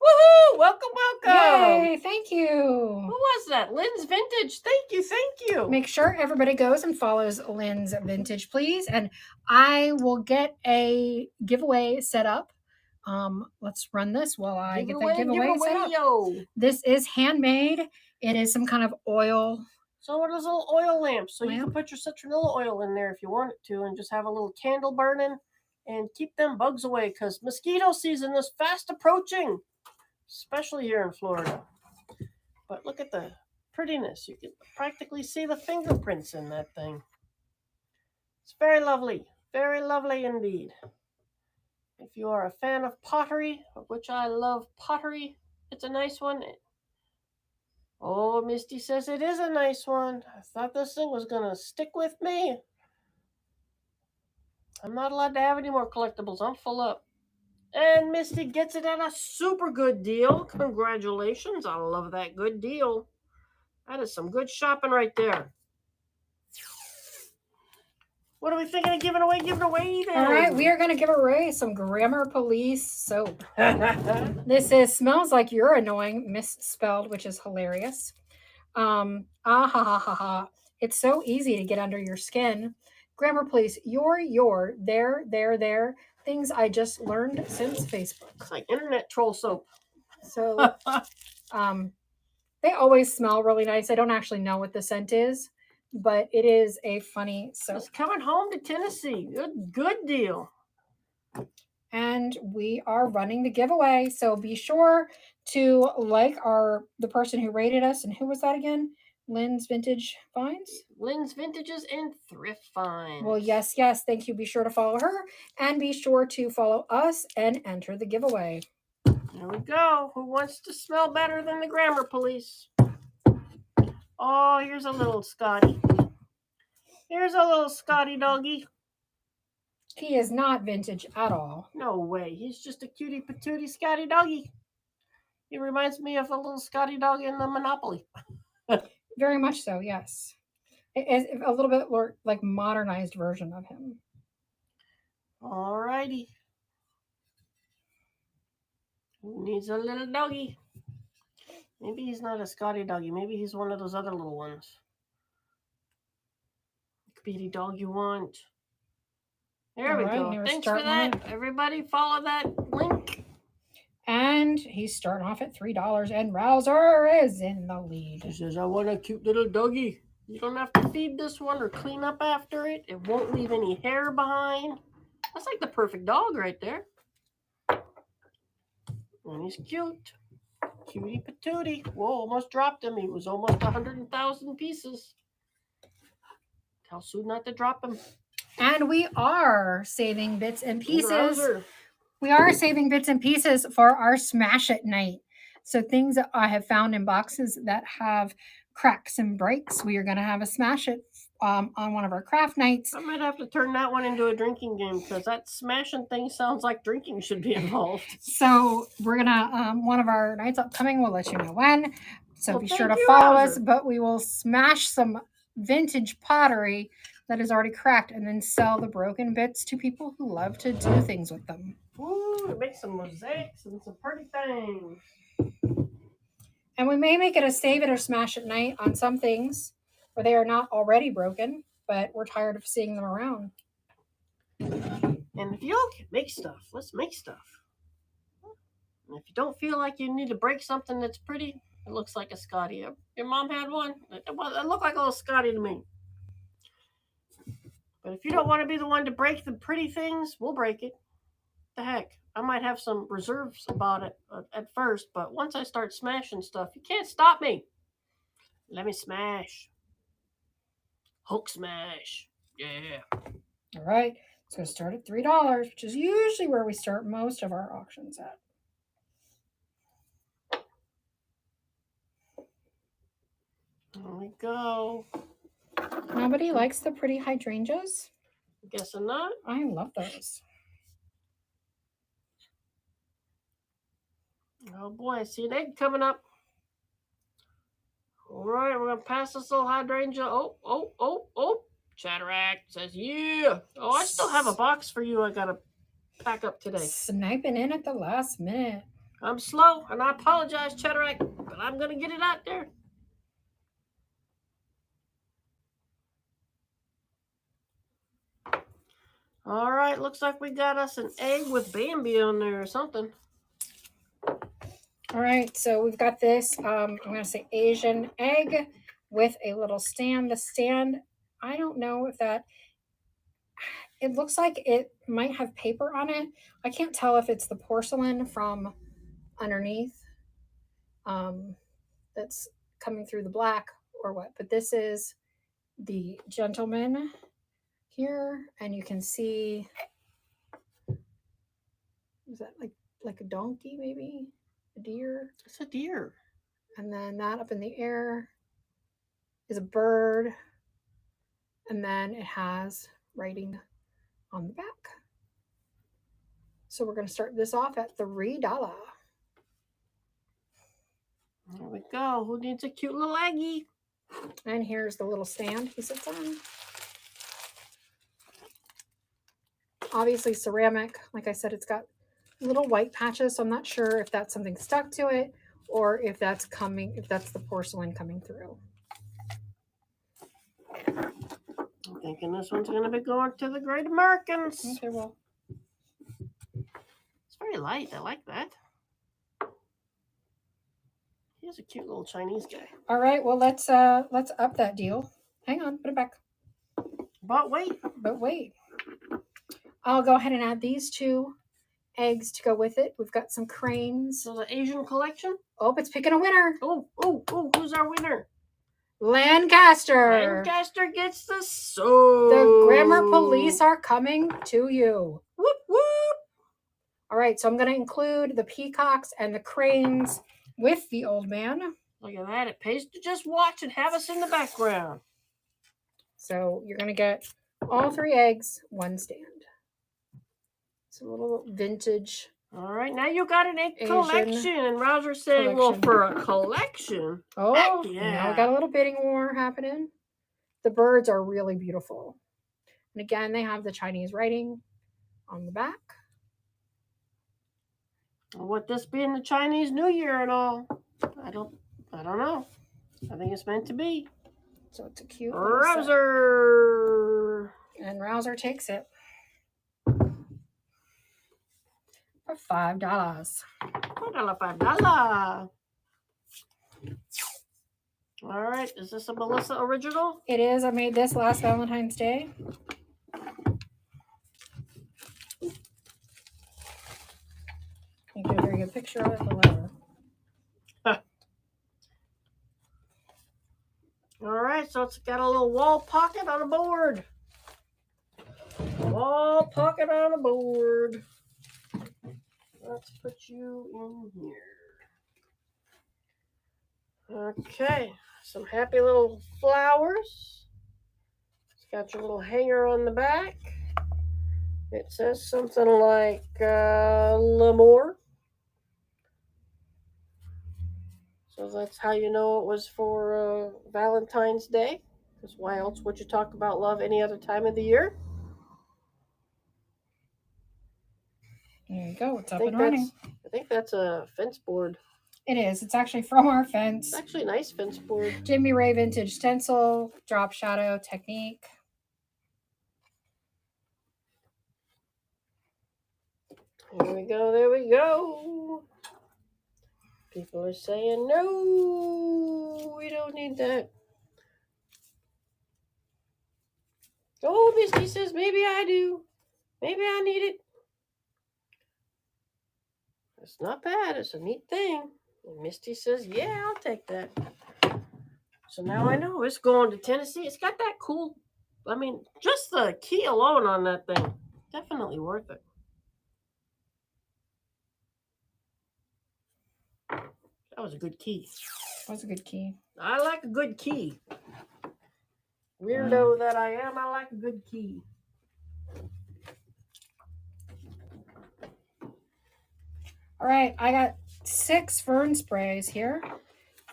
Woohoo! Welcome, welcome. Yay! Thank you. Who was that? Lynn's Vintage. Thank you, thank you. Make sure everybody goes and follows Lynn's Vintage, please. And I will get a giveaway set up. Let's run this while I get that giveaway set up. Yo. This is handmade. It is some kind of oil. So it is a little oil lamp. So you can put your citronella oil in there if you want it to, and just have a little candle burning and keep them bugs away, because mosquito season is fast approaching, especially here in Florida. But look at the prettiness. You can practically see the fingerprints in that thing. It's very lovely indeed. If you are a fan of pottery, of which I love pottery, it's a nice one. Oh, Misty says it is a nice one. I thought this thing was going to stick with me. I'm not allowed to have any more collectibles. I'm full up. And Misty gets it at a super good deal. Congratulations. I love that good deal. That is some good shopping right there. What are we thinking of giving away? Give it away then. All right, we are going to give away some Grammar Police soap. This smells like you're annoying, misspelled, which is hilarious. It's so easy to get under your skin. Grammar Police, your, there. Things I just learned since Facebook. It's like internet troll soap. So, they always smell really nice. I don't actually know what the scent is, but it is a funny soap. It's coming home to Tennessee. Good deal. And we are running the giveaway. So be sure to like the person who rated us. And who was that again? Lynn's Vintage Finds? Lynn's Vintages and Thrift Finds. Well, yes. Thank you. Be sure to follow her. And be sure to follow us and enter the giveaway. There we go. Who wants to smell better than the Grammar Police? Oh, here's a little Scotty. Here's a little Scotty doggy. He is not vintage at all. No way. He's just a cutie patootie Scotty doggy. He reminds me of a little Scotty dog in the Monopoly. Very much so, yes. It's a little bit more like modernized version of him. All righty. Who needs a little doggy? Maybe he's not a Scotty doggy. Maybe he's one of those other little ones. It could be the dog you want. There we go. Thanks for that. Everybody follow that link. And he's starting off at $3, and Rouser is in the lead. He says, I want a cute little doggy. You don't have to feed this one or clean up after it. It won't leave any hair behind. That's like the perfect dog right there. And he's cute. Cutie patootie. Whoa, almost dropped him. He was almost 100,000 pieces. Tell Sue not to drop him. And we are saving bits and pieces. We are saving bits and pieces for our Smash It night. So things that I have found in boxes that have cracks and breaks, we are going to have a Smash It on one of our craft nights. I might have to turn that one into a drinking game, because that smashing thing sounds like drinking should be involved. So we're going to, one of our nights upcoming, we'll let you know when. So be sure to follow us, but we will smash some vintage pottery that is already cracked and then sell the broken bits to people who love to do things with them. Ooh, to make some mosaics and some pretty things. And we may make it a save it or smash it night on some things where they are not already broken, but we're tired of seeing them around. And if y'all can make stuff, let's make stuff. And if you don't feel like you need to break something that's pretty, it looks like a Scotty. Your mom had one? It looked like a little Scotty to me. But if you don't want to be the one to break the pretty things, we'll break it. The heck. I might have some reserves about it at first, but once I start smashing stuff, you can't stop me. Let me smash. Hulk smash. Yeah. All right. So start at $3, which is usually where we start most of our auctions at. There we go. Nobody likes the pretty hydrangeas? Guessing not. I love those. Oh boy, I see an egg coming up. All right, we're going to pass this little hydrangea. Oh. Chatterack says, yeah. Oh, I still have a box for you I got to pack up today. Sniping in at the last minute. I'm slow, and I apologize, Cheddarack, but I'm going to get it out there. All right, looks like we got us an egg with Bambi on there or something. All right, so we've got this, I'm going to say Asian egg with a little stand. The stand, I don't know if that, it looks like it might have paper on it. I can't tell if it's the porcelain from underneath that's coming through the black or what, but this is the gentleman here, and you can see, is that like a donkey, maybe a deer? It's a deer. And then that up in the air is a bird, and then it has writing on the back. So we're going to start this off at $3. There we go. Who needs a cute little eggie? And here's the little stand he sits on. Obviously ceramic. Like I said, it's got little white patches, so I'm not sure if that's something stuck to it or if that's the porcelain coming through. I'm thinking this one's going to be going to the Great Americans. Okay, well. It's very light. I like that. He's a cute little Chinese guy. All right, well, let's up that deal. Hang on, put it back. But wait. I'll go ahead and add these 2 eggs to go with it. We've got some cranes. So the Asian collection? Oh, it's picking a winner. Oh, who's our winner? Lancaster. Lancaster gets the soap. The grammar police are coming to you. Whoop, whoop. All right, so I'm going to include the peacocks and the cranes with the old man. Look at that. It pays to just watch and have us in the background. So you're going to get all 3 eggs, 1 stand. It's a little vintage. All right, now you got an egg Asian collection. And Rouser's saying, well, for a collection. Oh, yeah. Now we got a little bidding war happening. The birds are really beautiful. And again, they have the Chinese writing on the back. What this being the Chinese New Year and all, I don't know. I think it's meant to be. So it's a cute Rouser. And Rouser takes it for $5. $5. All right, is this a Melissa original? It is. I made this last Valentine's Day. You get a very good picture of it, but whatever. All right, so it's got a little wall pocket on the board. Wall pocket on the board. Let's put you in here. Okay, some happy little flowers. It's got your little hanger on the back. It says something like L'Amour. So that's how you know it was for Valentine's Day. Because why else would you talk about love any other time of the year? There you go. It's up and running. I think that's a fence board. It is. It's actually from our fence. It's actually a nice fence board. Jimmy Ray Vintage Stencil, Drop Shadow Technique. There we go. People are saying, no, we don't need that. Oh, Misty says, maybe I do. Maybe I need it. It's not bad. It's a neat thing. And Misty says, yeah, I'll take that. So now I know it's going to Tennessee. It's got that cool, I mean, just the key alone on that thing. Definitely worth it. That was a good key. That was a good key. I like a good key. Weirdo that I am, I like a good key. All right, I got 6 fern sprays here.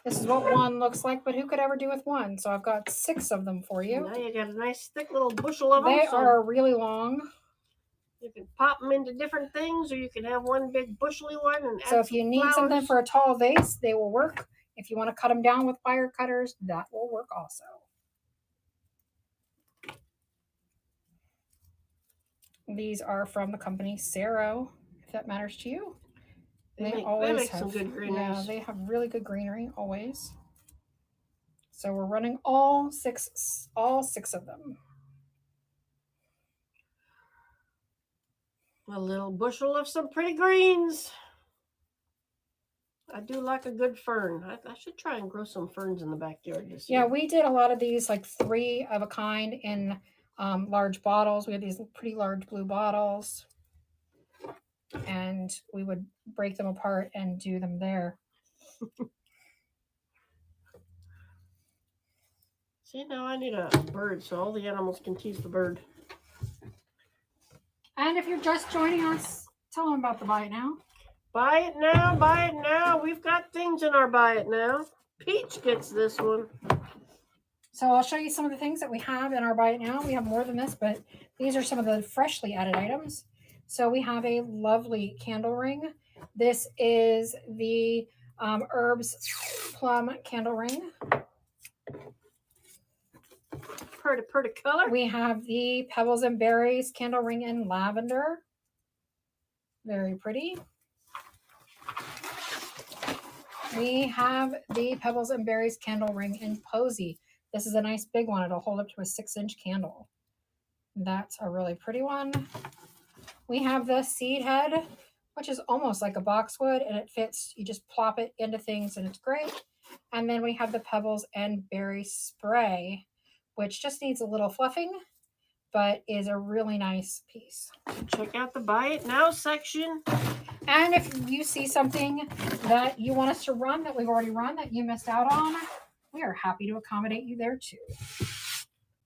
This is what one looks like, but who could ever do with one? So I've got 6 of them for you. Now you got a nice thick little bushel of them. They are really long. You can pop them into different things, or you can have one big bushely one and So add if you some need flowers. something for a tall vase, they will work. If you want to cut them down with wire cutters, that will work also. These are from the company Cero, if that matters to you. They make some good greeneries. Yeah, they have really good greenery always. So we're running all six of them. A little bushel of some pretty greens. I do like a good fern. I should try and grow some ferns in the backyard this year. Yeah, we did a lot of these, like 3 of a kind in large bottles. We had these pretty large blue bottles, and we would break them apart and do them there. See, now I need a bird so all the animals can tease the bird. And if you're just joining us, tell them about the Buy It Now. Buy it now, buy it now. We've got things in our Buy It Now. Peach gets this one. So I'll show you some of the things that we have in our Buy It Now. We have more than this, but these are some of the freshly added items. So we have a lovely candle ring. This is the Herbs Plum candle ring. Pretty color. We have the Pebbles and Berries candle ring in lavender. Very pretty. We have the Pebbles and Berries candle ring in Posy. This is a nice big one. It'll hold up to a 6-inch candle. That's a really pretty one. We have the Seed Head, which is almost like a boxwood, and it fits. You just plop it into things, and it's great. And then we have the Pebbles and Berry Spray, which just needs a little fluffing, but is a really nice piece. Check out the Buy It Now section. And if you see something that you want us to run that we've already run that you missed out on, we are happy to accommodate you there too.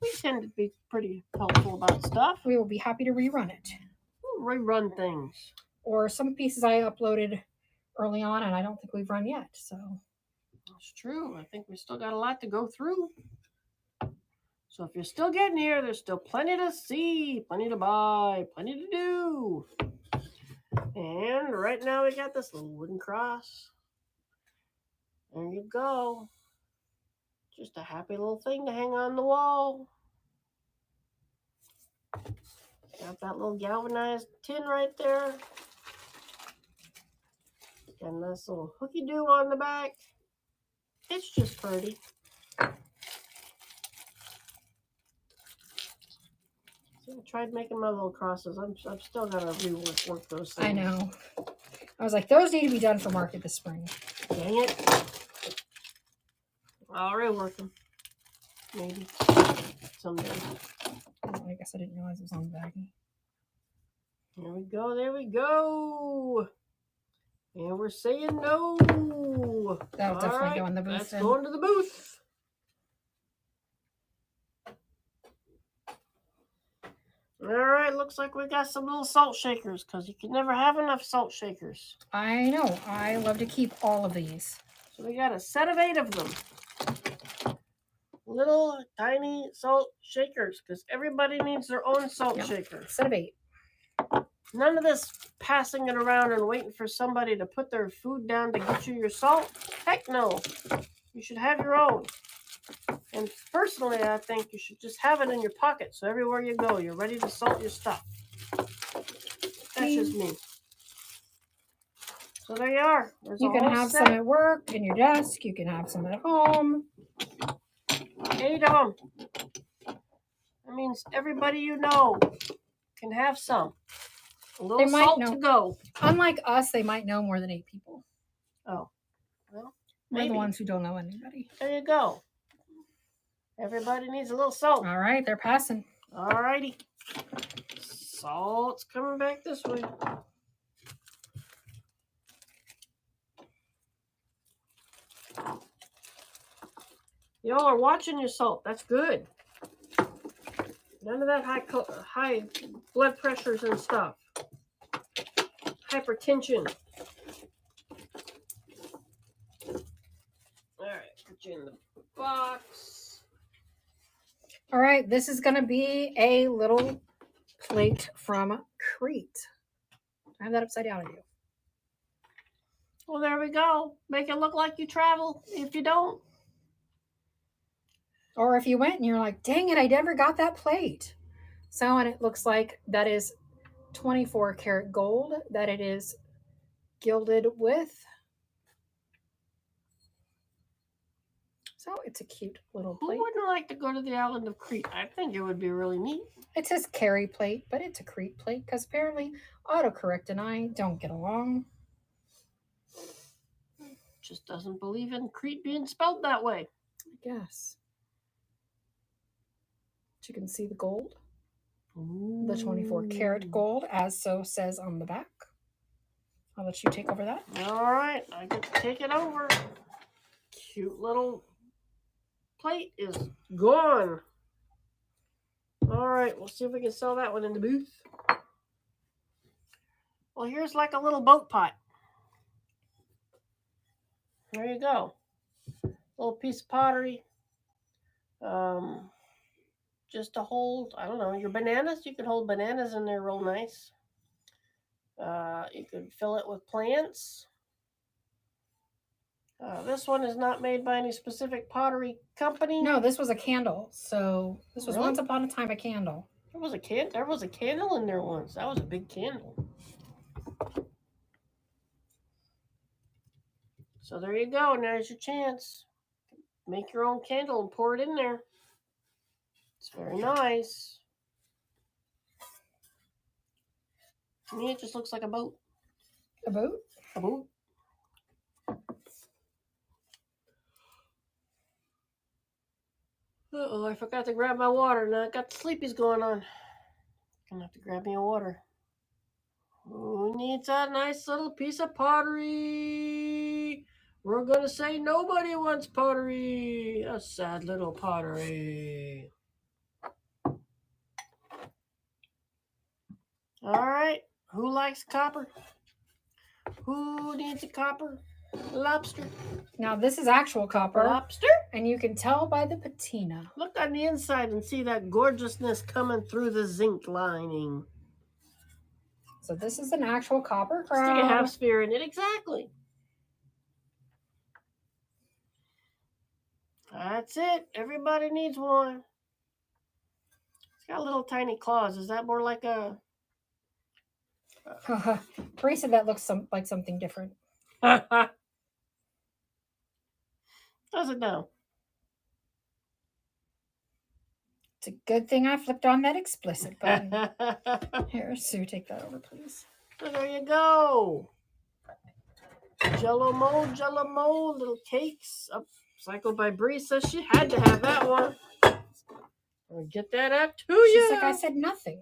We tend to be pretty helpful about stuff. We will be happy to rerun it. We'll rerun things. Or some pieces I uploaded early on and I don't think we've run yet. So that's true. I think we still got a lot to go through. So if you're still getting here, there's still plenty to see, plenty to buy, plenty to do. And right now we got this little wooden cross. There you go. Just a happy little thing to hang on the wall. Got that little galvanized tin right there. Got a nice little hooky-doo on the back. It's just pretty. See, I tried making my little crosses. I've still got to rework those things. I know. I was like, those need to be done for market this spring. Dang it. I'll rework them. Maybe. Someday. Oh, I guess I didn't realize it was on the baggie. There we go. There we go. And we're saying no. That'll definitely go in the booth. That's going to the booth. All right, looks like we got some little salt shakers because you can never have enough salt shakers. I know. I love to keep all of these. So we got a set of 8 of them. Little tiny salt shakers because everybody needs their own salt shaker. Set of 8. None of this passing it around and waiting for somebody to put their food down to get you your salt. Heck no. You should have your own. And personally, I think you should just have it in your pocket so everywhere you go, you're ready to salt your stuff. That's just me. So there you are. You can have some at work, in your desk. You can have some at home. 8 of them. That means everybody you know can have some. A little salt to go. Unlike us, they might know more than 8 people. Oh. Well, we're the ones who don't know anybody. There you go. Everybody needs a little salt. All right, they're passing. All righty. Salt's coming back this way. Y'all are watching your salt. That's good. None of that high blood pressures and stuff. Hypertension. All right, put you in the box. All right, this is going to be a little plate from Crete. I have that upside down on you. Well, there we go. Make it look like you travel if you don't. Or if you went and you're like, dang it, I never got that plate. So, and it looks like that is 24 karat gold that it is gilded with. So it's a cute little plate. Who wouldn't like to go to the island of Crete? I think it would be really neat. It says carry plate, but it's a Crete plate because apparently autocorrect and I don't get along. Just doesn't believe in Crete being spelled that way. I guess. But you can see the gold. Ooh. The 24 karat gold, as so says on the back. I'll let you take over that. All right, I get to take it over. Cute little plate is gone. All right, we'll see if we can sell that one in the booth. Well, here's like a little boat pot. There you go. Little piece of pottery. Just to hold, I don't know, your bananas. You could hold bananas in there real nice. You could fill it with plants. This one is not made by any specific pottery company. No, this was a candle. So this was Really? once upon a time a candle. There was a candle in there once. That was a big candle. So there you go. Now's your chance. Make your own candle and pour it in there. It's very nice. To me, it just looks like a boat. A boat? A boat. Uh-oh, I forgot to grab my water. Now I got the sleepies going on. Gonna have to grab me a water. Who needs that nice little piece of pottery? We're gonna say nobody wants pottery. A sad little pottery. All right. Who likes copper? Who needs a copper lobster? Now this is actual copper. Lobster? And you can tell by the patina. Look on the inside and see that gorgeousness coming through the zinc lining. So this is an actual copper crown. Stick a half sphere in it. Exactly. That's it. Everybody needs one. It's got little tiny claws. Is that more like a... Bree said that looks like something different. Does it now? It's a good thing I flipped on that explicit button. Here, Sue, take that over, please. So there you go. Jello mo, little cakes. Psycho by Bree says she had to have that one. I'll get that out to you. She's like, I said nothing.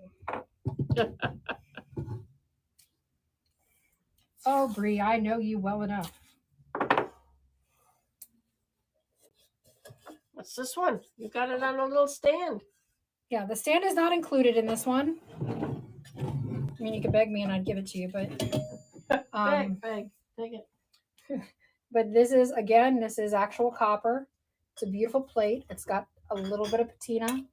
Oh, Bree, I know you well enough. What's this one? You got it on a little stand. Yeah, the stand is not included in this one. I mean, you could beg me and I'd give it to you, but... Beg. Take it. But this is actual copper. It's a beautiful plate. It's got a little bit of patina.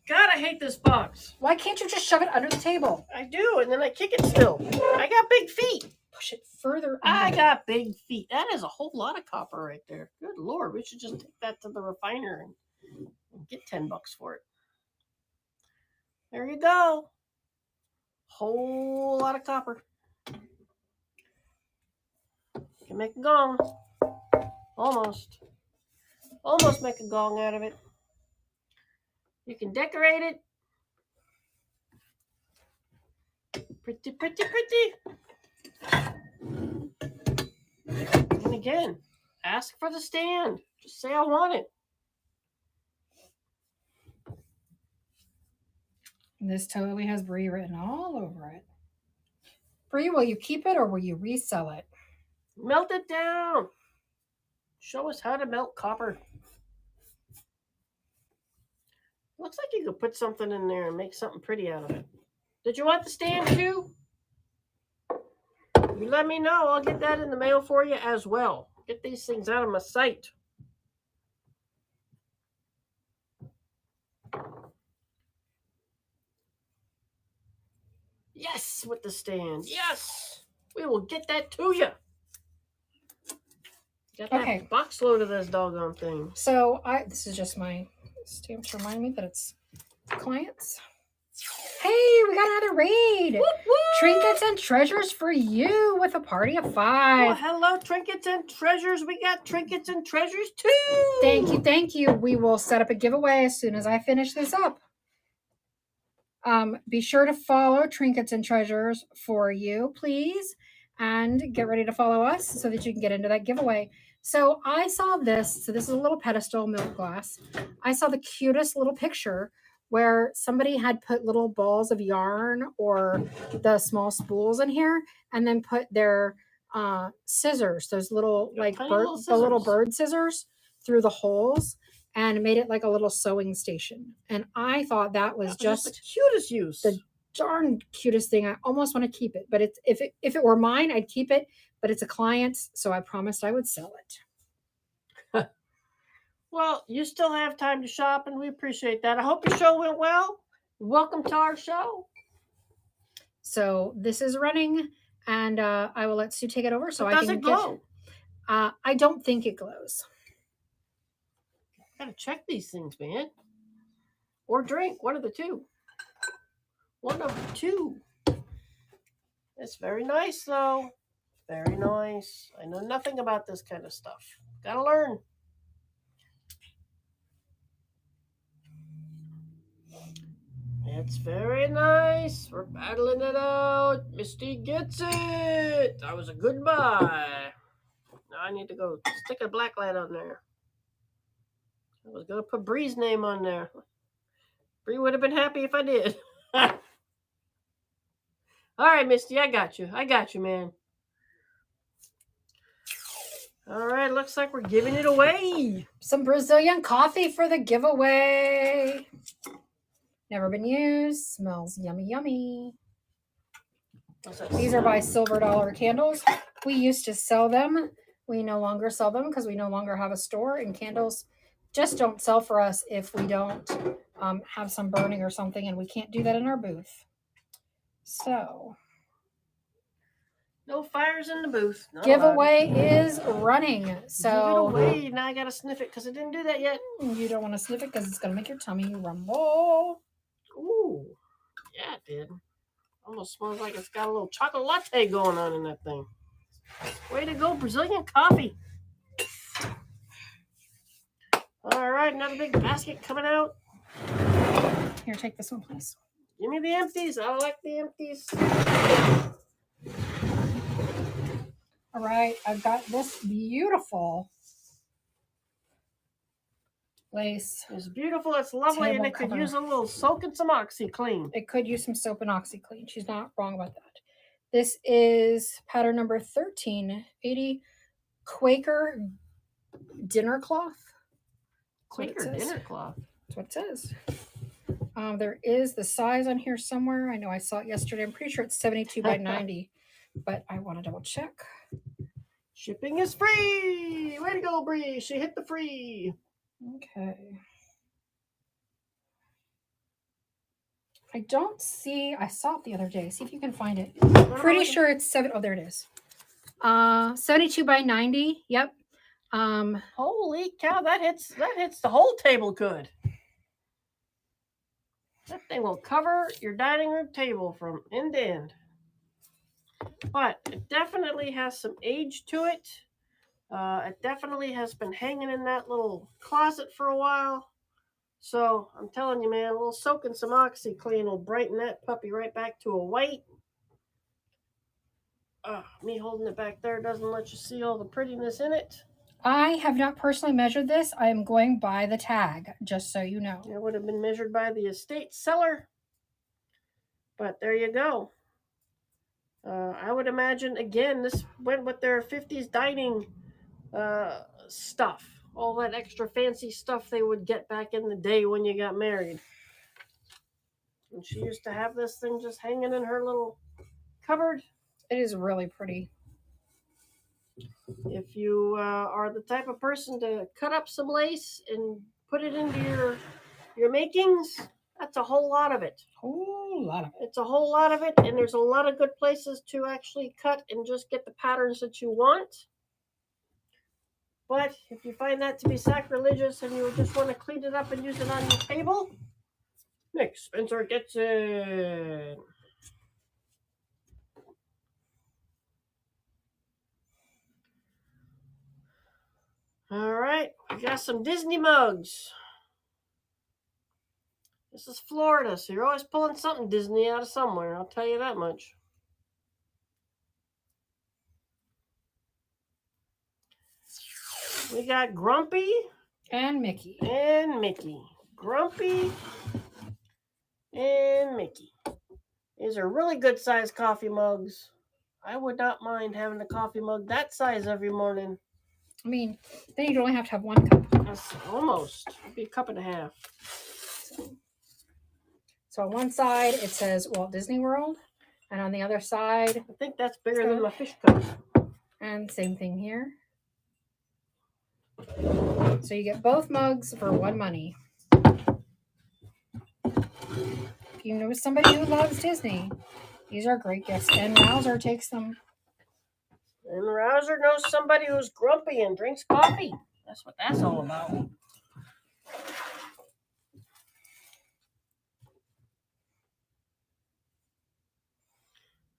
God, I hate this box. Why can't you just shove it under the table? I do, and then I kick it still. I got big feet. Push it further under. I got big feet. That is a whole lot of copper right there. Good Lord, we should just take that to the refiner and get $10 for it. There you go. Whole lot of copper. You can make a gong. Almost make a gong out of it. You can decorate it. Pretty, pretty, pretty. And again, ask for the stand. Just say I want it. This totally has Bree written all over it. Bree, will you keep it or will you resell it? Melt it down. Show us how to melt copper. Looks like you could put something in there and make something pretty out of it. Did you want the stand too? You let me know. I'll get that in the mail for you as well. Get these things out of my sight. Yes, with the stand. Yes. We will get that to you. Got that Okay. box load of this doggone thing. So this is just my stamp to remind me that it's clients. Hey, we got another raid. Woo, woo! Trinkets and treasures for you with a party of 5. Well, hello, trinkets and treasures. We got trinkets and treasures too. Thank you, thank you. We will set up a giveaway as soon as I finish this up. Be sure to follow Trinkets and Treasures for you, please, and get ready to follow us so that you can get into that giveaway. So I saw this. So this is a little pedestal milk glass. I saw the cutest little picture where somebody had put little balls of yarn or the small spools in here and then put their scissors, those little like the little bird scissors through the holes and made it like a little sewing station. And I thought that was just the cutest use. The darn cutest thing. I almost want to keep it, but it's if it were mine, I'd keep it. But it's a client's, so I promised I would sell it. Well, you still have time to shop, and we appreciate that. I hope your show went well. Welcome to our show. So this is running, and I will let Sue take it over so I can get. Glow? I don't think it glows. Gotta check these things, man. Or drink, one of the two. One of the two. It's very nice, though. Very nice. I know nothing about this kind of stuff. Gotta learn. It's very nice. We're battling it out. Misty gets it. That was a good buy. Now I need to go stick a black light on there. I was going to put Bree's name on there. Bree would have been happy if I did. All right, Misty, I got you. I got you, man. All right, looks like we're giving it away. Some Brazilian coffee for the giveaway. Never been used. Smells yummy, yummy. These are by Silver Dollar Candles. We used to sell them. We no longer sell them because we no longer have a store, and candles just don't sell for us if we don't have some burning or something, and we can't do that in our booth. So no fires in the booth. Giveaway is running. So give it away. Now I gotta sniff it because I didn't do that yet. You don't want to sniff it because it's gonna make your tummy rumble. Ooh, yeah, it did. Almost smells like it's got a little chocolate latte going on in that thing. Way to go, Brazilian coffee. All right, another big basket coming out. Here, take this one, please. Give me the empties. I like the empties. All right, I've got this beautiful lace. It's beautiful. It's lovely, and it could use a little soak and some OxyClean. It could use some soap and OxyClean. She's not wrong about that. This is pattern number 1380, Quaker dinner cloth. Quaker dinner cloth. That's what it says. There is the size on here somewhere. I know I saw it yesterday. I'm pretty sure it's 72 by 90, but I want to double check. Shipping is free. Way to go, Bree. She hit the free. Okay. I don't see. I saw it the other day. See if you can find it. Pretty sure it's 7. Oh, there it is. 72 by 90. Yep. Holy cow! That hits the whole table good. That thing will cover your dining room table from end to end. But it definitely has some age to it. It definitely has been hanging in that little closet for a while. So I'm telling you, man, a little soak in some OxyClean will brighten that puppy right back to a white. Me holding it back there doesn't let you see all the prettiness in it. I have not personally measured this. I am going by the tag, just so you know. It would have been measured by the estate seller. But there you go. I would imagine, again, this went with their 50s dining stuff. All that extra fancy stuff they would get back in the day when you got married. And she used to have this thing just hanging in her little cupboard. It is really pretty. If you are the type of person to cut up some lace and put it into your makings, that's a whole lot of it. Whole lot of it. It's a whole lot of it, and there's a lot of good places to actually cut and just get the patterns that you want. But if you find that to be sacrilegious and you just want to clean it up and use it on your table, Nick Spencer gets it. All right, we got some Disney mugs. This is Florida, so you're always pulling something Disney out of somewhere, I'll tell you that much. We got Grumpy and Mickey. And Mickey. Grumpy and Mickey. These are really good sized coffee mugs. I would not mind having a coffee mug that size every morning. I mean, then you'd only have to have 1 cup. That's almost. It'd be a cup and a half. So on one side it says Walt Disney World, and on the other side, I think that's bigger than my fish cup. And same thing here. So you get both mugs for one money. If you know somebody who loves Disney, these are great gifts. And Rouser takes them. And Rouser knows somebody who's grumpy and drinks coffee. That's what that's all about.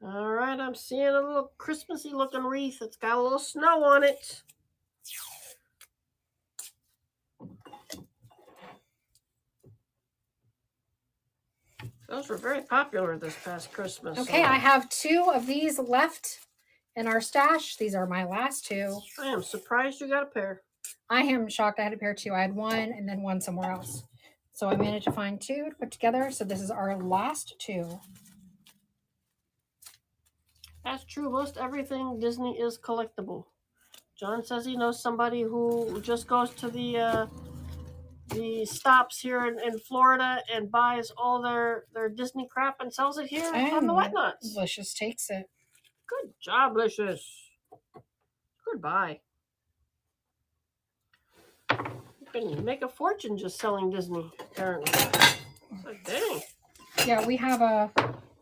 All right, I'm seeing a little Christmassy looking wreath. It's got a little snow on it. Those were very popular this past Christmas. Okay, I have 2 of these left in our stash. These are my last 2. I am surprised you got a pair. I am shocked I had a pair too. I had 1 and then 1 somewhere else. So I managed to find 2 to put together. So this is our last 2. That's true. Most everything Disney is collectible. John says he knows somebody who just goes to the stops here in Florida and buys all their Disney crap and sells it here on the Whatnots. Licious takes it. Good job, Licious. Goodbye. You can make a fortune just selling Disney, apparently. Like, dang. Yeah, we have a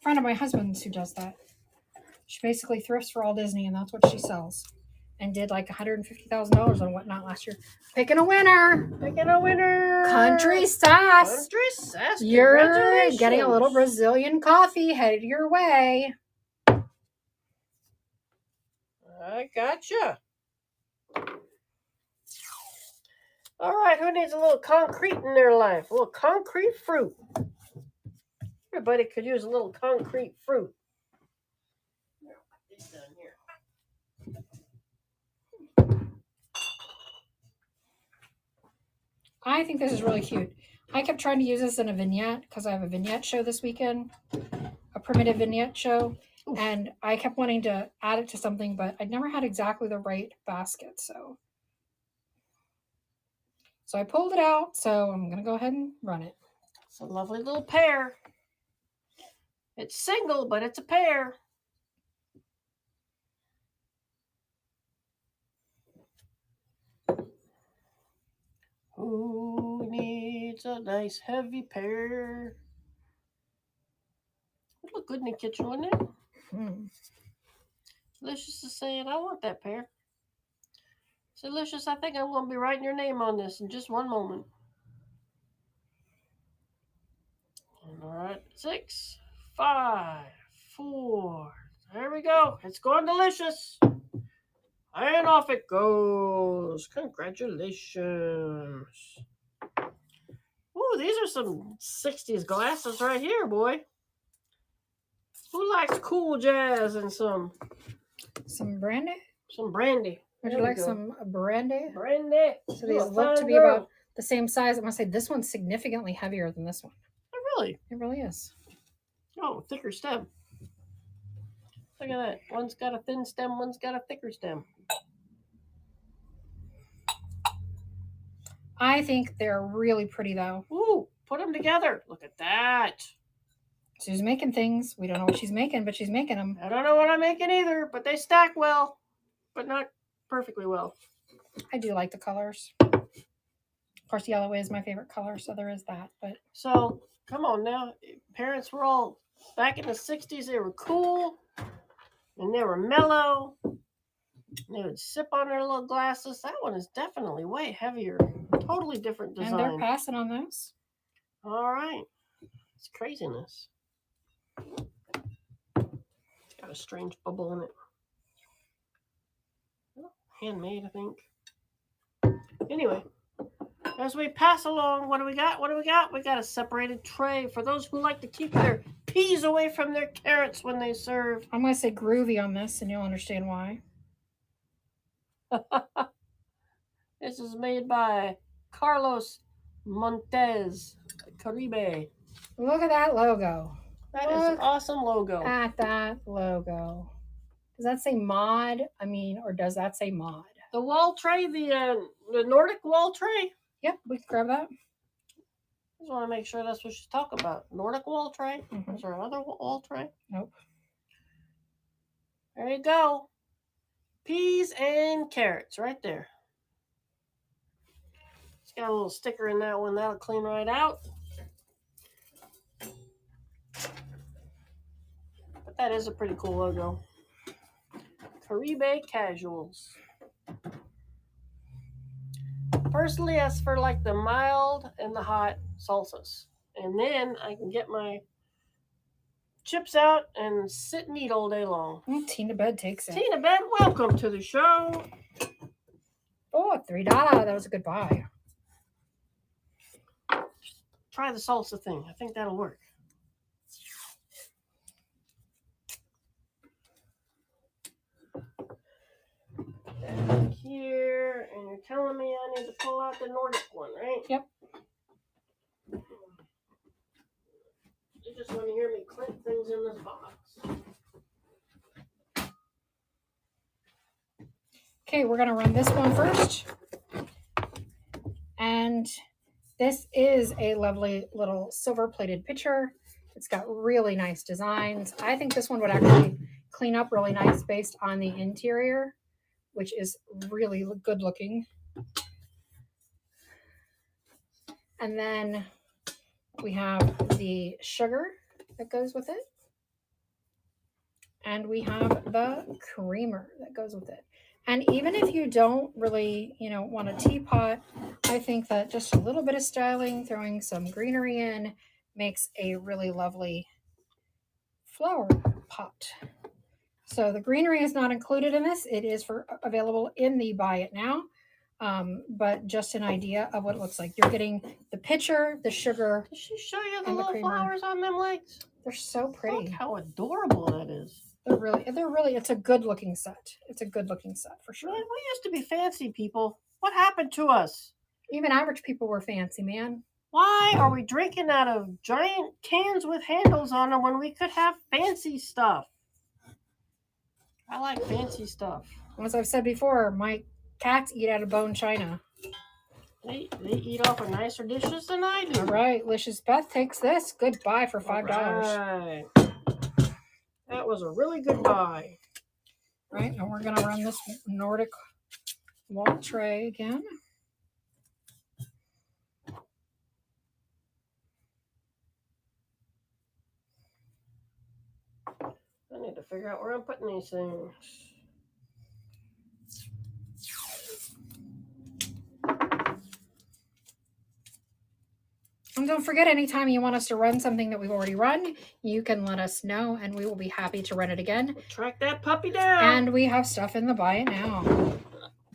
friend of my husband's who does that. She basically thrifts for all Disney, and that's what she sells. And did like $150,000 on Whatnot last year. Picking a winner. Picking a winner. Country Sass. Country Sass. You're getting a little Brazilian coffee headed your way. I gotcha. All right, who needs a little concrete in their life? A little concrete fruit. Everybody could use a little concrete fruit. I think this is really cute. I kept trying to use this in a vignette because I have a vignette show this weekend, a primitive vignette show. Oof. And I kept wanting to add it to something, but I never had exactly the right basket. So I pulled it out. So I'm going to go ahead and run it. It's a lovely little pear. It's single, but it's a pear. Who needs a nice heavy pear? Would look good in the kitchen, wouldn't it? Licious is saying, I want that pear. So, Licious, I think I'm going to be writing your name on this in just one moment. All right, 6, 5, 4. There we go. It's going delicious. And off it goes. Congratulations. Ooh, these are some 60s glasses right here, boy. Who likes cool jazz and some brandy? Some brandy. Would you like some brandy? Brandy. So these look to be about the same size. I'm going to say this one's significantly heavier than this one. Oh, really? It really is. Oh, thicker stem. Look at that. One's got a thin stem, one's got a thicker stem. I think they're really pretty, though. Ooh, put them together. Look at that. She's making things. We don't know what she's making, but she's making them. I don't know what I'm making either, but they stack well. But not perfectly well. I do like the colors. Of course, yellow is my favorite color, so there is that. But so come on now, parents were all back in the '60s. They were cool and they were mellow. They would sip on their little glasses. That one is definitely way heavier. Totally different design. And they're passing on those. All right. It's craziness. It's got a strange bubble in it. Handmade, I think. Anyway, as we pass along, what do we got? What do we got? We got a separated tray for those who like to keep their peas away from their carrots when they serve. I'm going to say groovy on this, and you'll understand why. This is made by Carlos Montez, Caribe. Look at that logo. That is an awesome logo. At that logo. Does that say mod? Or does that say mod? The wall tray, the Nordic wall tray? Yep, we can grab that. I just want to make sure that's what she's talking about. Nordic wall tray? Mm-hmm. Is there another wall tray? Nope. There you go. Peas and carrots right there. It's got a little sticker in that one. That'll clean right out. But that is a pretty cool logo. Caribe Casuals. Personally, as for like the mild and the hot salsas. And then I can get my chips out and sit and eat all day long. Tina Bed takes it. Tina Bed, welcome to the show. Oh, $3. That was a good buy. Try the salsa thing. I think that'll work. Here, and you're telling me I need to pull out the Nordic one, right? Yep. You just want to hear me clink things in this box. Okay, we're going to run this one first. And this is a lovely little silver-plated pitcher. It's got really nice designs. I think this one would actually clean up really nice based on the interior, which is really good looking. And then we have the sugar that goes with it. And we have the creamer that goes with it. And even if you don't really, want a teapot, I think that just a little bit of styling, throwing some greenery in, makes a really lovely flower pot. So the greenery is not included in this. It is available in the buy it now. But just an idea of what it looks like. You're getting the pitcher, the sugar. Did she show you the little flowers on them legs? They're so pretty. Look how adorable that is. They're really, it's a good looking set. It's a good looking set for sure. Really? We used to be fancy people. What happened to us? Even average people were fancy, man. Why are we drinking out of giant cans with handles on them when we could have fancy stuff? I like fancy stuff. As I've said before, my cats eat out of bone china. They eat off of nicer dishes than I do. All right, Licious Beth takes this. Good buy for $5. Right. That was a really good buy. Right, and we're going to run this Nordic wall tray again. I need to figure out where I'm putting these things. And don't forget, anytime you want us to run something that we've already run, you can let us know, and we will be happy to run it again. Track that puppy down. And we have stuff in the buy it now.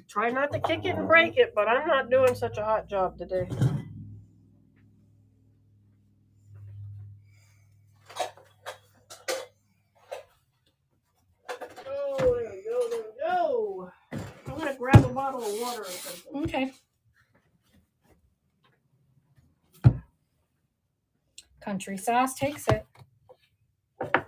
Try not to kick it and break it, but I'm not doing such a hot job today. Oh, there we go, there we go. I'm going to grab a bottle of water or something. Okay. Country Sauce takes it. I got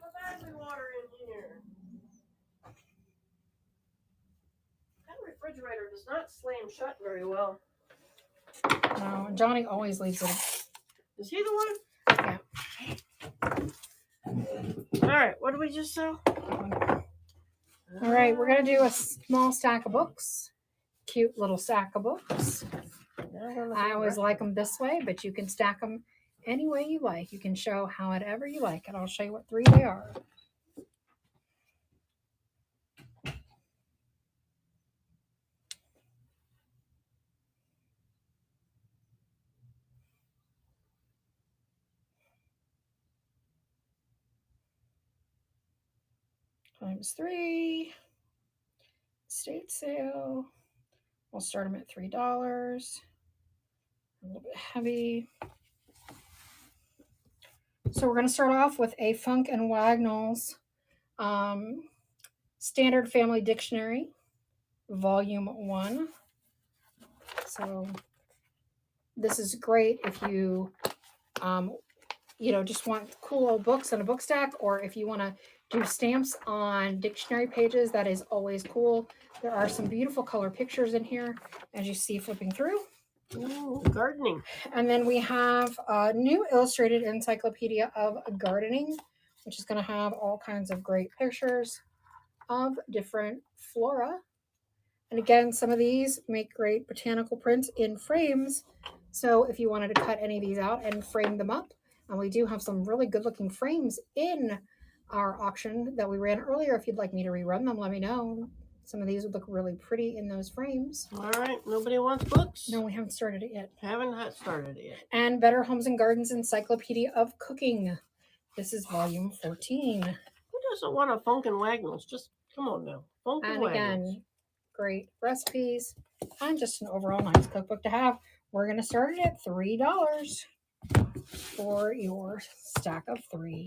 my battery water in here. That refrigerator does not slam shut very well. No, Johnny always leaves it. Is he the one? Yeah. All right, what did we just sell? All right, we're going to do a small stack of books. Cute little stack of books. I always like them this way, but you can stack them any way you like. You can show however you like, and I'll show you what 3 they are. Times 3. Estate sale. We'll start them at $3. A little bit heavy. So we're going to start off with a Funk and Wagnalls Standard Family Dictionary, Volume 1. So this is great if you, just want cool old books on a book stack, or if you want to do stamps on dictionary pages. That is always cool. There are some beautiful color pictures in here, as you see flipping through. Ooh, gardening. And then we have a new illustrated encyclopedia of gardening, which is going to have all kinds of great pictures of different flora. And again, some of these make great botanical prints in frames. So if you wanted to cut any of these out and frame them up, and we do have some really good looking frames in our auction that we ran earlier. If you'd like me to rerun them, let me know. Some of these would look really pretty in those frames. All right. Nobody wants books? No, we haven't started it yet. Haven't started it yet. And Better Homes and Gardens Encyclopedia of Cooking. This is volume 14. Who doesn't want a Funk and Wagnalls? Just come on now. Funk and Wagnalls. Again, great recipes and just an overall nice cookbook to have. We're going to start it at $3 for your stack of 3.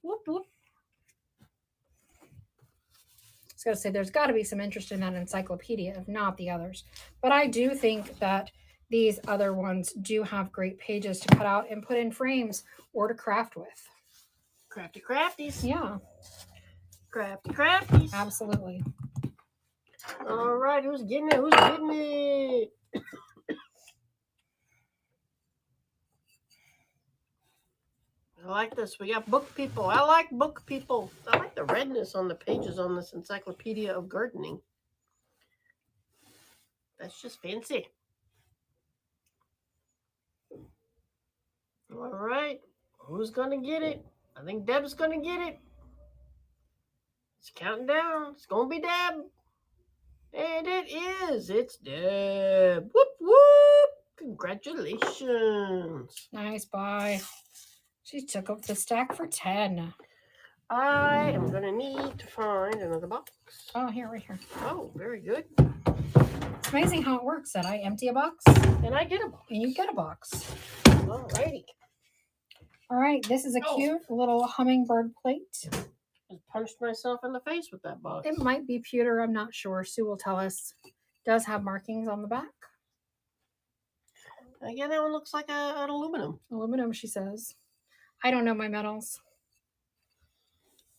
Whoop, whoop. I was going to say there's got to be some interest in that encyclopedia, if not the others. But I do think that these other ones do have great pages to cut out and put in frames or to craft with. Crafty crafties. Yeah. Crafty crafties. Absolutely. All right, who's getting it? Who's getting it? I like this. We got book people. I like book people. I like the redness on the pages on this encyclopedia of gardening. That's just fancy. All right. Who's going to get it? I think Deb's going to get it. It's counting down. It's going to be Deb. And it is. It's Deb. Whoop, whoop. Congratulations. Nice buy. She took up the stack for 10. I am going to need to find another box. Oh, here, right here. Oh, very good. It's amazing how it works that I empty a box. And I get a box. And you get a box. All righty. All right, this is a cute little hummingbird plate. I punched myself in the face with that box. It might be pewter, I'm not sure. Sue will tell us. It does have markings on the back. Again, that one looks like an aluminum. Aluminum, she says. I don't know my metals.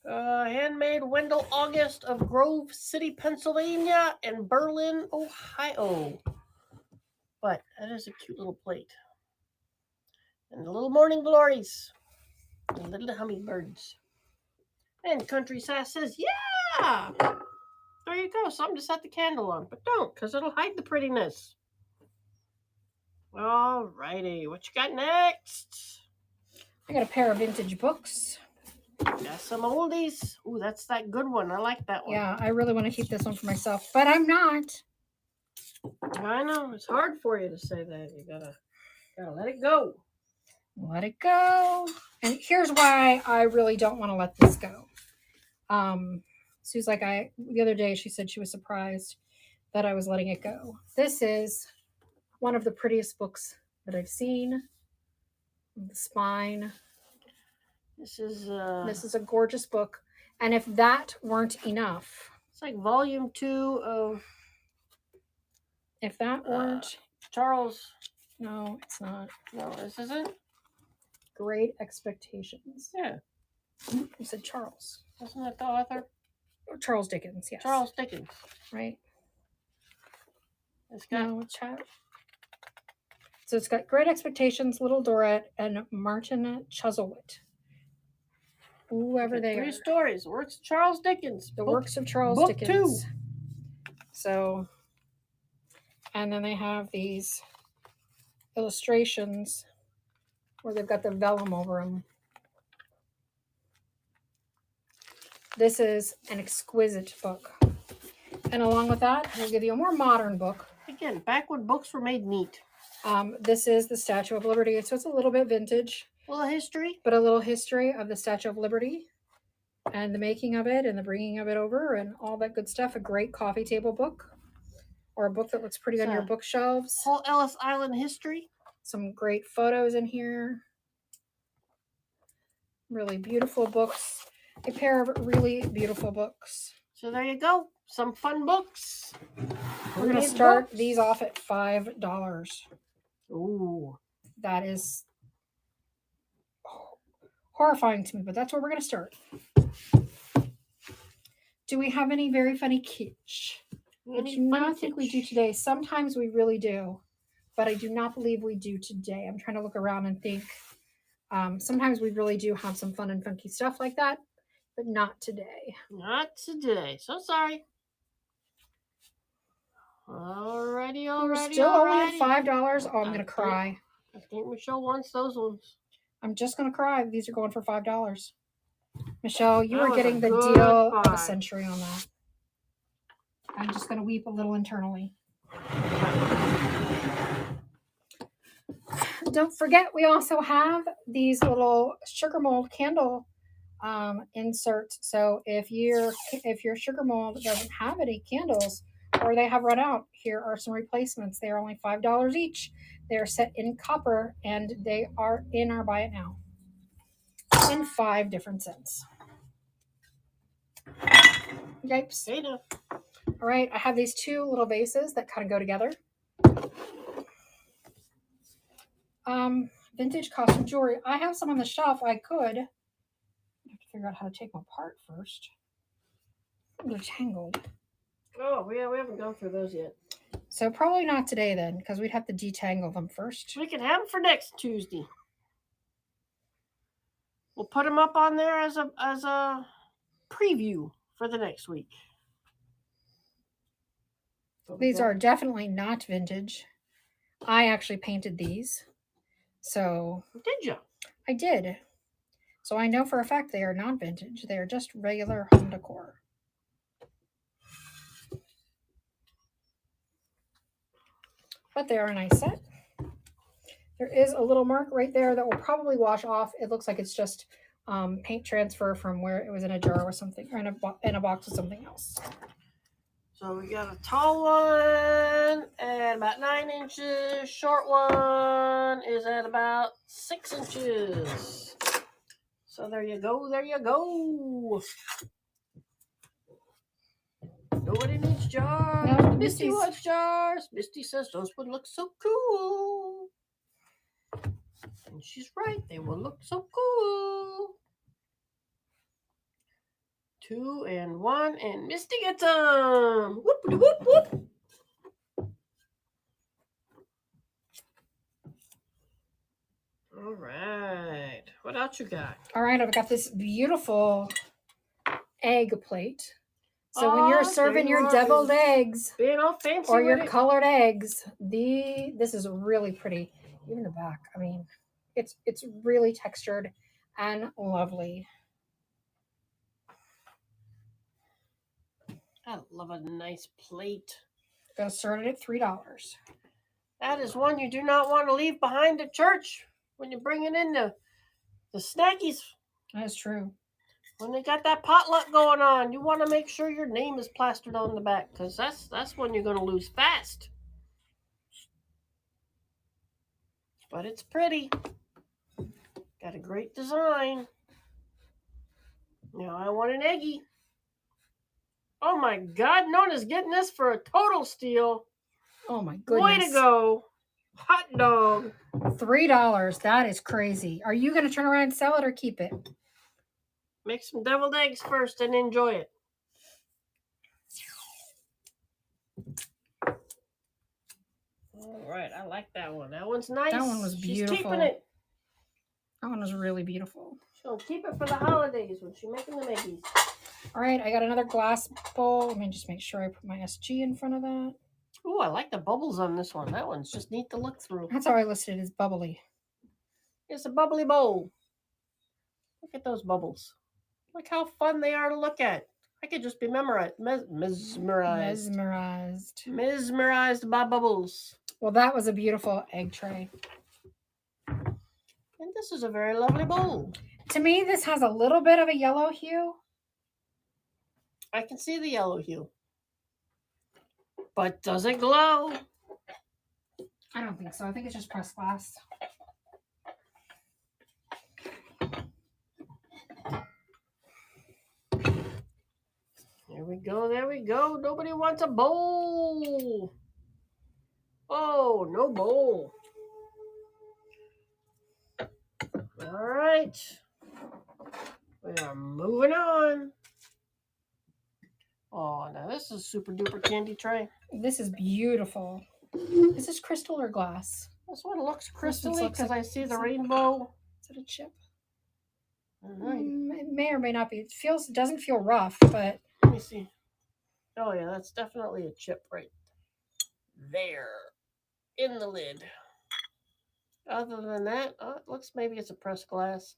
Handmade Wendell August of Grove City, Pennsylvania and Berlin, Ohio. But that is a cute little plate. And the little morning glories. The little hummingbirds. And Country Sass says, yeah! There you go. Something to set the candle on. But don't, because it'll hide the prettiness. All righty. What you got next? I got a pair of vintage books. Got some oldies. Ooh, that's that good one. I like that one. Yeah, I really want to keep this one for myself, but I'm not. I know. It's hard for you to say that. You gotta let it go. Let it go. And here's why I really don't want to let this go. Sue's like, the other day she said she was surprised that I was letting it go. This is one of the prettiest books that I've seen. The spine. This is a gorgeous book. And if that weren't enough. It's like volume 2 of. If that weren't. Charles. No, it's not. No, this isn't. Great Expectations. Yeah. You said Charles. Isn't that the author? Charles Dickens, yes. Charles Dickens. Right. It's got. No, So it's got Great Expectations, Little Dorrit, and Martin Chuzzlewit. whoever they 3 are. stories. Works of Charles Dickens. The works of Charles book Dickens. 2. So, and then they have these illustrations where they've got the vellum over them. This is an exquisite book. And along with that, we'll give you a more modern book. Again, back when books were made neat. This is the Statue of Liberty. So it's a little bit vintage. A little history. But a little history of the Statue of Liberty and the making of it and the bringing of it over and all that good stuff. A great coffee table book or a book that looks pretty on your bookshelves. Whole Ellis Island history. Some great photos in here. Really beautiful books. A pair of really beautiful books. So there you go. Some fun books. We're going to start these off at $5. Ooh. That is horrifying to me, but that's where we're going to start. Do we have any very funny kitsch? I do not think we do today. Sometimes we really do, but I do not believe we do today. I'm trying to look around and think. Sometimes we really do have some fun and funky stuff like that, but not today. Not today. So sorry. Alrighty. We're still only at $5. Oh, I'm going to cry. I think Michelle wants those ones. I'm just going to cry. These are going for $5. Michelle, you are getting the deal of the century on that. I'm just going to weep a little internally. Don't forget, we also have these little sugar mold candle inserts. So if your sugar mold doesn't have any candles or they have run out, here are some replacements. They are only $5 each. They are set in copper and they are in our Buy It Now in 5 different scents. Yipes. Hey now. All right, I have these 2 little vases that kind of go together. Vintage costume jewelry. I have some on the shelf. I have to figure out how to take them apart first. They're tangled. Oh, we haven't gone through those yet. So probably not today then, because we'd have to detangle them first. We can have them for next Tuesday. We'll put them up on there as a preview for the next week. These are definitely not vintage. I actually painted these. So did you? I did. So I know for a fact they are not vintage. They are just regular home decor. But they are a nice set. There is a little mark right there that will probably wash off. It looks like it's just paint transfer from where it was in a jar or something, or in a box of something else. So we got a tall one at about 9 inches. Short one is at about 6 inches. So there you go. There you go. Nobody needs jars. No, Misty wants jars. Misty says those would look so cool. And she's right. They will look so cool. 2 and 1, and Misty gets them. Whoop, whoop, whoop. All right. What else you got? All right, I've got this beautiful egg plate. So when you're serving your deviled eggs being all fancy or your colored eggs, this is really pretty. Even the back, I mean, it's really textured and lovely. I love a nice plate. Gonna start it at $3. That is one you do not want to leave behind at church when you're bringing in the snackies. That is true. When they got that potluck going on, you want to make sure your name is plastered on the back, because that's when you're going to lose fast. But it's pretty. Got a great design. Now I want an eggie. Oh my God, Nona's getting this for a total steal. Oh my goodness. Way to go. Hot dog. $3. That is crazy. Are you going to turn around and sell it or keep it? Make some deviled eggs first and enjoy it. All right, I like that one. That one's nice. That one was beautiful. She's keeping it. That one was really beautiful. She'll keep it for the holidays when she's making the Miggies. All right, I got another glass bowl. Let me just make sure I put my SG in front of that. Ooh, I like the bubbles on this one. That one's just neat to look through. That's how I listed it as bubbly. It's a bubbly bowl. Look at those bubbles. Look how fun they are to look at. I could just be mesmerized. Mesmerized by bubbles. Well, that was a beautiful egg tray. And this is a very lovely bowl. To me, this has a little bit of a yellow hue. I can see the yellow hue. But does it glow? I don't think so. I think it's just pressed glass. There we go. There we go. Nobody wants a bowl. Oh, no bowl. All right. We are moving on. Oh, now this is super duper candy tray. This is beautiful. Is this crystal or glass? This one looks crystally because I see the rainbow. Is it a chip? All right. It may or may not be. It doesn't feel rough, but let me see. Oh yeah, that's definitely a chip right there in the lid. Other than that, it looks maybe it's a pressed glass.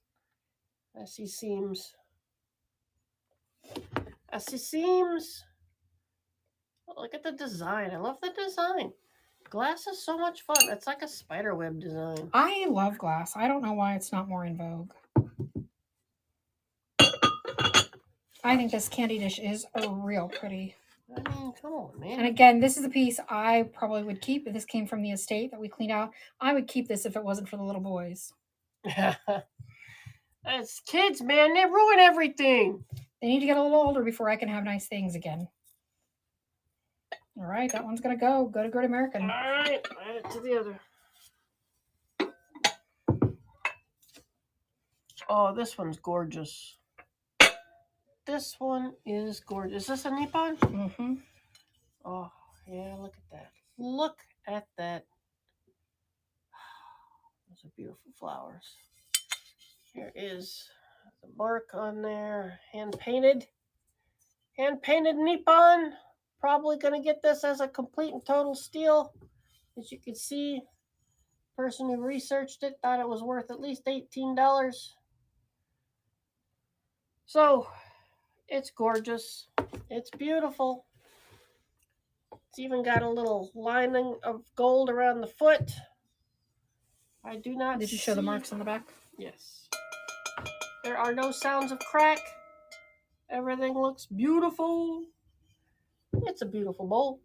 I see seams. I see seams. Look at the design. I love the design. Glass is so much fun. It's like a spider web design. I love glass. I don't know why it's not more in vogue. I think this candy dish is real pretty. I mean, come on, man. And again, this is a piece I probably would keep. This came from the estate that we cleaned out. I would keep this if it wasn't for the little boys. That's kids, man. They ruin everything. They need to get a little older before I can have nice things again. All right, that one's going to go. Go to Good American. All right, add it to the other. Oh, this one's gorgeous. This one is gorgeous. Is this a Nippon? Mm-hmm. Oh, yeah, look at that. Look at that. Those are beautiful flowers. Here is the mark on there. Hand-painted. Hand-painted Nippon. Probably going to get this as a complete and total steal. As you can see, the person who researched it thought it was worth at least $18. So, it's gorgeous. It's beautiful. It's even got a little lining of gold around the foot. I do not Did you show the marks on the back? Yes. There are no sounds of crack. Everything looks beautiful. It's a beautiful bowl.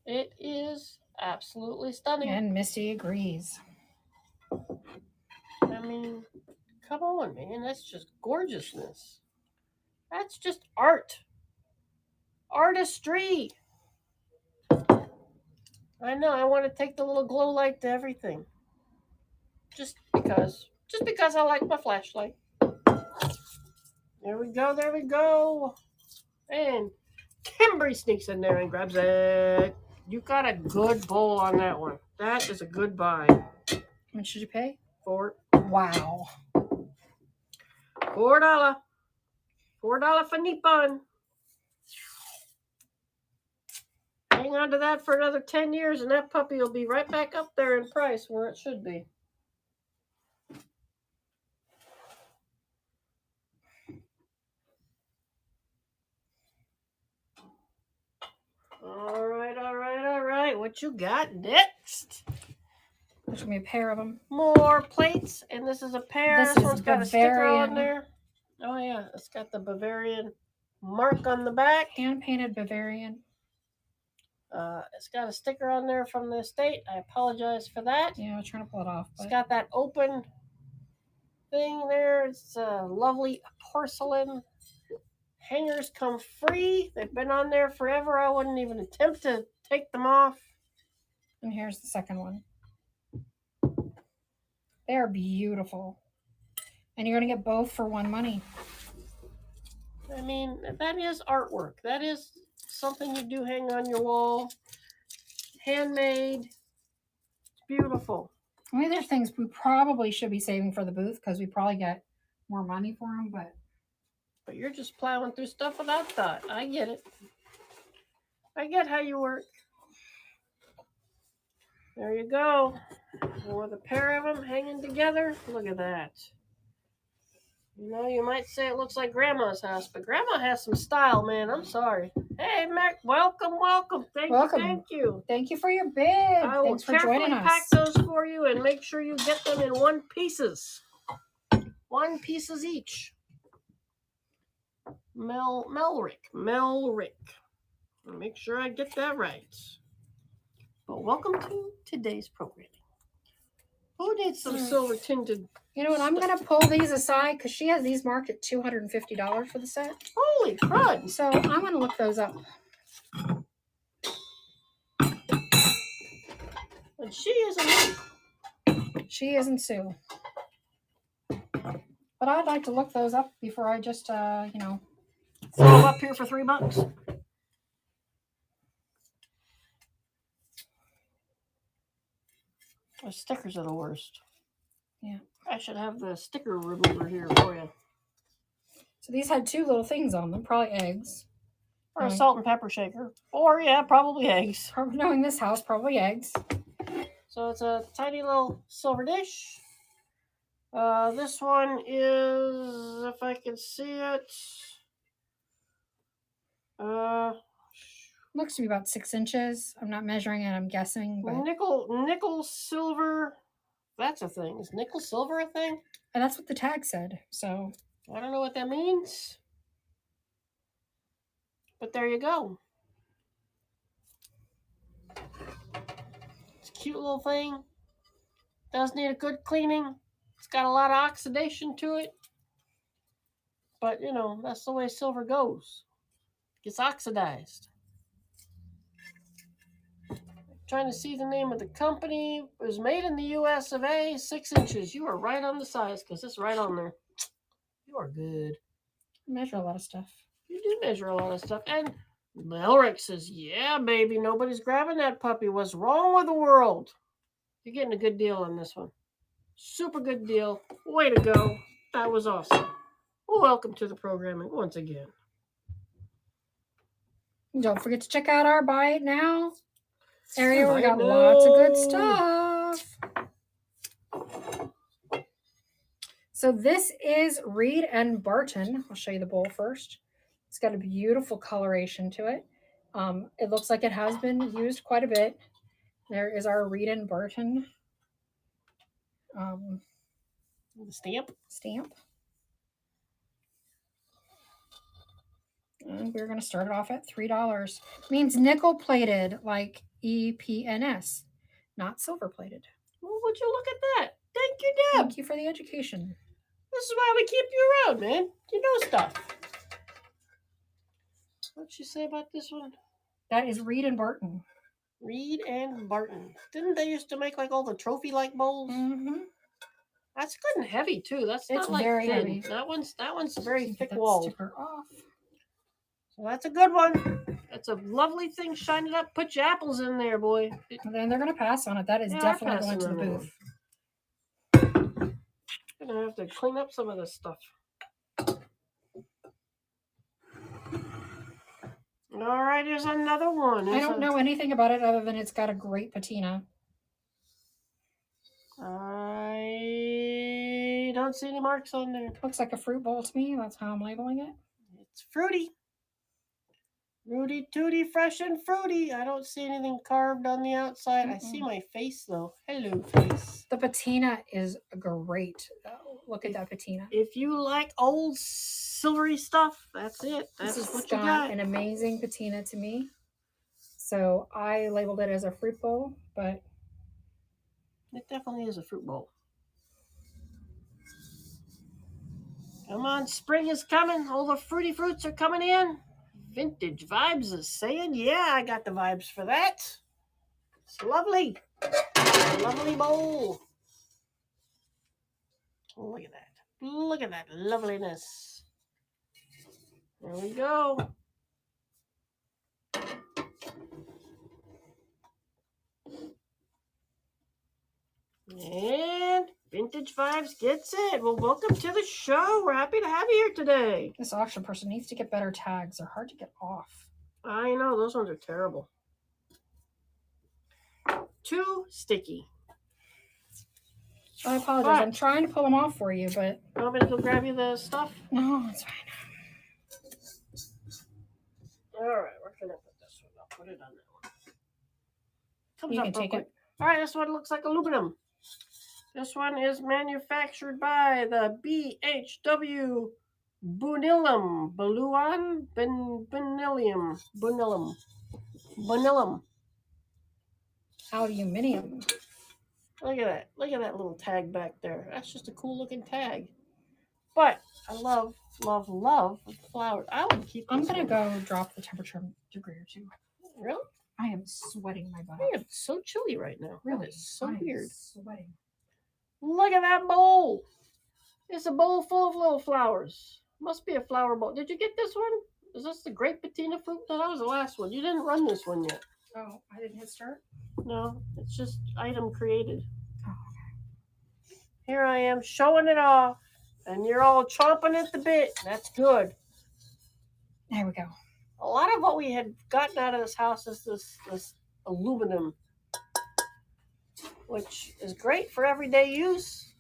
It is absolutely stunning. And Misty agrees. I mean, come on, man. That's just gorgeousness. That's just art. Artistry. I know. I want to take the little glow light to everything. Just because. Just because I like my flashlight. There we go. There we go. And Kimberly sneaks in there and grabs it. You got a good bowl on that one. That is a good buy. How much did you pay? $4. Wow. $4. $4 for Nippon. Hang on to that for another 10 years and that puppy will be right back up there in price where it should be. All right, all right, all right. What you got next? There's going to be a pair of them. More plates, and this is a pair. This one's got a sticker on there. Oh, yeah. It's got the Bavarian mark on the back. Hand-painted Bavarian. It's got a sticker on there from the estate. I apologize for that. Yeah, I was trying to pull it off. It's got that open thing there. It's lovely porcelain. Hangers come free. They've been on there forever. I wouldn't even attempt to take them off. And here's the second one. They're beautiful. And you're going to get both for one money. I mean, that is artwork. That is something you do hang on your wall. Handmade. It's beautiful. I mean, there's things we probably should be saving for the booth because we probably get more money for them, but you're just plowing through stuff without thought. I get it. I get how you work. There you go. With a pair of them hanging together. Look at that. You know, you might say it looks like Grandma's house, but Grandma has some style, man. I'm sorry. Hey, Mac, welcome. Thank you. Thank you for your bid. Thanks for joining us. Pack those for you and make sure you get them in 1 pieces. 1 pieces each. Melrick. Make sure I get that right. Well, welcome to today's programming. Who needs some silver tinted? You know what? I'm going to pull these aside because she has these marked at $250 for the set. Holy crud. So I'm going to look those up. And she isn't me. She isn't Sue. But I'd like to look those up before I just, throw them up here for $3. The stickers are the worst. Yeah. I should have the sticker remover here for you. So these had 2 little things on them, probably eggs. Or a salt and pepper shaker. Or, yeah, probably eggs. Knowing this house, probably eggs. So it's a tiny little silver dish. This one is, if I can see it, looks to be about 6 inches. I'm not measuring it, I'm guessing. But nickel silver. That's a thing. Is nickel silver a thing? And that's what the tag said. So I don't know what that means. But there you go. It's a cute little thing. Does need a good cleaning. It's got a lot of oxidation to it. But, you know, that's the way silver goes. It gets oxidized. Trying to see the name of the company. It was made in the US of A, 6 inches. You are right on the size because it's right on there. You are good. I measure a lot of stuff. You do measure a lot of stuff. And Melrick says, yeah, baby, nobody's grabbing that puppy. What's wrong with the world? You're getting a good deal on this one. Super good deal. Way to go. That was awesome. Well, welcome to the programming once again. Don't forget to check out our Buy It Now area where we got lots of good stuff. So this is Reed and Barton. I'll show you the bowl first. It's got a beautiful coloration to it. It looks like it has been used quite a bit. There is our Reed and Barton stamp. And we're going to start it off at $3. Means nickel plated, like EPNS, not silver plated. Well, would you look at that? Thank you, Deb. Thank you for the education. This is why we keep you around, man. You know stuff. What'd you say about this one? That is Reed and Barton. Reed and Barton. Didn't they used to make like all the trophy-like bowls? Mm-hmm. That's good and heavy too. It's not like very thin. heavy. That one's very thick walled. Sticker off. So that's a good one. That's a lovely thing. Shine it up. Put your apples in there, boy. And then they're going to pass on it. That is definitely going to the booth. I'm going to have to clean up some of this stuff. All right, here's another one. I don't know anything about it other than it's got a great patina. I don't see any marks on there. Looks like a fruit bowl to me. That's how I'm labeling it. It's fruity. Rooty tooty, fresh and fruity. I don't see anything carved on the outside. I see my face, though. Hello, face. The patina is great, though. Look at that patina. If you like old silvery stuff, that's it. That's what you got. An amazing patina to me. So I labeled it as a fruit bowl, but it definitely is a fruit bowl. Come on, spring is coming. All the fruity fruits are coming in. Vintage Vibes is saying, yeah, I got the vibes for that. It's lovely. Lovely bowl. Look at that. Look at that loveliness. There we go. And Vintage Vibes gets it. Well, welcome to the show. We're happy to have you here today. This auction person needs to get better tags. They're hard to get off. I know, those ones are terrible. Too sticky. I apologize. I'm trying to pull them off for you, but... You want me to go grab you the stuff? No, it's fine. All right, we're going to put this one. I'll put it on that one. Comes you up can take it. All right, this one looks like aluminum. This one is manufactured by the BHW Bunilum. Bunilum. Aluminium. Look at that. Look at that little tag back there. That's just a cool looking tag. But I love flowers. I would keep I'm going to go drop the temperature a degree or two. Really? I am sweating my butt. I am so chilly right now. Really? It's so weird. Sweating. Look at that bowl. It's a bowl full of little flowers. Must be a flower bowl. Did you get this one? Is this the grape patina fruit? No, that was the last one. You didn't run this one yet. Oh, I didn't hit start? No, it's just item created. Oh, okay. Here I am showing it off, and you're all chomping at the bit. That's good. There we go. A lot of what we had gotten out of this house is this aluminum, which is great for everyday use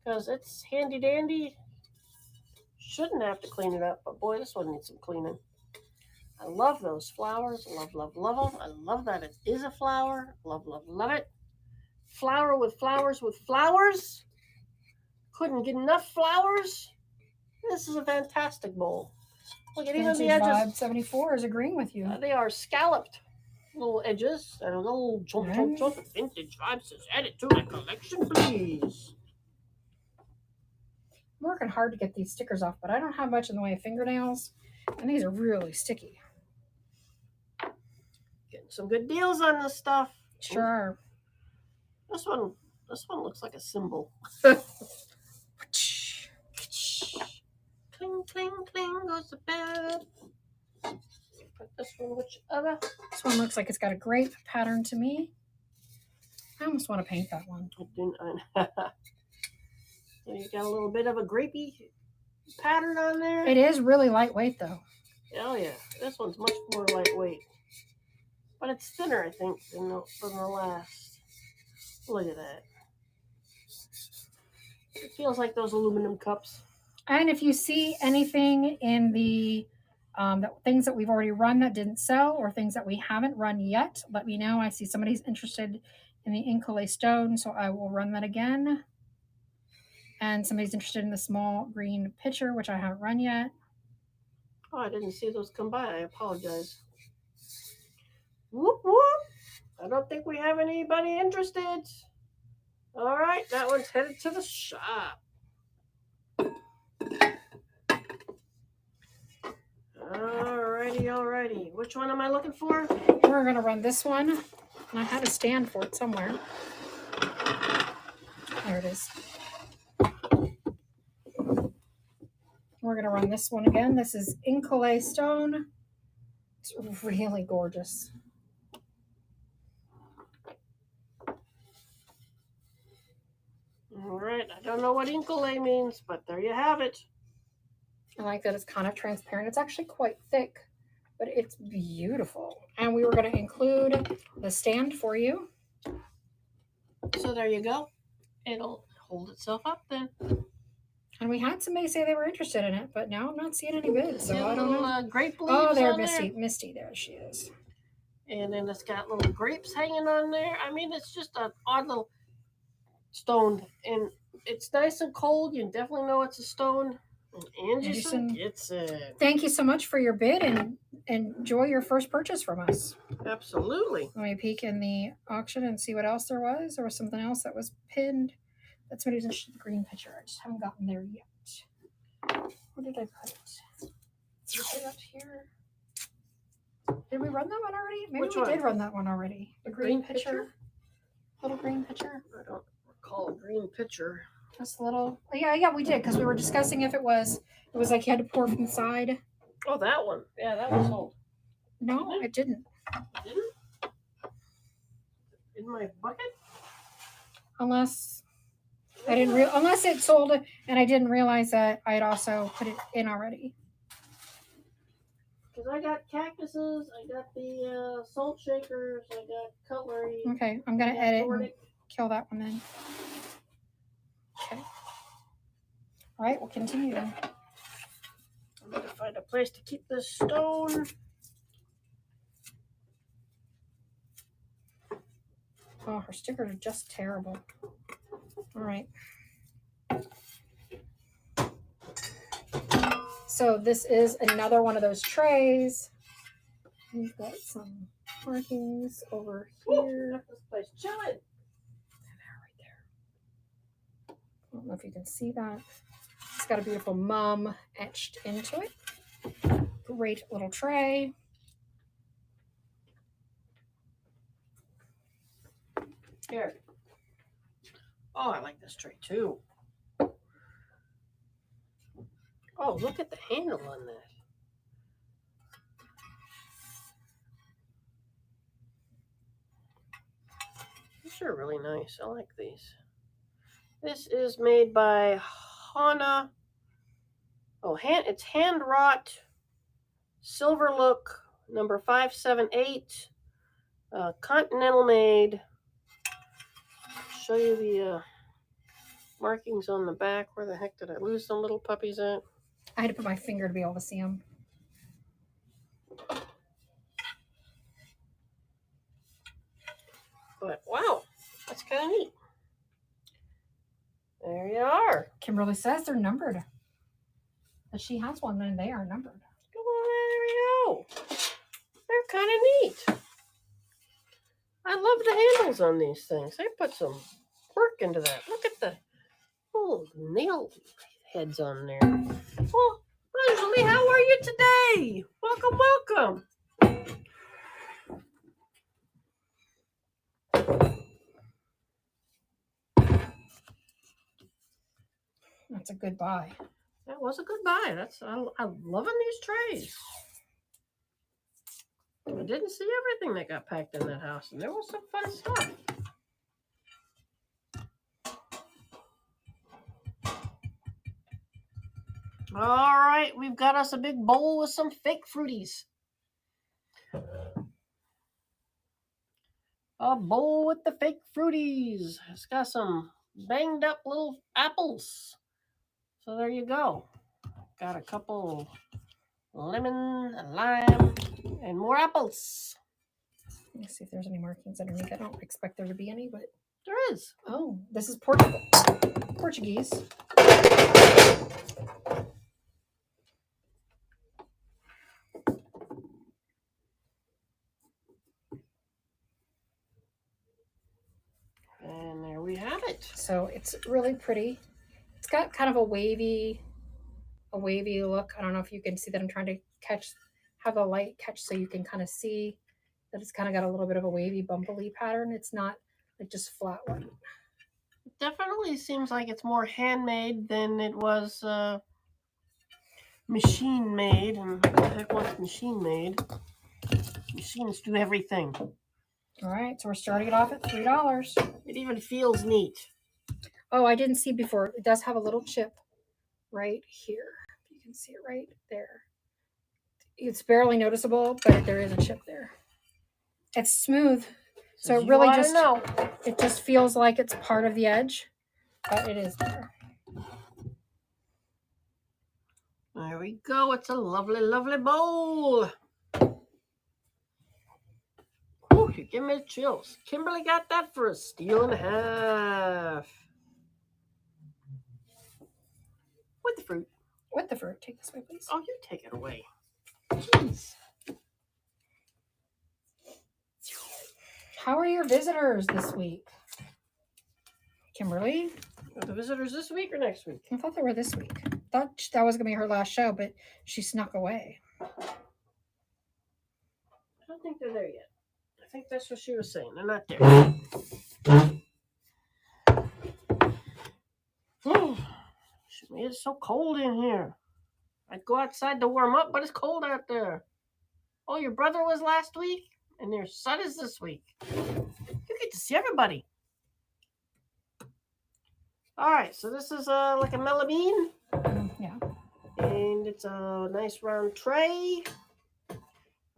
because it's handy dandy. Shouldn't have to clean it up, but boy, this one needs some cleaning. I love those flowers. Love them. I love that it is a flower. Love it. Flower with flowers with flowers. Couldn't get enough flowers. This is a fantastic bowl. Look at even the edges. Vibe 74 is agreeing with you. They are scalloped little edges and a little jump. Vintage Vibe says, add it to my collection, please. I'm working hard to get these stickers off, but I don't have much in the way of fingernails, and these are really sticky. Getting some good deals on this stuff. Sure. This one looks like a symbol. Cling, cling, cling goes the bell. Put this one, which other? This one looks like it's got a grape pattern to me. I almost want to paint that one. So you got a little bit of a grapey pattern on there. It is really lightweight, though. Oh yeah, this one's much more lightweight, but it's thinner, I think, than the last. Look at that. It feels like those aluminum cups. And if you see anything in the things that we've already run that didn't sell, or things that we haven't run yet, let me know. I see somebody's interested in the Incolay stone, so I will run that again. And somebody's interested in the small green pitcher, which I haven't run yet. Oh, I didn't see those come by. I apologize. Whoop, whoop. I don't think we have anybody interested. All right, that one's headed to the shop. Alrighty. Which one am I looking for? We're going to run this one. And I had a stand for it somewhere. There it is. We're going to run this one again. This is Incolay stone. It's really gorgeous. All right. I don't know what Incolay means, but there you have it. I like that it's kind of transparent. It's actually quite thick, but it's beautiful. And we were going to include the stand for you. So there you go. It'll hold itself up then. And we had somebody say they were interested in it, but now I'm not seeing any bids, so I don't know. Grape leaves. Oh, there, Misty. Misty, there she is. And then it's got little grapes hanging on there. I mean, it's just an odd little stone, and it's nice and cold. You definitely know it's a stone. And Anderson gets it. Thank you so much for your bid, and enjoy your first purchase from us. Absolutely. Let me peek in the auction and see what else there was. There was something else that was pinned. That's what he's interested in the green picture. I just haven't gotten there yet. Where did I put it? Did I put it up here? Did we run that one already? Maybe we did run that one already. The green picture. Little green picture. I don't recall a green picture. Just a little. Yeah, we did, because we were discussing if it was like you had to pour from the side. Oh, that one. Yeah, that was sold. No, it didn't. It didn't? In my bucket? unless I didn't unless it sold and I didn't realize that I had also put it in already. Because I got cactuses, I got the salt shakers, I got cutlery. Okay, I'm gonna edit and kill that one then. Okay. All right, we'll continue then. I'm gonna find a place to keep this stone. Oh, her stickers are just terrible. All right. So this is another one of those trays. We've got some markings over here. Got this place chilling. Right there. I don't know if you can see that. It's got a beautiful mum etched into it. Great little tray. Here. Oh, I like this tray too. Oh, look at the handle on that. These are really nice. I like these. This is made by Hana. Oh, it's hand wrought silver look number 578. Continental made. Show you the markings on the back. Where the heck did I lose some little puppies at? I had to put my finger to be able to see them. But wow, that's kind of neat. There you are. Kimberly says they're numbered. But she has one and they are numbered. Come on, there we go. They're kind of neat. I love the handles on these things. They put some work into that. Look at the little nail heads on there. Well, Anjali, how are you today? Welcome, welcome. That's a good buy. That was a good buy. I'm loving these trays. I didn't see everything that got packed in that house, and there was some fun stuff. All right, we've got us a big bowl with some fake fruities. A bowl with the fake fruities. It's got some banged up little apples. So there you go. Got a couple lemon, lime, and more apples. Let me see if there's any markings underneath. I don't expect there to be any, but there is. Oh, this is Portuguese. And there we have it. So it's really pretty. It's got kind of a wavy look. I don't know if you can see that. I'm trying to have the light catch so you can kind of see that it's kind of got a little bit of a wavy, bumpy pattern. It's not like just flat white. It definitely seems like it's more handmade than it was machine made. And what the heck was machine made? Machines do everything. All right, so we're starting it off at $3. It even feels neat. Oh, I didn't see before. It does have a little chip right here. You can see it right there. It's barely noticeable, but there is a chip there. It's smooth, so it really it just feels like it's part of the edge, but it is there. There we go. It's a lovely, lovely bowl. Ooh, you give me chills. Kimberly got that for $1.50. With the fruit. With the fruit. Take this away, please. Oh, you take it away. Jeez. How are your visitors this week? Kimberly? Are the visitors this week or next week? I thought they were this week. I thought that was going to be her last show, but she snuck away. I don't think they're there yet. I think that's what she was saying. They're not there. It's so cold in here. I'd go outside to warm up, but it's cold out there. Oh, your brother was last week, and your son is this week. You get to see everybody. All right, so this is like a melamine. Yeah. And it's a nice round tray.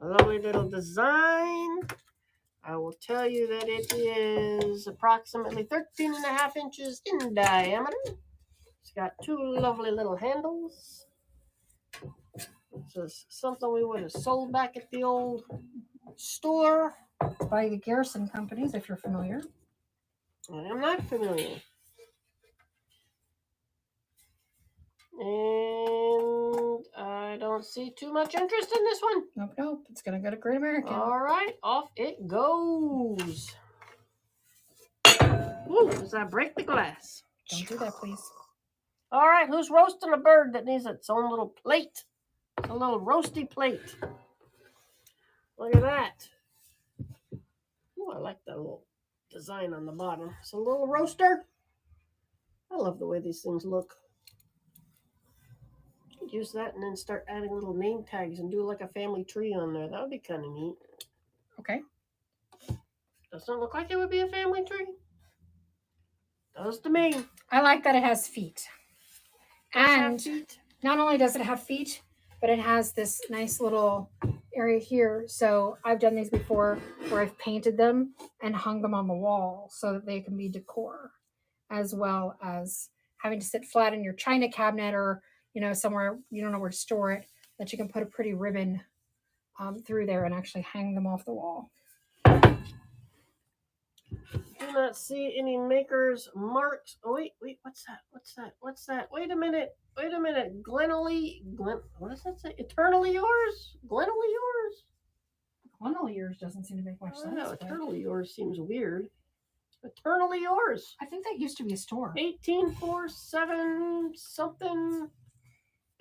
A lovely little design. I will tell you that it is approximately 13.5 inches in diameter. It's got two lovely little handles. This is something we would have sold back at the old store. It's by the Garrison Companies, if you're familiar. I am not familiar. And I don't see too much interest in this one. Nope. It's going to go to Great American. All right, off it goes. Ooh, does that break the glass? Don't do that, please. All right, who's roasting a bird that needs its own little plate? It's a little roasty plate. Look at that. Ooh, I like that little design on the bottom. It's a little roaster. I love the way these things look. Use that and then start adding little name tags and do like a family tree on there. That would be kind of neat. Okay. Doesn't look like it would be a family tree. Does to me. I like that it has feet. And feet. Not only does it have feet, but it has this nice little area here. So I've done these before where I've painted them and hung them on the wall so that they can be decor, as well as having to sit flat in your china cabinet or, somewhere you don't know where to store it, that you can put a pretty ribbon through there and actually hang them off the wall. Do not see any maker's marks. Oh, wait, what's that? Wait a minute. Glenally, what does that say? Eternally yours? Glenally yours? Glenally yours doesn't seem to make much sense. No, eternally yours seems weird. Eternally yours. I think that used to be a store. 1847 something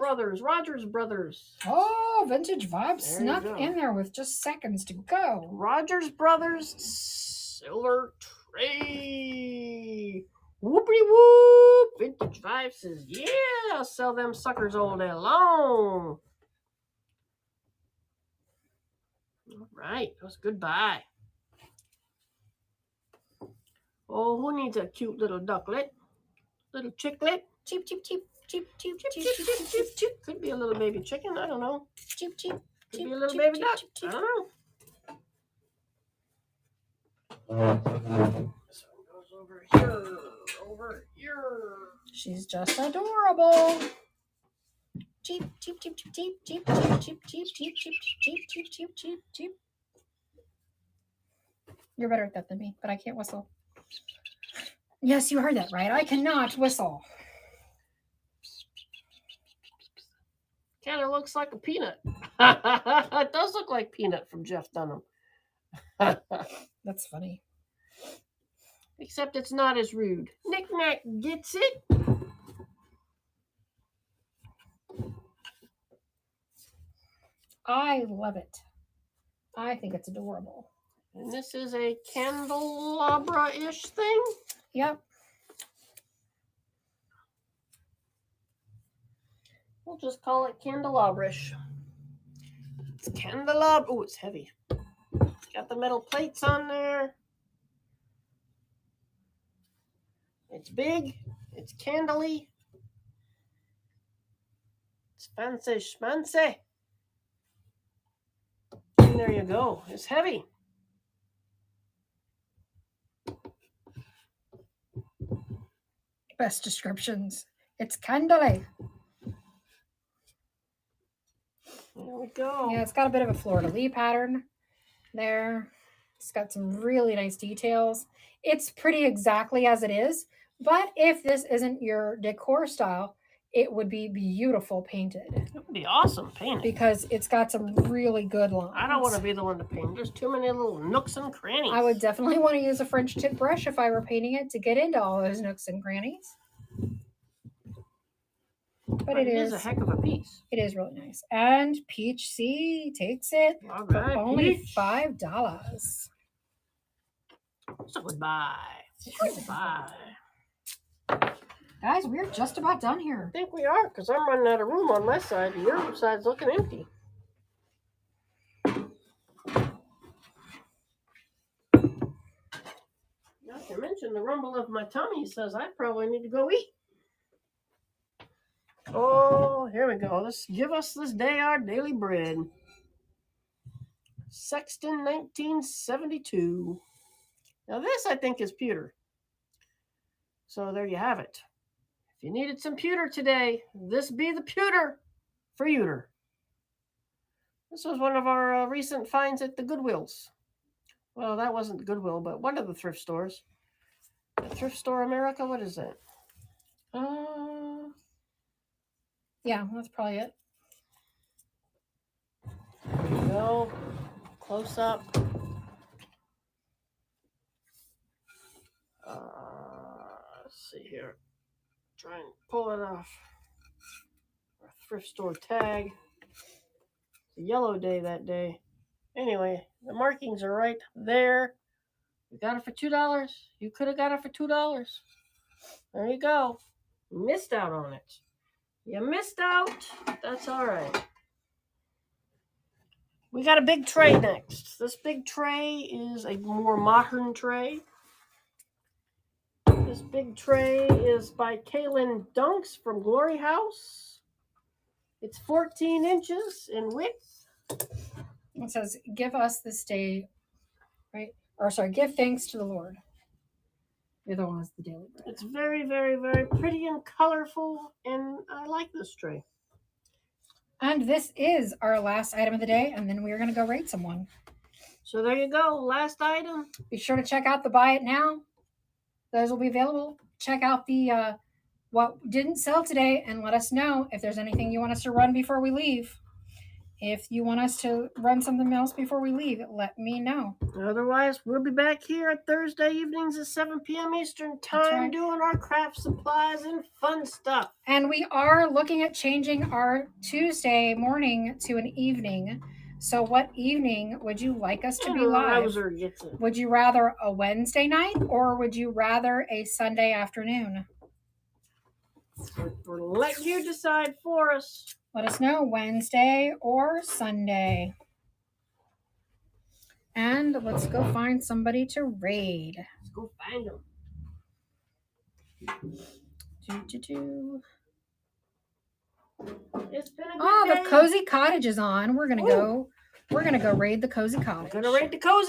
Rogers Brothers. Oh, vintage vibes snuck in there with just seconds to go. Rogers Brothers silver tray. Whoopity whoop. Vintage Vibe says, yeah, I'll sell them suckers all day long. All right, that was goodbye. Oh, who needs a cute little ducklet? Little chicklet? Cheep. Could be a little baby chicken, I don't know. Cheep. Could be a little baby duck, I don't know. This one goes over here. She's just adorable. Cheep. You're better at that than me, but I can't whistle. Yes, you heard that right. I cannot whistle. Kind of looks like a peanut. It does look like Peanut from Jeff Dunham. That's funny. Except it's not as rude. Knick-knack gets it. I love it. I think it's adorable. And this is a candelabra-ish thing. Yep. We'll just call it candelabra-ish. It's candelabra. Oh, it's heavy. It's got the metal plates on there. It's big. It's candly. It's fancy schmancy. And there you go. It's heavy. Best descriptions. It's candly. There we go. Yeah, it's got a bit of a fleur-de-lis pattern there. It's got some really nice details. It's pretty exactly as it is, but if this isn't your decor style, it would be beautiful painted. It would be awesome painted. Because it's got some really good lines. I don't want to be the one to paint. There's too many little nooks and crannies. I would definitely want to use a French tip brush if I were painting it to get into all those nooks and crannies. But it is a heck of a piece. It is really nice. And Peach C takes it All for right, only Peach. $5. So goodbye. Goodbye. Guys, we're just about done here. I think we are, because I'm running out of room on my side, and your side's looking empty. Not to mention crunch and the rumble of my tummy says I probably need to go eat. Oh, here we go. Let's give us this day our daily bread. Sexton 1972. Now this I think is pewter. So there you have it. If you needed some pewter today, this be the pewter for youter. This was one of our recent finds at the Goodwills. Well, that wasn't the Goodwill, but one of the thrift stores. The Thrift Store America, what is that? Yeah, that's probably it. There you go. Close up. Let's see here. Try and pull it off. Our thrift store tag. It's a yellow day that day. Anyway, the markings are right there. You got it for $2. You could have got it for $2. There you go. You missed out on it. You missed out. That's all right. We got a big tray next. This big tray is a more modern tray. This big tray is by Kaylin Dunks from Glory House. It's 14 inches in width. It says, give us this day, right? Or sorry, give thanks to the Lord. The other one is the daily bread. It's very, very, very pretty and colorful, and I like this tray. And this is our last item of the day, and then we're going to go rate someone. So there you go, last item. Be sure to check out the Buy It Now. Those will be available. Check out the what didn't sell today, and let us know if there's anything you want us to run before we leave. If you want us to run something else before we leave, let me know. Otherwise, we'll be back here at Thursday evenings at 7 p.m. Eastern Time doing our craft supplies and fun stuff. And we are looking at changing our Tuesday morning to an evening. So what evening would you like us to be live? Would you rather a Wednesday night or would you rather a Sunday afternoon? We'll let you decide for us. Let us know, Wednesday or Sunday. And let's go find somebody to raid. Let's go find them. It's been a good day. The Cozy Cottage is on. We're gonna go raid the Cozy Cottage. We're gonna raid the Cozy.